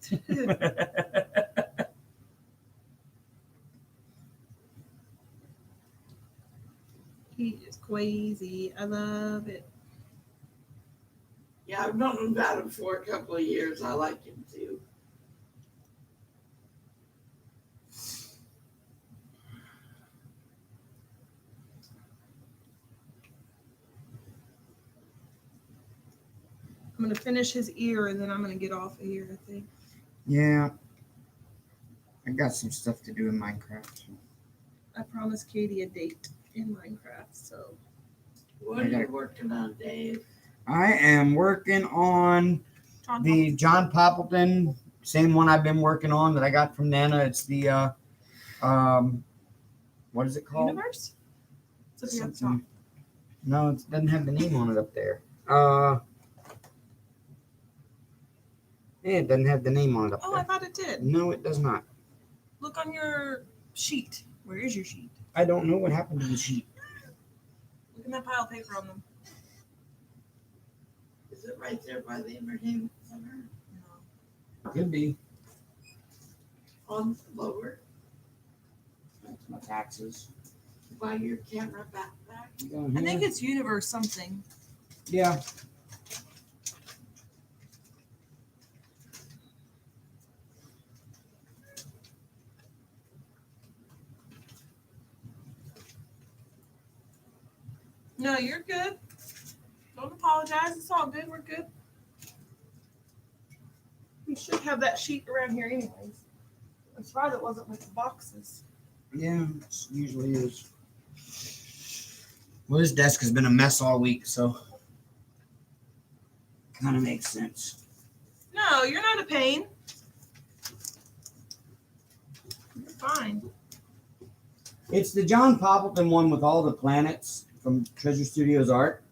He is crazy. I love it. Yeah, I've known about him for a couple of years. I like him too. I'm gonna finish his ear and then I'm gonna get off of here, I think. Yeah. I got some stuff to do in Minecraft. I promised Katie a date in Minecraft, so What are you working on, Dave? I am working on John the John Poppleton, same one I've been working on that I got from Nana. It's the what is it called? Universe? It's up here at the top. Something- No, it doesn't have the name on it up there. Yeah, it doesn't have the name on it up Oh, I there. thought it did. No, it does not. Look on your sheet. Where is your sheet? I don't know what happened to the sheet. Look in that pile of paper on them. Is it right there by the entertainment center? No. Could be. On lower That's my taxes. by your camera backpack? Down I think here. it's Universe something. Yeah. No, you're good. Don't apologize. It's all good. We're good. We should have that sheet around here anyways. That's right. It wasn't with the boxes. Yeah, it usually is. Well, this desk has been a mess all week, so kind of makes sense. No, you're not a pain. You're fine. It's the John Poppleton one with all the planets from Treasure Studios Art.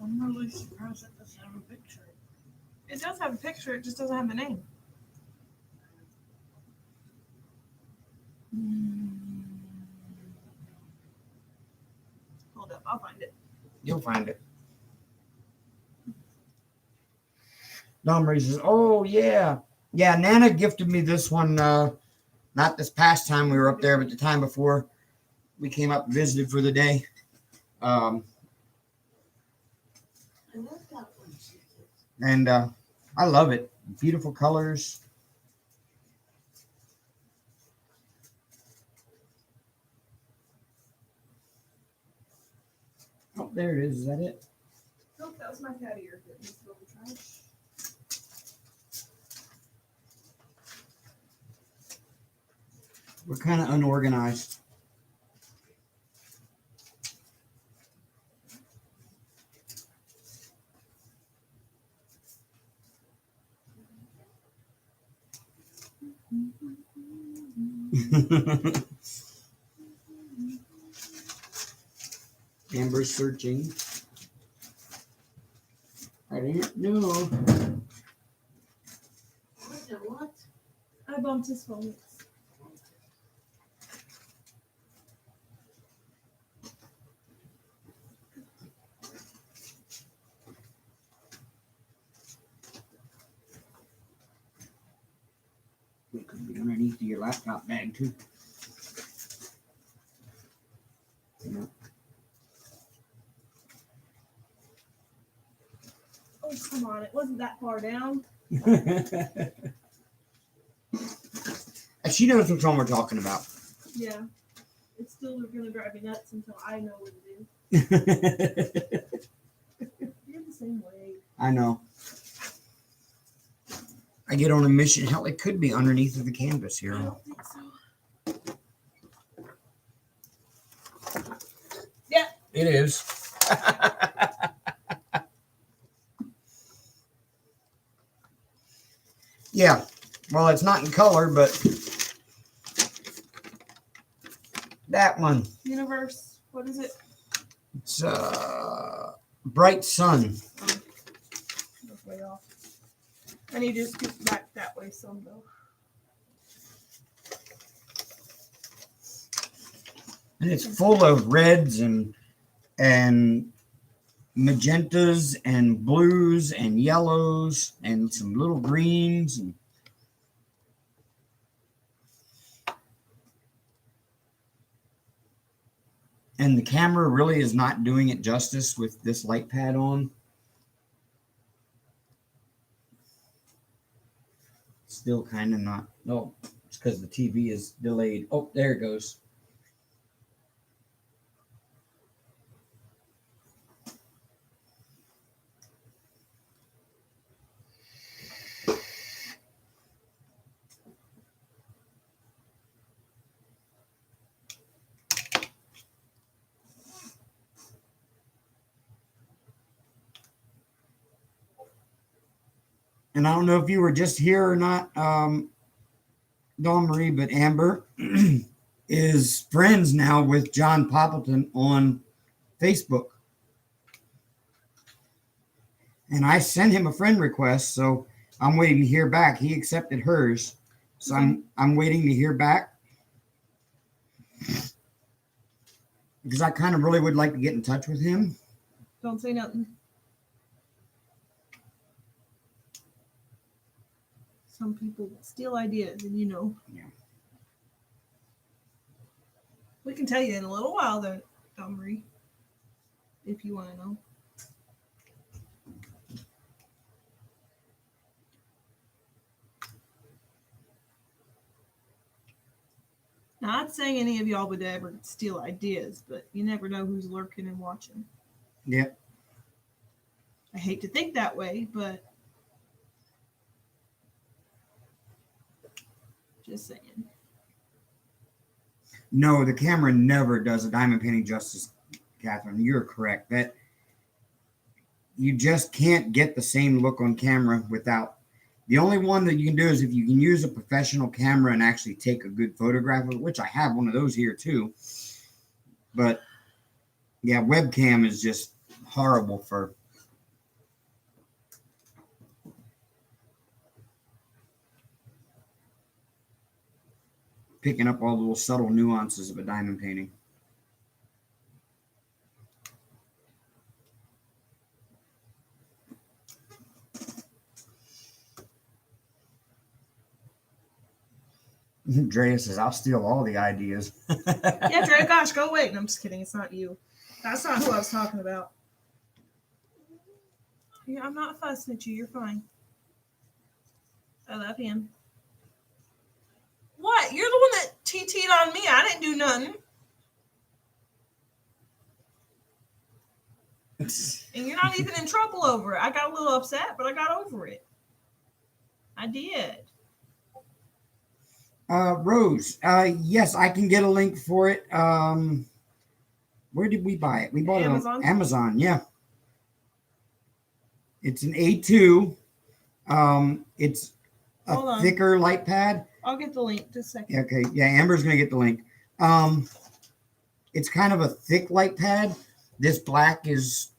I'm really surprised it doesn't have a picture. It does have a picture. It just doesn't have the name. Hold up. I'll find it. You'll find it. Don Marie says, "Oh yeah, yeah." Nana gifted me this one. Not this past time we were up there, but the time before we came up and visited for the day. I love that one. She did. And I love it. Beautiful colors. Oh, there it is. Is that it? Nope, that was my cat ear. That needs to go in the trash. We're kind of unorganized. Amber's searching. I didn't know. What the what? I bumped his phone. It could be underneath your laptop bag too. Yeah. Oh, come on. It wasn't that far down. She knows which one we're talking about. Yeah. It's still going to drive me nuts until I know what it is. You're the same way. I know. I get on a mission. Hell, it could be underneath of the canvas I here. don't think so. Yeah. It is. Yeah. Well, it's not in color, but that one. Universe. What is it? It's Bright Sun. That's way off. I need to scoot back that way some though. And it's full of reds and magentas and blues and yellows and some little greens and the camera really is not doing it justice with this light pad on. Still kind of not. No, it's because the TV is delayed. Oh, there it goes. And I don't know if you were just here or not, Dawn Marie, but Amber is friends now with John Poppleton on Facebook. And I sent him a friend request, so I'm waiting to hear back. He accepted hers. So I'm waiting to hear back. Because I kind of really would like to get in touch with him. Don't say nothing. Some people steal ideas, and you know. Yeah. We can tell you in a little while, though, Dawn Marie, if you want to know. Not saying any of y'all would ever steal ideas, but you never know who's lurking and watching. Yeah. I hate to think that way, but just saying. No, the camera never does a diamond painting justice, Catherine. You're correct. That you just can't get the same look on camera without. The only one that you can do is if you can use a professional camera and actually take a good photograph of it, which I have one of those here too. But yeah, webcam is just horrible for. Picking up all the little subtle nuances of a diamond painting. Drea says, I'll steal all the ideas. Yeah, Dre, gosh, go away. No, I'm just kidding. It's not you. That's not who I was talking about. Yeah, I'm not fussing at you. You're fine. I love him. What? You're the one that TT'd on me. I didn't do nothing. And you're not even in trouble over it. I got a little upset, but I got over it. I did. Rose, yes, I can get a link for it. Where did we buy it? We bought Amazon. it on Amazon, yeah. It's an A2. It's a thicker light pad. I'll get the link just a second. Okay, yeah, Amber's gonna get the link. It's kind of a thick light pad. This black is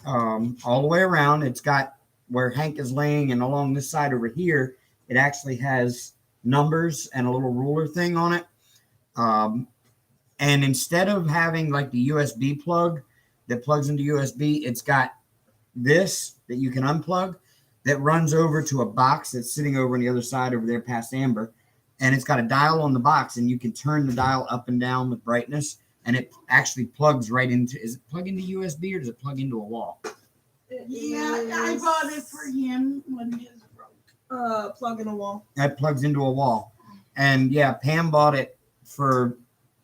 all the way around. It's got where Hank is laying, and along this side over here, it actually has numbers and a little ruler thing on it. And instead of having like the USB plug that plugs into USB, it's got this that you can unplug that runs over to a box that's sitting over on the other side over there past Amber. And it's got a dial on the box, and you can turn the dial up and down with brightness, and it actually plugs right into, is it plug into USB or does it plug into a wall? Yeah, I bought it for him when his broke. Plug in a wall. That plugs into a wall. And yeah, Pam bought it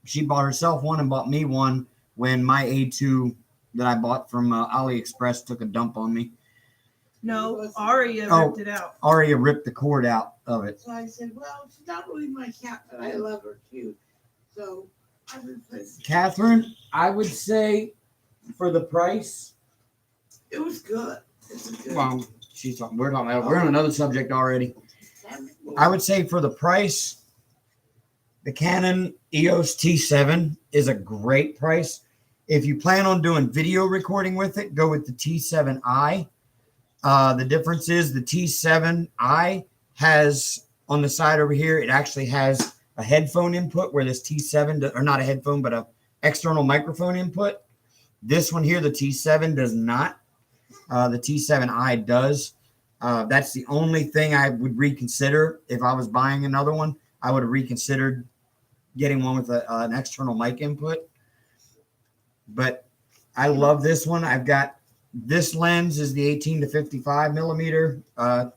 she bought herself one and bought me one when my A2 that I bought from AliExpress took a dump on me. No, Aria Oh. ripped it out. Aria ripped the cord out of it. So I said, well, she's not really my cat, but I love her too. So I replaced it. Catherine, I would say for the price, It was good. It's a good. well, we're on another subject already. I would say for the price, the Canon EOS T7 is a great price. If you plan on doing video recording with it, go with the T7i. The difference is the T7i has on the side over here, it actually has a headphone input where this T7, or not a headphone, but a external microphone input. This one here, the T7 does not. The T7i does. That's the only thing I would reconsider if I was buying another one. I would have reconsidered getting one with an external mic input. But I love this one. I've got this lens is the 18 to 55 millimeter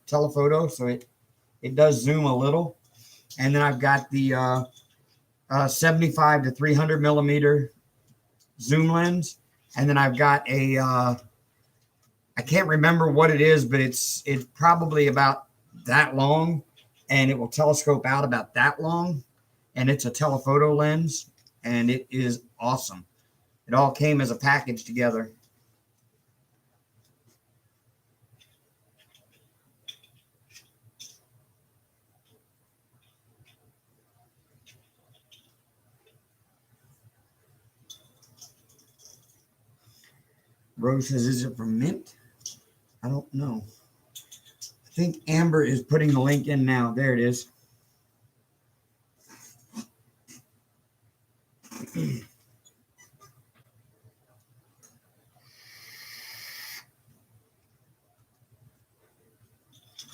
telephoto, so it does zoom a little. And then I've got the 75 to 300 millimeter zoom lens. And then I've got a I can't remember what it is, but it's probably about that long, and it will telescope out about that long. And it's a telephoto lens, and it is awesome. It all came as a package together. Rose says, is it from Mint? I don't know. I think Amber is putting the link in now. There it is.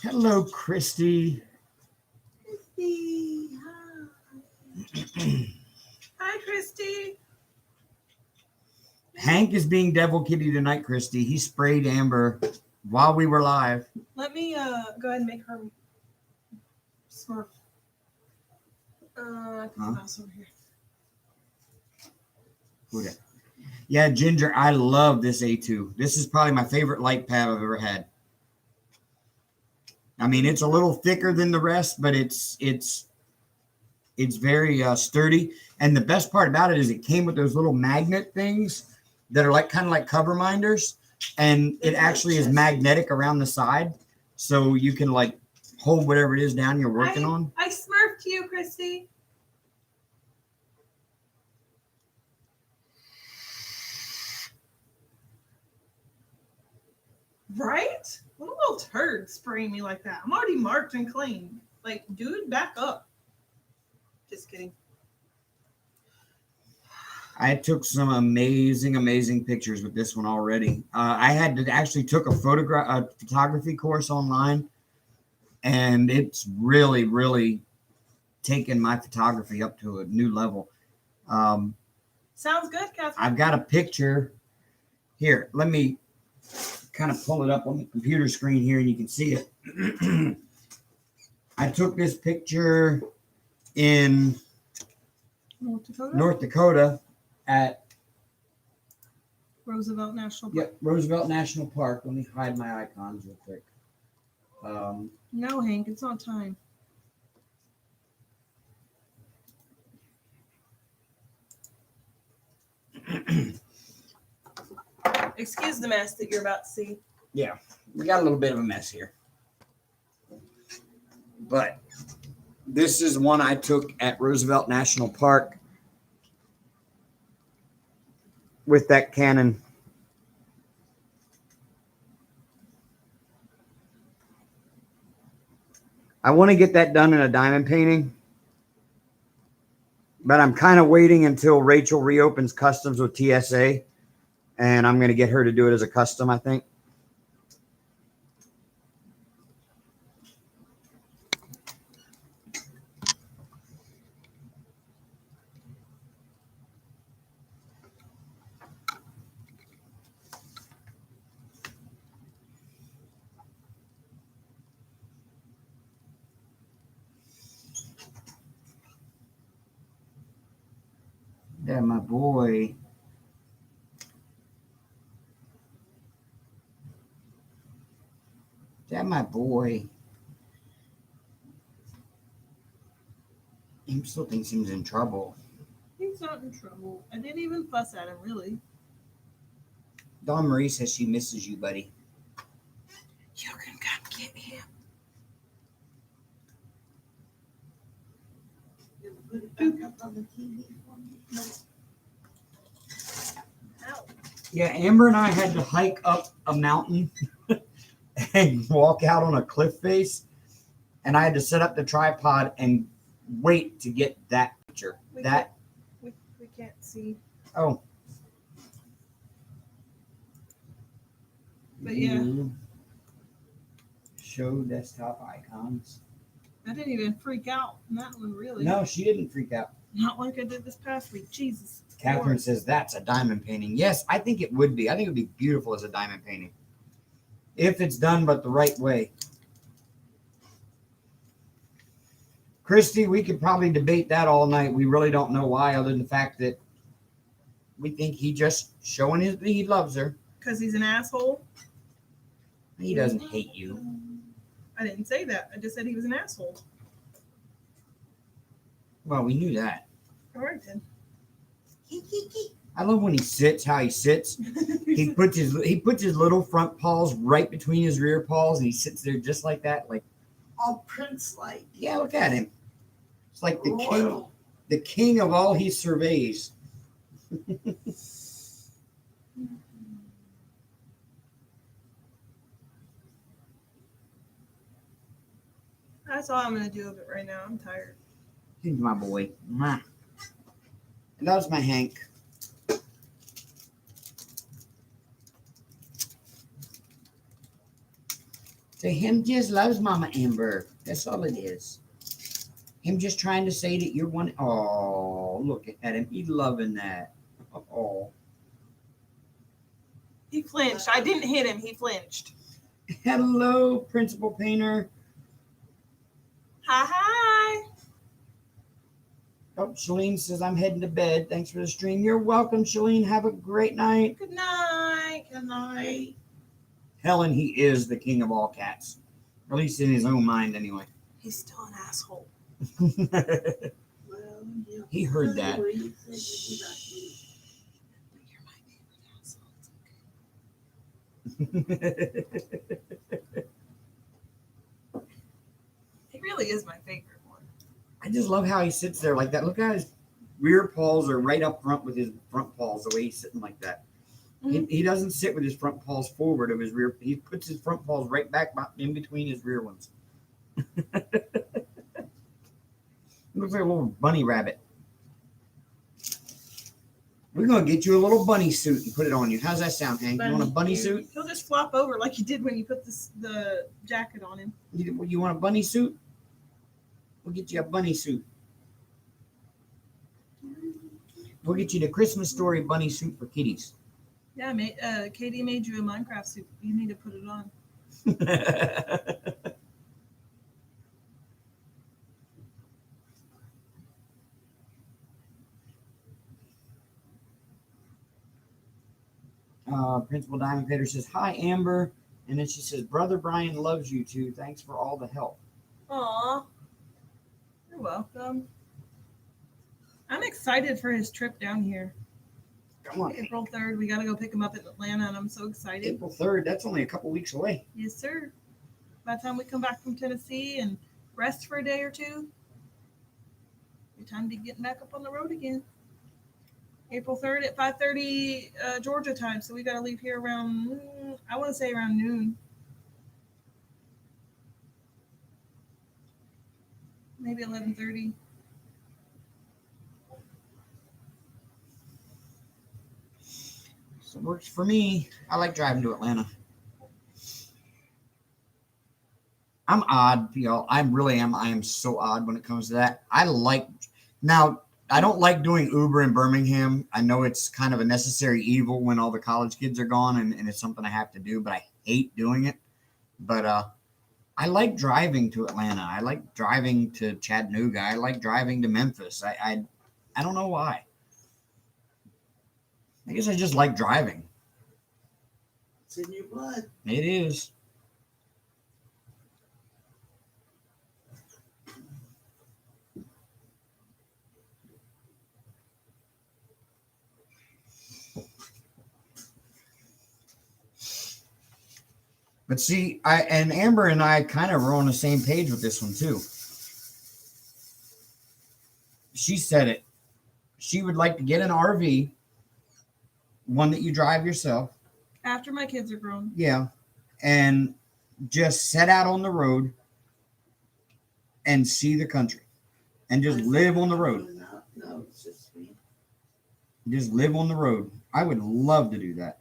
Hello, Christy. Christy, hi. Hi, Christy. Hank is being devil kitty tonight, Christy. He sprayed Amber while we were live. Let me go ahead and make her smurf. I put the mouse over here. Who dat? Yeah, Ginger, I love this A2. This is probably my favorite light pad I've ever had. I mean, it's a little thicker than the rest, but it's very sturdy. And the best part about it is it came with those little magnet things that are like kind of like cover minders, and it actually is magnetic around the side, so you can like hold whatever it is down you're working on. I smurfed you, Christy. Right? What a little turd spraying me like that. I'm already marked and clean. Like, dude, back up. Just kidding. I took some amazing pictures with this one already. I had to actually took a photography course online, and it's really taken my photography up to a new level. Sounds good, Catherine. I've got a picture here. Let me kind of pull it up on the computer screen here, and you can see it. I took this picture in North Dakota at Roosevelt National Park. Yep, Roosevelt National Park. Let me hide my icons real quick. No, Hank, it's not time. Excuse the mess that you're about to see. Yeah, we got a little bit of a mess here. But this is one I took at Roosevelt National Park with that Canon. I want to get that done in a diamond painting, but I'm kind of waiting until Rachel reopens customs with TSA, and I'm going to get her to do it as a custom, I think. Yeah, my boy. That my boy. He still thinks he's in trouble. He's not in trouble. I didn't even fuss at him, really. Dawn Marie says she misses you, buddy. You can come get him. You put it back up on the TV for me? No. Ow. Yeah, Amber and I had to hike up a mountain and walk out on a cliff face, and I had to set up the tripod and wait to get that picture. We can't see. Oh. But yeah. Show desktop icons. I didn't even freak out in that one, really. No, she didn't freak out. Not like I did this past week. Jesus. Catherine Lord. says that's a diamond painting. Yes, I think it would be. I think it would be beautiful as a diamond painting. If it's done but the right way. Christy, we could probably debate that all night. We really don't know why, other than the fact that we think he just showing he loves her. Because he's an asshole? He doesn't hate you. I didn't say that. I just said he was an asshole. Well, we knew that. All right, then. I love when he sits, how he sits. He puts his little front paws right between his rear paws, and he sits there just like that. Like, All Prince-like. yeah, look at him. It's like Royal. the king of all he surveys. That's all I'm going to do of it right now. I'm tired. He's my boy. Mwah. And that was my Hank. So him just loves Mama Amber. That's all it is. Him just trying to say that you're one. Oh, look at him. He's loving that. Oh. He flinched. I didn't hit him. He flinched. Hello, Principal Painter. Hi. Oh, Shalene says I'm heading to bed. Thanks for the stream. You're welcome, Shalene. Have a great night. Good night. Good night. Helen, he is the king of all cats. At least in his own mind, anyway. He's still an asshole. Well, yeah. He heard that. You're my favorite asshole. He really is my favorite one. I just love how he sits there like that. Look how his rear paws are right up front with his front paws, the way he's sitting like that. Mhm. He doesn't sit with his front paws forward of his rear. He puts his front paws right back in between his rear ones. Looks like a little bunny rabbit. We're going to get you a little bunny suit and put it on you. How's that sound, Hank? You want a bunny suit? He'll just flop over like you did when you put the jacket on him. You want a bunny suit? We'll get you a bunny suit. We'll get you the Christmas Story bunny suit for kitties. Yeah, Katie made you a Minecraft suit. You need to put it on. Principal Diamond Painter says, hi, Amber. And then she says, Brother Brian loves you too. Thanks for all the help. Aw. You're welcome. I'm excited for his trip down here. Come on. April 3rd. We got to go pick him up in Atlanta, and I'm so excited. April 3rd. That's only a couple weeks away. Yes, sir. By the time we come back from Tennessee and rest for a day or two, it's time to be getting back up on the road again. April 3rd at 5:30 Georgia time. So we got to leave here around, I want to say around noon. maybe 11:30. So it works for me. I like driving to Atlanta. I'm odd, y'all. I really am. I am so odd when it comes to that. Now, I don't like doing Uber in Birmingham. I know it's kind of a necessary evil when all the college kids are gone and it's something I have to do, but I hate doing it. But I like driving to Atlanta. I like driving to Chattanooga. I like driving to Memphis. I don't know why. I guess I just like driving. It's in your blood. It is. But see, and Amber and I kind of were on the same page with this one too. She said it. She would like to get an RV, one that you drive yourself. After my kids are grown. Yeah. And just set out on the road and see the country and just live on the road. No, it's just me. Just live on the road. I would love to do that.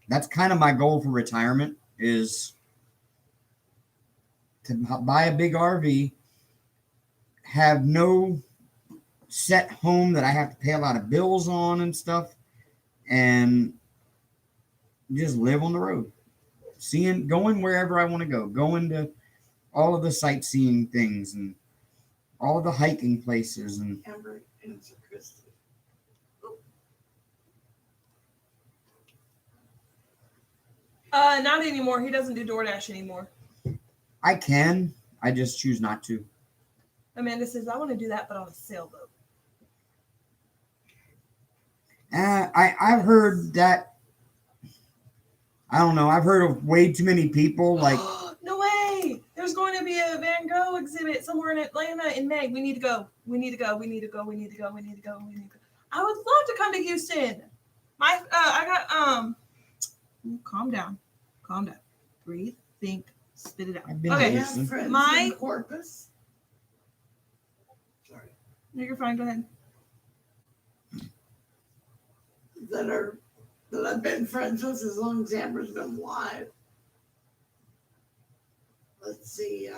That's kind of my goal for retirement is to buy a big RV, have no set home that I have to pay a lot of bills on and stuff, and just live on the road. Going wherever I want to go, going to all of the sightseeing things and all of the hiking places and Amber, answer Christy. Not anymore. He doesn't do DoorDash anymore. I can. I just choose not to. Amanda says, I want to do that, but on a sailboat. I've heard that. I don't know. I've heard of way too many people like. No way! There's going to be a Van Gogh exhibit somewhere in Atlanta in May. We need to go. We need to go. We need to go. We need to go. We need to go. We need to go. I would love to come to Houston. I got calm down. Calm down. Breathe. Think. Spit it out. I've been I to Okay. Houston. have friends My- in Corpus. Sorry. No, you're fine. Go ahead. That I've been friends with as long as Amber's been alive. Let's see.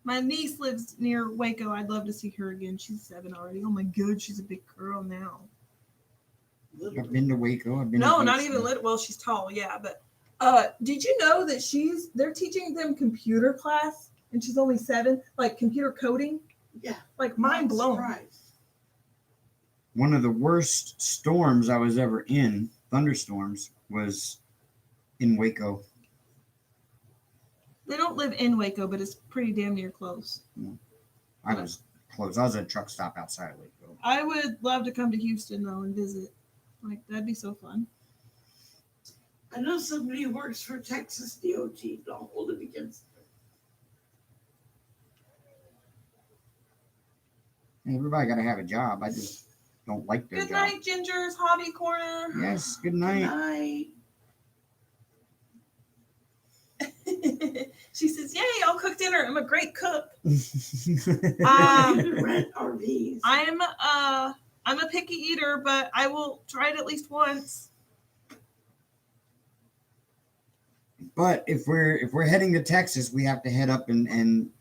My niece lives near Waco. I'd love to see her again. She's 7 already. Oh my god, she's a big girl now. I've been to Waco. I've been. No, to not Houston. even little. Well, she's tall, yeah. But did you know that they're teaching them computer class and she's only 7, like computer coding? Yeah. Like mind blown. Surprised. One of the worst storms I was ever in, thunderstorms, was in Waco. They don't live in Waco, but it's pretty damn near close. I was close. I was at a truck stop outside of Waco. I would love to come to Houston though and visit. Like that'd be so fun. I know somebody who works for Texas DOT. Don't hold it against them. Everybody got to have a job. I just don't like their Good job. night, Ginger's Hobby Corner. Yes. Good Good night. night. She says, "Yay! I'll cook dinner. I'm a great cook." Rent RVs. I'm a picky eater, but I will try it at least once. But if we're heading to Texas, we have to head up and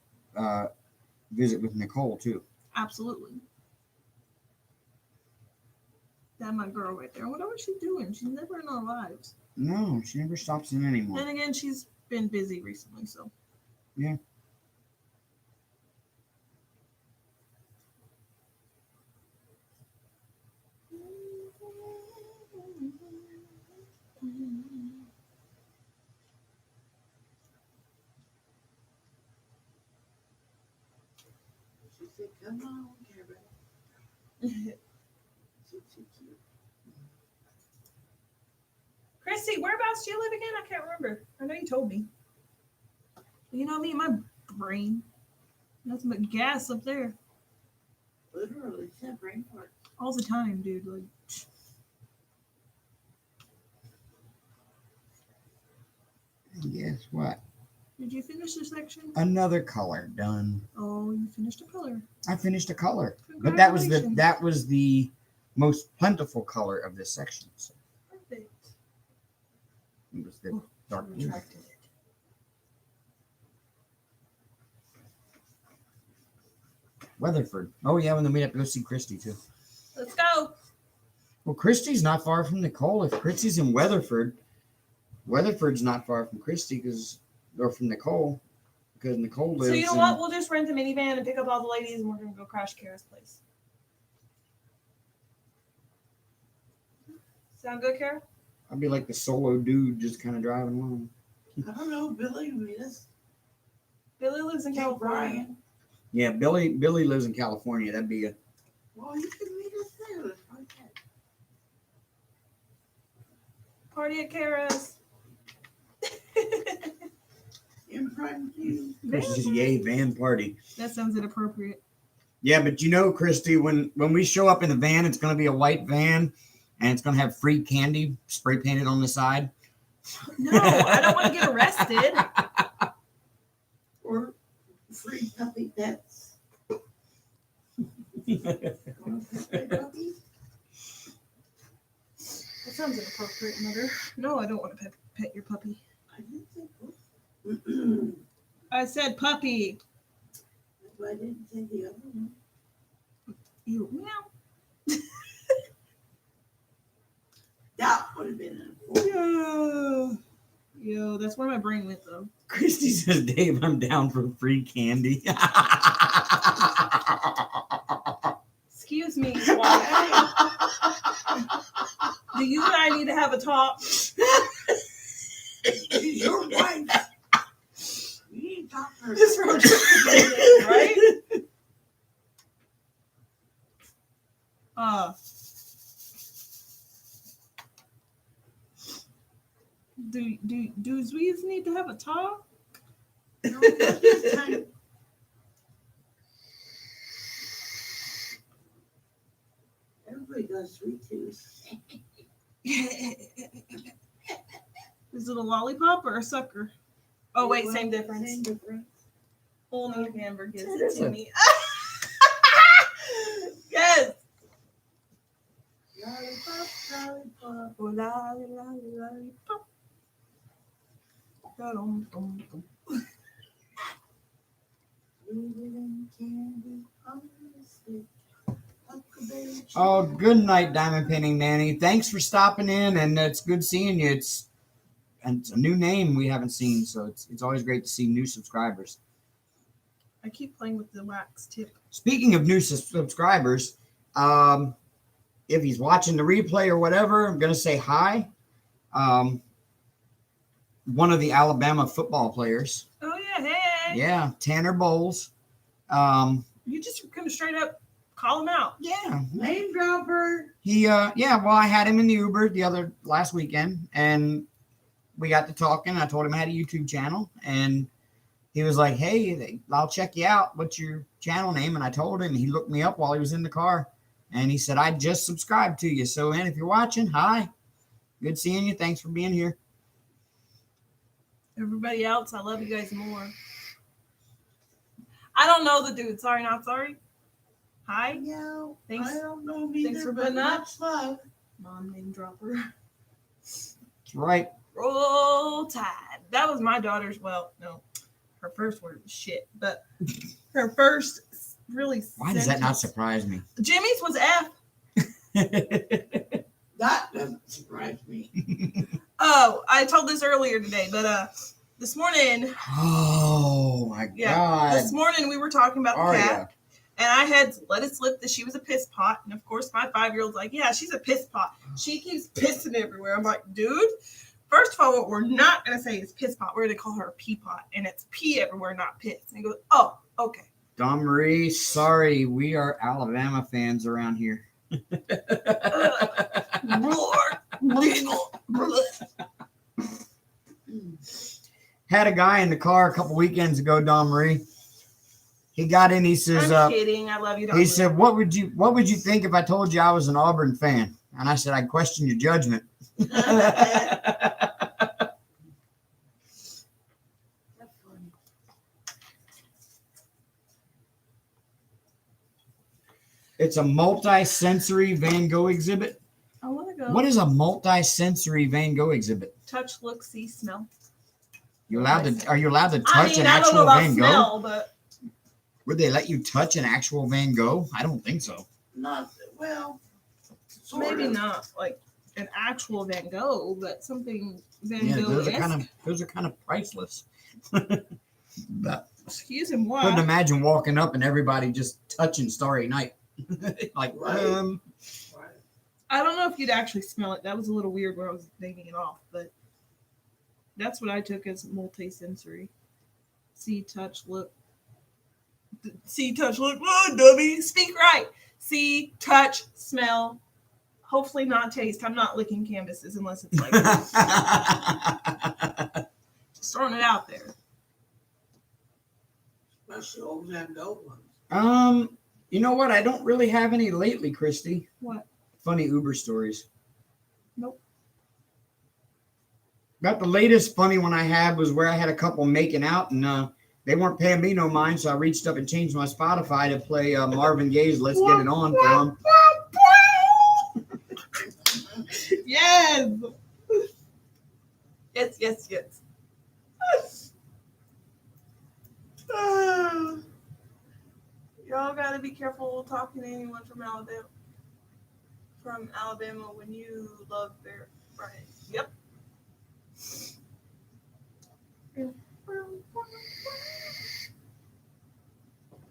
visit with Nicole too. Absolutely. That's my girl right there. What was she doing? She's never in our lives. No, she never stops in anymore. And again, she's been busy recently, so. Yeah. She said, come on, Karen. She's too cute. Christy, whereabouts do you live again? I can't remember. I know you told me. You know me, my brain. Nothing but gas up there. Literally, she had brain fart. All the time, dude. Like, And guess what? Did you finish the section? Another color done. Oh, you finished a color. I finished a color, but that was the most plentiful color of this section. So Perfect. it was the dark blue. Retracted it. Weatherford. Oh yeah, and then we have to go see Christy too. Let's go. Well, Christy's not far from Nicole. If Christy's in Weatherford, Weatherford's not far from Christy or from Nicole, because Nicole lives. So you know what? We'll just rent a minivan and pick up all the ladies, and we're gonna go crash Kara's place. Sound good, Kara? I'd be like the solo dude just kind of driving along. I don't know, Billy will meet us. Billy lives in California. Brian. Yeah, Billy lives in California. That'd be a. Well, you can meet us there. Let's try that. Party at Kara's. Impromptu. Christy's yay van party. That sounds inappropriate. Yeah, but you know, Christy, when we show up in the van, it's going to be a white van, and it's going to have free candy spray painted on the side. No, I don't want to get arrested. Or free puppy pets. That sounds inappropriate, Mother. No, I don't want to pet your puppy. I didn't say puppy. I said puppy. I didn't say the other one. You meow. That would have been an Yo, that's where my brain went though. Christy says, Dave, I'm down for free candy. Excuse me. Why? Do you and I need to have a talk? your wife. You need to talk to her. This road trip is right? Do we need to have a talk? No, this time. Everybody does sweet tooth. Is it a lollipop or a sucker? Oh wait, same difference. Same difference. Only Amber gives It it is to a- me. Yes. Lollipop, lollipop. Oh, lollipop. Da-dum-dum-dum. Sweeter candy on the stick. Huckleberry Oh, chicken. good night, Diamond Painting Nanny. Thanks for stopping in, and it's good seeing you. It's a new name we haven't seen, so it's always great to see new subscribers. I keep playing with the wax tip. Speaking of new subscribers, if he's watching the replay or whatever, I'm going to say hi. One of the Alabama football players. Oh yeah, hey. Yeah, Tanner Bowles. You just gonna straight up call him out. Yeah. Name dropper. Well, I had him in the Uber last weekend, and we got to talking. I told him I had a YouTube channel, and he was like, hey, I'll check you out. What's your channel name? And I told him. He looked me up while he was in the car, and he said, I just subscribed to you. So, man, if you're watching, hi. Good seeing you. Thanks for being here. Everybody else, I love you guys more. I don't know the dude. Sorry, not sorry. Hi. No, Thanks. I don't know Thanks either, for but putting up. much love. Mom name dropper. That's right. Roll Tide. That was my daughter's. Well, no, her first word was shit, but her first really. Why does that not sentence- surprise me? Jimmy's was F. That doesn't surprise me. Oh, I told this earlier today, but this morning, Oh, my God. this morning we were talking about the Aria. cat, and I had let it slip that she was a piss pot, and of course my 5-year-old's like, yeah, she's a piss pot. She keeps pissing everywhere. I'm like, dude. First of all, what we're not gonna say is piss pot. We're gonna call her a pee pot, and it's pee everywhere, not piss. And he goes, oh, okay. Don Marie, sorry, we are Alabama fans around here. Had a guy in the car a couple weekends ago, Don Marie. He got in, he says, I'm kidding. I love you. he said, what would you think if I told you I was an Auburn fan? And I said, I'd question your judgment. It's a multi-sensory Van Gogh exhibit. I want to go. What is a multi-sensory Van Gogh exhibit? Touch, look, see, smell. You allowed to? Are you allowed to I touch mean, an I don't know actual about Van Gogh? smell, but Would they let you touch an actual Van Gogh? I don't think so. Not well. Sort maybe of. not like an actual Van Gogh, but something Van Yeah, Gogh. those are kind of priceless. But Excuse him, couldn't why? imagine walking up and everybody just touching Starry Night. Like, Right. I don't know if you'd actually smell it. That was a little weird where I was naming it off, but that's what I took as multi-sensory. See, touch, look. See, touch, look. Oh, dummy. Speak right. See, touch, smell. Hopefully not taste. I'm not licking canvases unless it's like just throwing it out there. Especially old Van Gogh ones. You know what? I don't really have any lately, Christy. What? Funny Uber stories. Nope. About the latest funny one I had was where I had a couple making out and they weren't paying me no mind, so I reached up and changed my Spotify to play Marvin Gaye's "Let's Get It On" for them. Yes. Yes. Y'all gotta be careful talking to anyone from Alabama. From Alabama when you love Bear Bryant. Yep.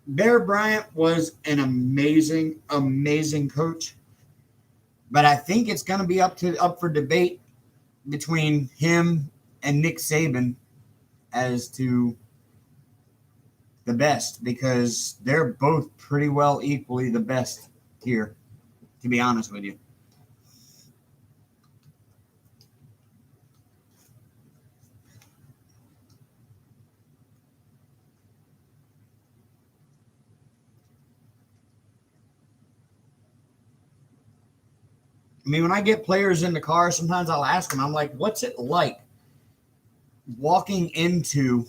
Bear Bryant was an amazing coach, but I think it's going to be up for debate between him and Nick Saban as to the best, because they're both pretty well equally the best here, to be honest with you. I mean, when I get players in the car, sometimes I'll ask them, I'm like, what's it like walking into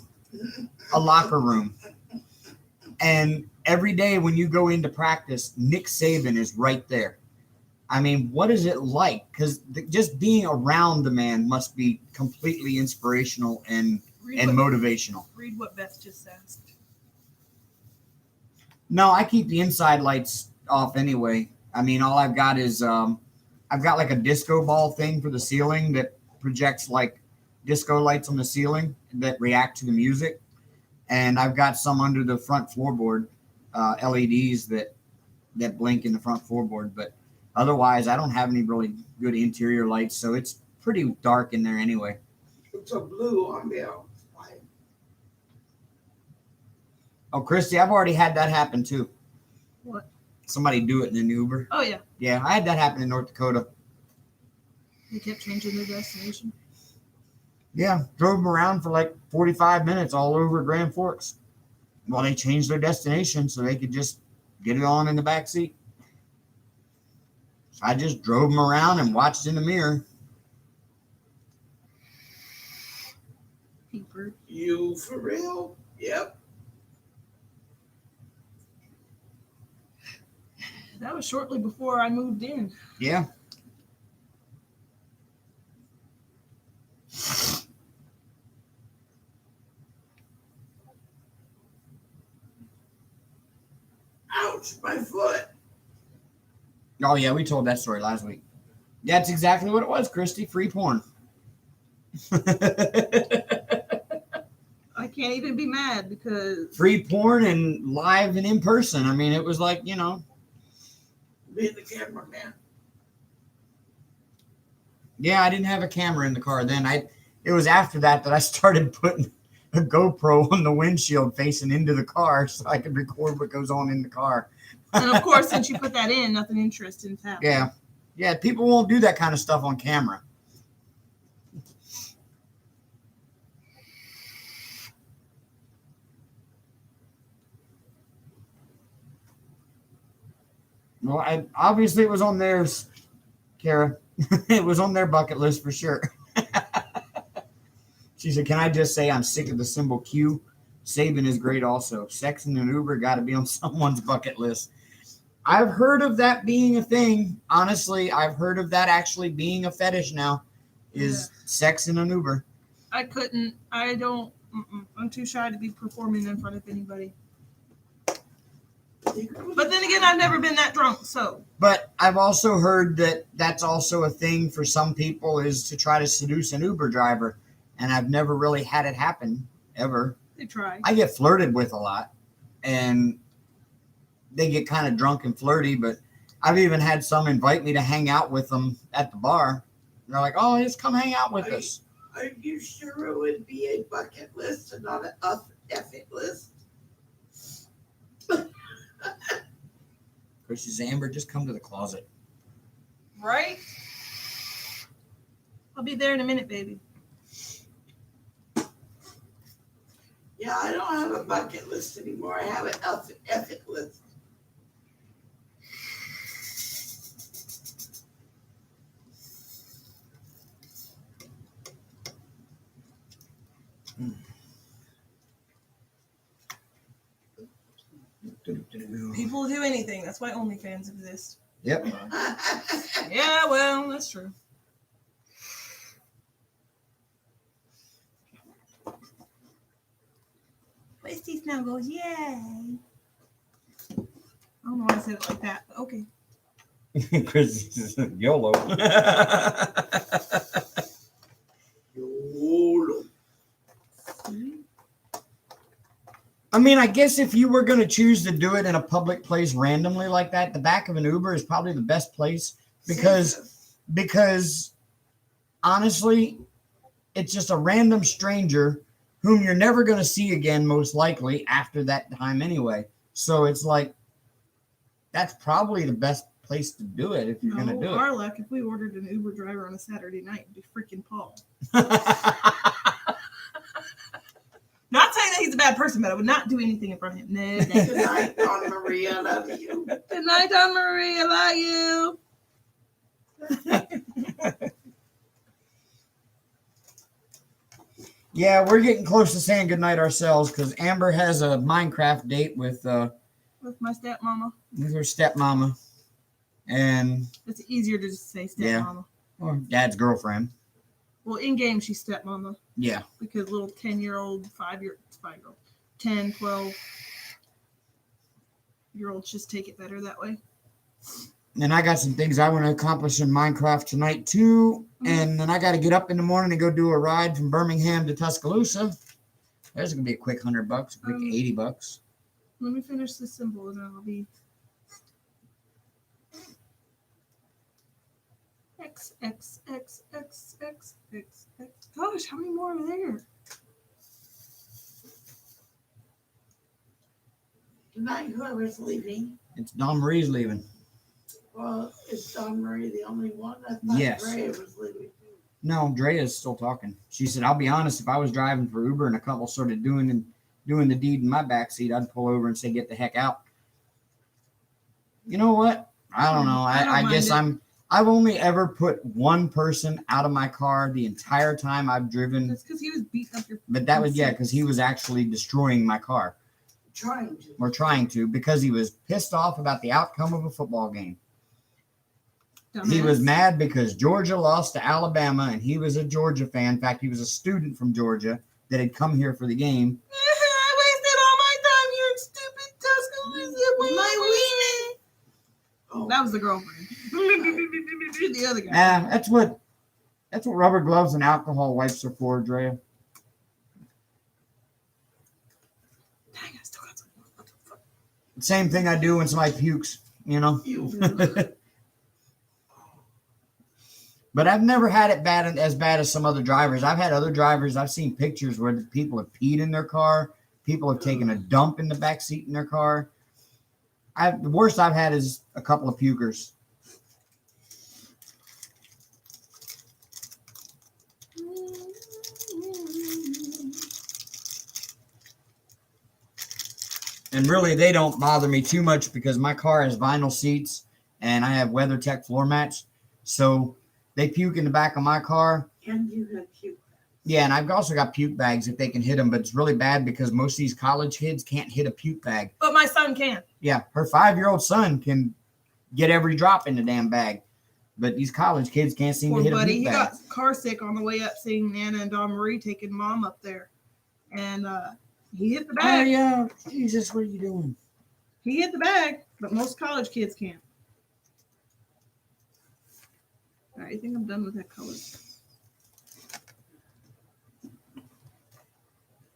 a locker room? And every day when you go into practice, Nick Saban is right there. I mean, what is it like? Because just being around the man must be completely inspirational and motivational. Read what Beth just asked. No, I keep the inside lights off anyway. I mean, all I've got is I've got like a disco ball thing for the ceiling that projects like disco lights on the ceiling that react to the music. And I've got some under the front floorboard, LEDs that blink in the front floorboard. But otherwise, I don't have any really good interior lights, so it's pretty dark in there anyway. It's a blue on the outside. Oh, Christy, I've already had that happen too. What? Somebody do it in an Uber. Oh, yeah. Yeah, I had that happen in North Dakota. They kept changing their destination. Yeah, drove them around for like 45 minutes all over Grand Forks. Well, they changed their destination so they could just get it on in the back seat. So I just drove them around and watched in the mirror. Peeper. You for real? Yep. That was shortly before I moved in. Yeah. Ouch, my foot. Oh, yeah, we told that story last week. That's exactly what it was, Christy. Free porn. I can't even be mad because Free porn and live and in person. I mean, it was like, you know. Being the cameraman. Yeah, I didn't have a camera in the car then. It was after that I started putting a GoPro on the windshield facing into the car so I could record what goes on in the car. and of course, since you put that in, nothing interesting's happening. Yeah. Yeah, people won't do that kind of stuff on camera. Well, obviously it was on theirs, Kara. It was on their bucket list for sure. She said, can I just say I'm sick of the symbol Q? Saban is great also. Sex in an Uber got to be on someone's bucket list. I've heard of that being a thing. Honestly, I've heard of that actually being a fetish now. Is sex in an Uber. I couldn't. I don't. I'm too shy to be performing in front of anybody. But then again, I've never been that drunk, so. But I've also heard that that's also a thing for some people is to try to seduce an Uber driver. And I've never really had it happen, ever. They try. I get flirted with a lot. And they get kind of drunk and flirty. But I've even had some invite me to hang out with them at the bar. And they're like, oh, just come hang out with us. Are you sure it would be a bucket list and not an effort list? Chris says, Amber, just come to the closet. Right? I'll be there in a minute, baby. Yeah, I don't have a bucket list anymore. I have an effort list. People do anything. That's why OnlyFans exist. Yep. Yeah, well, that's true. Feisty now goes, yay. I don't know why I said it like that, but okay. Chris says, YOLO. YOLO. I mean, I guess if you were going to choose to do it in a public place randomly like that, the back of an Uber is probably the best place because honestly, it's just a random stranger whom you're never going to see again, most likely after that time anyway. So it's like, that's probably the best place to do it if you're going to do our luck, if we ordered an Uber driver on a Saturday night, it'd be freaking Paul. it. Not saying that he's a bad person, but I would not do anything in front of him. No. Good night, Dawn Maria. Love you. Good night, Dawn Marie. I love you. Yeah, we're getting close to saying goodnight ourselves because Amber has a Minecraft date with my stepmama. With her stepmama. And it's easier to just say stepmama. Yeah. Or dad's girlfriend. Well, in game, she's stepmama. Yeah. Because little 10-year-old, 5-year-old, 10, 12-year-olds just take it better that way. And I got some things I want to accomplish in Minecraft tonight, too. And then I got to get up in the morning and go do a ride from Birmingham to Tuscaloosa. There's going to be a quick $100, a quick $80. Let me finish this symbol and then I'll be... X, X, X, X, X, X, X. Gosh, how many more are there? Good night, whoever's leaving. It's Dawn Marie's leaving. Well, is Dawn Marie the only one? I thought Yes. Ray was leaving. No, Drea's still talking. She said, I'll be honest, if I was driving for Uber and a couple started doing the deed in my backseat, I'd pull over and say, get the heck out. You know what? I don't know. I guess I've only ever put one person out of my car the entire time I've driven. That's because he was beating up your... But that was, because he was actually destroying my car. Trying to, because he was pissed off about the outcome of a football game. Dumbass. He was mad because Georgia lost to Alabama, and he was a Georgia fan. In fact, he was a student from Georgia that had come here for the game. I wasted all my time here in stupid Tuscaloosa. My weenie. Oh, That was the girlfriend. The other guy. That's what rubber gloves and alcohol wipes are for, Drea. Dang, I still got some. What the fuck? Same thing I do when somebody pukes, you know. But I've never had it as bad as some other drivers. I've had other drivers. I've seen pictures where people have peed in their car. People have taken a dump in the back seat in their car. The worst I've had is a couple of pukers. And really, they don't bother me too much because my car has vinyl seats and I have WeatherTech floor mats. So they puke in the back of my car. and you have puke. Yeah, and I've also got puke bags if they can hit them, but it's really bad because most of these college kids can't hit a puke bag. But my son can. Yeah, her 5-year-old son can get every drop in the damn bag. But these college kids can't seem Poor to hit buddy, a he puke bag. got car sick on the way up, seeing Nana and Dawn Marie taking Mom up there, and he hit the Oh bag. yeah, Jesus, what are you doing? He hit the bag, but most college kids can't. All right, I think I'm done with that color.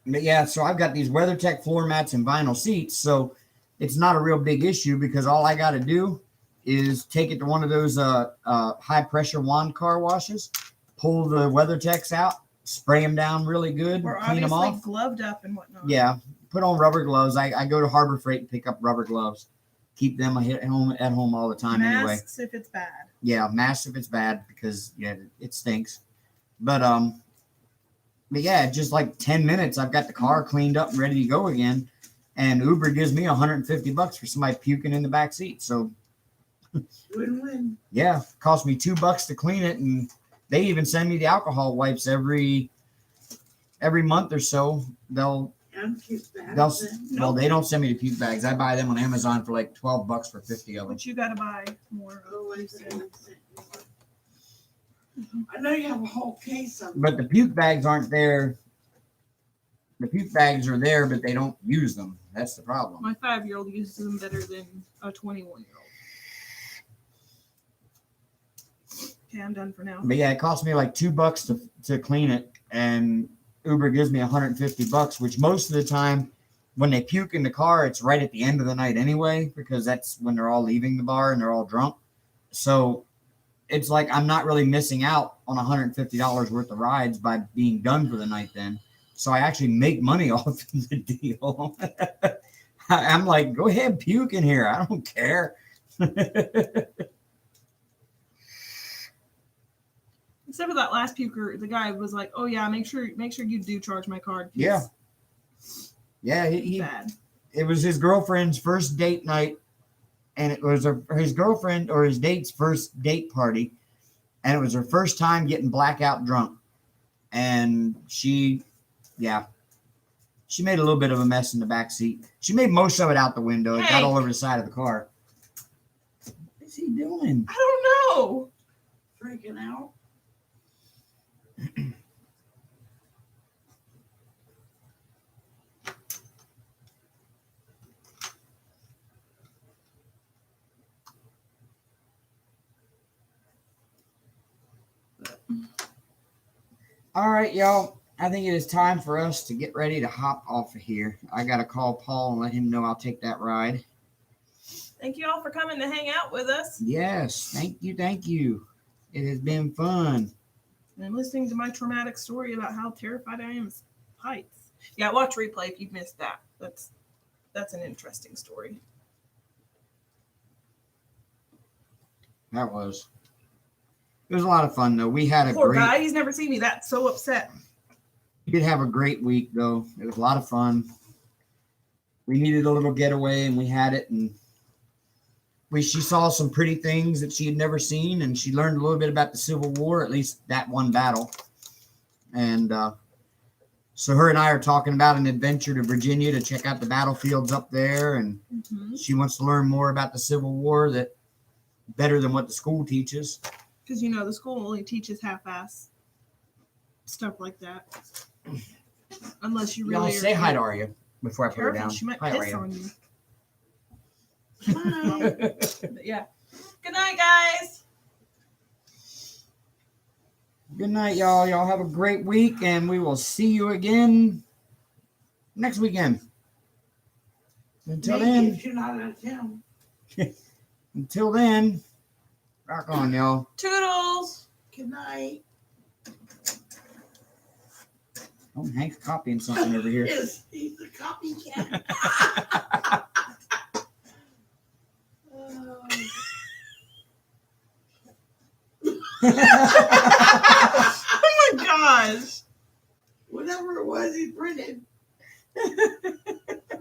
But yeah, so I've got these WeatherTech floor mats and vinyl seats, so it's not a real big issue because all I got to do is take it to one of those high pressure wand car washes, pull the WeatherTechs out, spray them down really good, We're clean them obviously off. gloved up and whatnot. Yeah, put on rubber gloves. I go to Harbor Freight and pick up rubber gloves. Keep them at home all the time anyway. Masks if it's bad. Yeah, masks if it's bad because yeah, it stinks. But yeah, just like 10 minutes, I've got the car cleaned up and ready to go again. And Uber gives me $150 for somebody puking in the back seat. So Win-win. yeah, cost me $2 to clean it, and they even send me the alcohol wipes every month or so. Well, they don't send me the puke bags. I buy them on Amazon for like $12 for 50 of them. But you got to buy more. Oh, I know you have a whole case of them. But the puke bags aren't there. The puke bags are there, but they don't use them. That's the problem. My 5-year-old uses them better than a 21-year-old. Okay, I'm done for now. But yeah, it cost me like $2 to clean it, and Uber gives me $150, which most of the time when they puke in the car, it's right at the end of the night anyway, because that's when they're all leaving the bar and they're all drunk. So it's like I'm not really missing out on $150 worth of rides by being done for the night then. So I actually make money off of the deal. I'm like, go ahead, puke in here. I don't care. Except for that last puker, the guy was like, "Oh yeah, make sure you do charge my card." Yeah. Yeah, it was his girlfriend's first date night, and it was his girlfriend or his date's first date party, and it was her first time getting blackout drunk, and she made a little bit of a mess in the back seat. She made most of it out the window. It got all over the side of the car. What is he doing? I don't know. Freaking out. All right, y'all. I think it is time for us to get ready to hop off of here. I got to call Paul and let him know I'll take that ride. Thank you all for coming to hang out with us. Yes, thank you. It has been fun. And listening to my traumatic story about how terrified I am of heights. Yeah, watch replay if you've missed that. That's an interesting story. It was a lot of fun though. We had a Poor guy, he's never seen me that so upset. We did have a great week though. It was a lot of fun. We needed a little getaway and we had it, and she saw some pretty things that she had never seen, and she learned a little bit about the Civil War, at least that one battle. And so her and I are talking about an adventure to Virginia to check out the battlefields up there, and she wants to learn more about the Civil War, that better than what the school teaches. Because the school only teaches half-ass stuff like that. Unless you really say hi to Arya before I put her down. She might hi, piss Arya. on you. But yeah. Good night, guys. Good night, y'all. Y'all have a great week, and we will see you again next weekend. Until then, you're not out of town. Until then, rock on, y'all. Toodles. Good night. Oh, Hank's copying something over here. Yes, he's a copycat. Oh my gosh. Whatever it was he printed.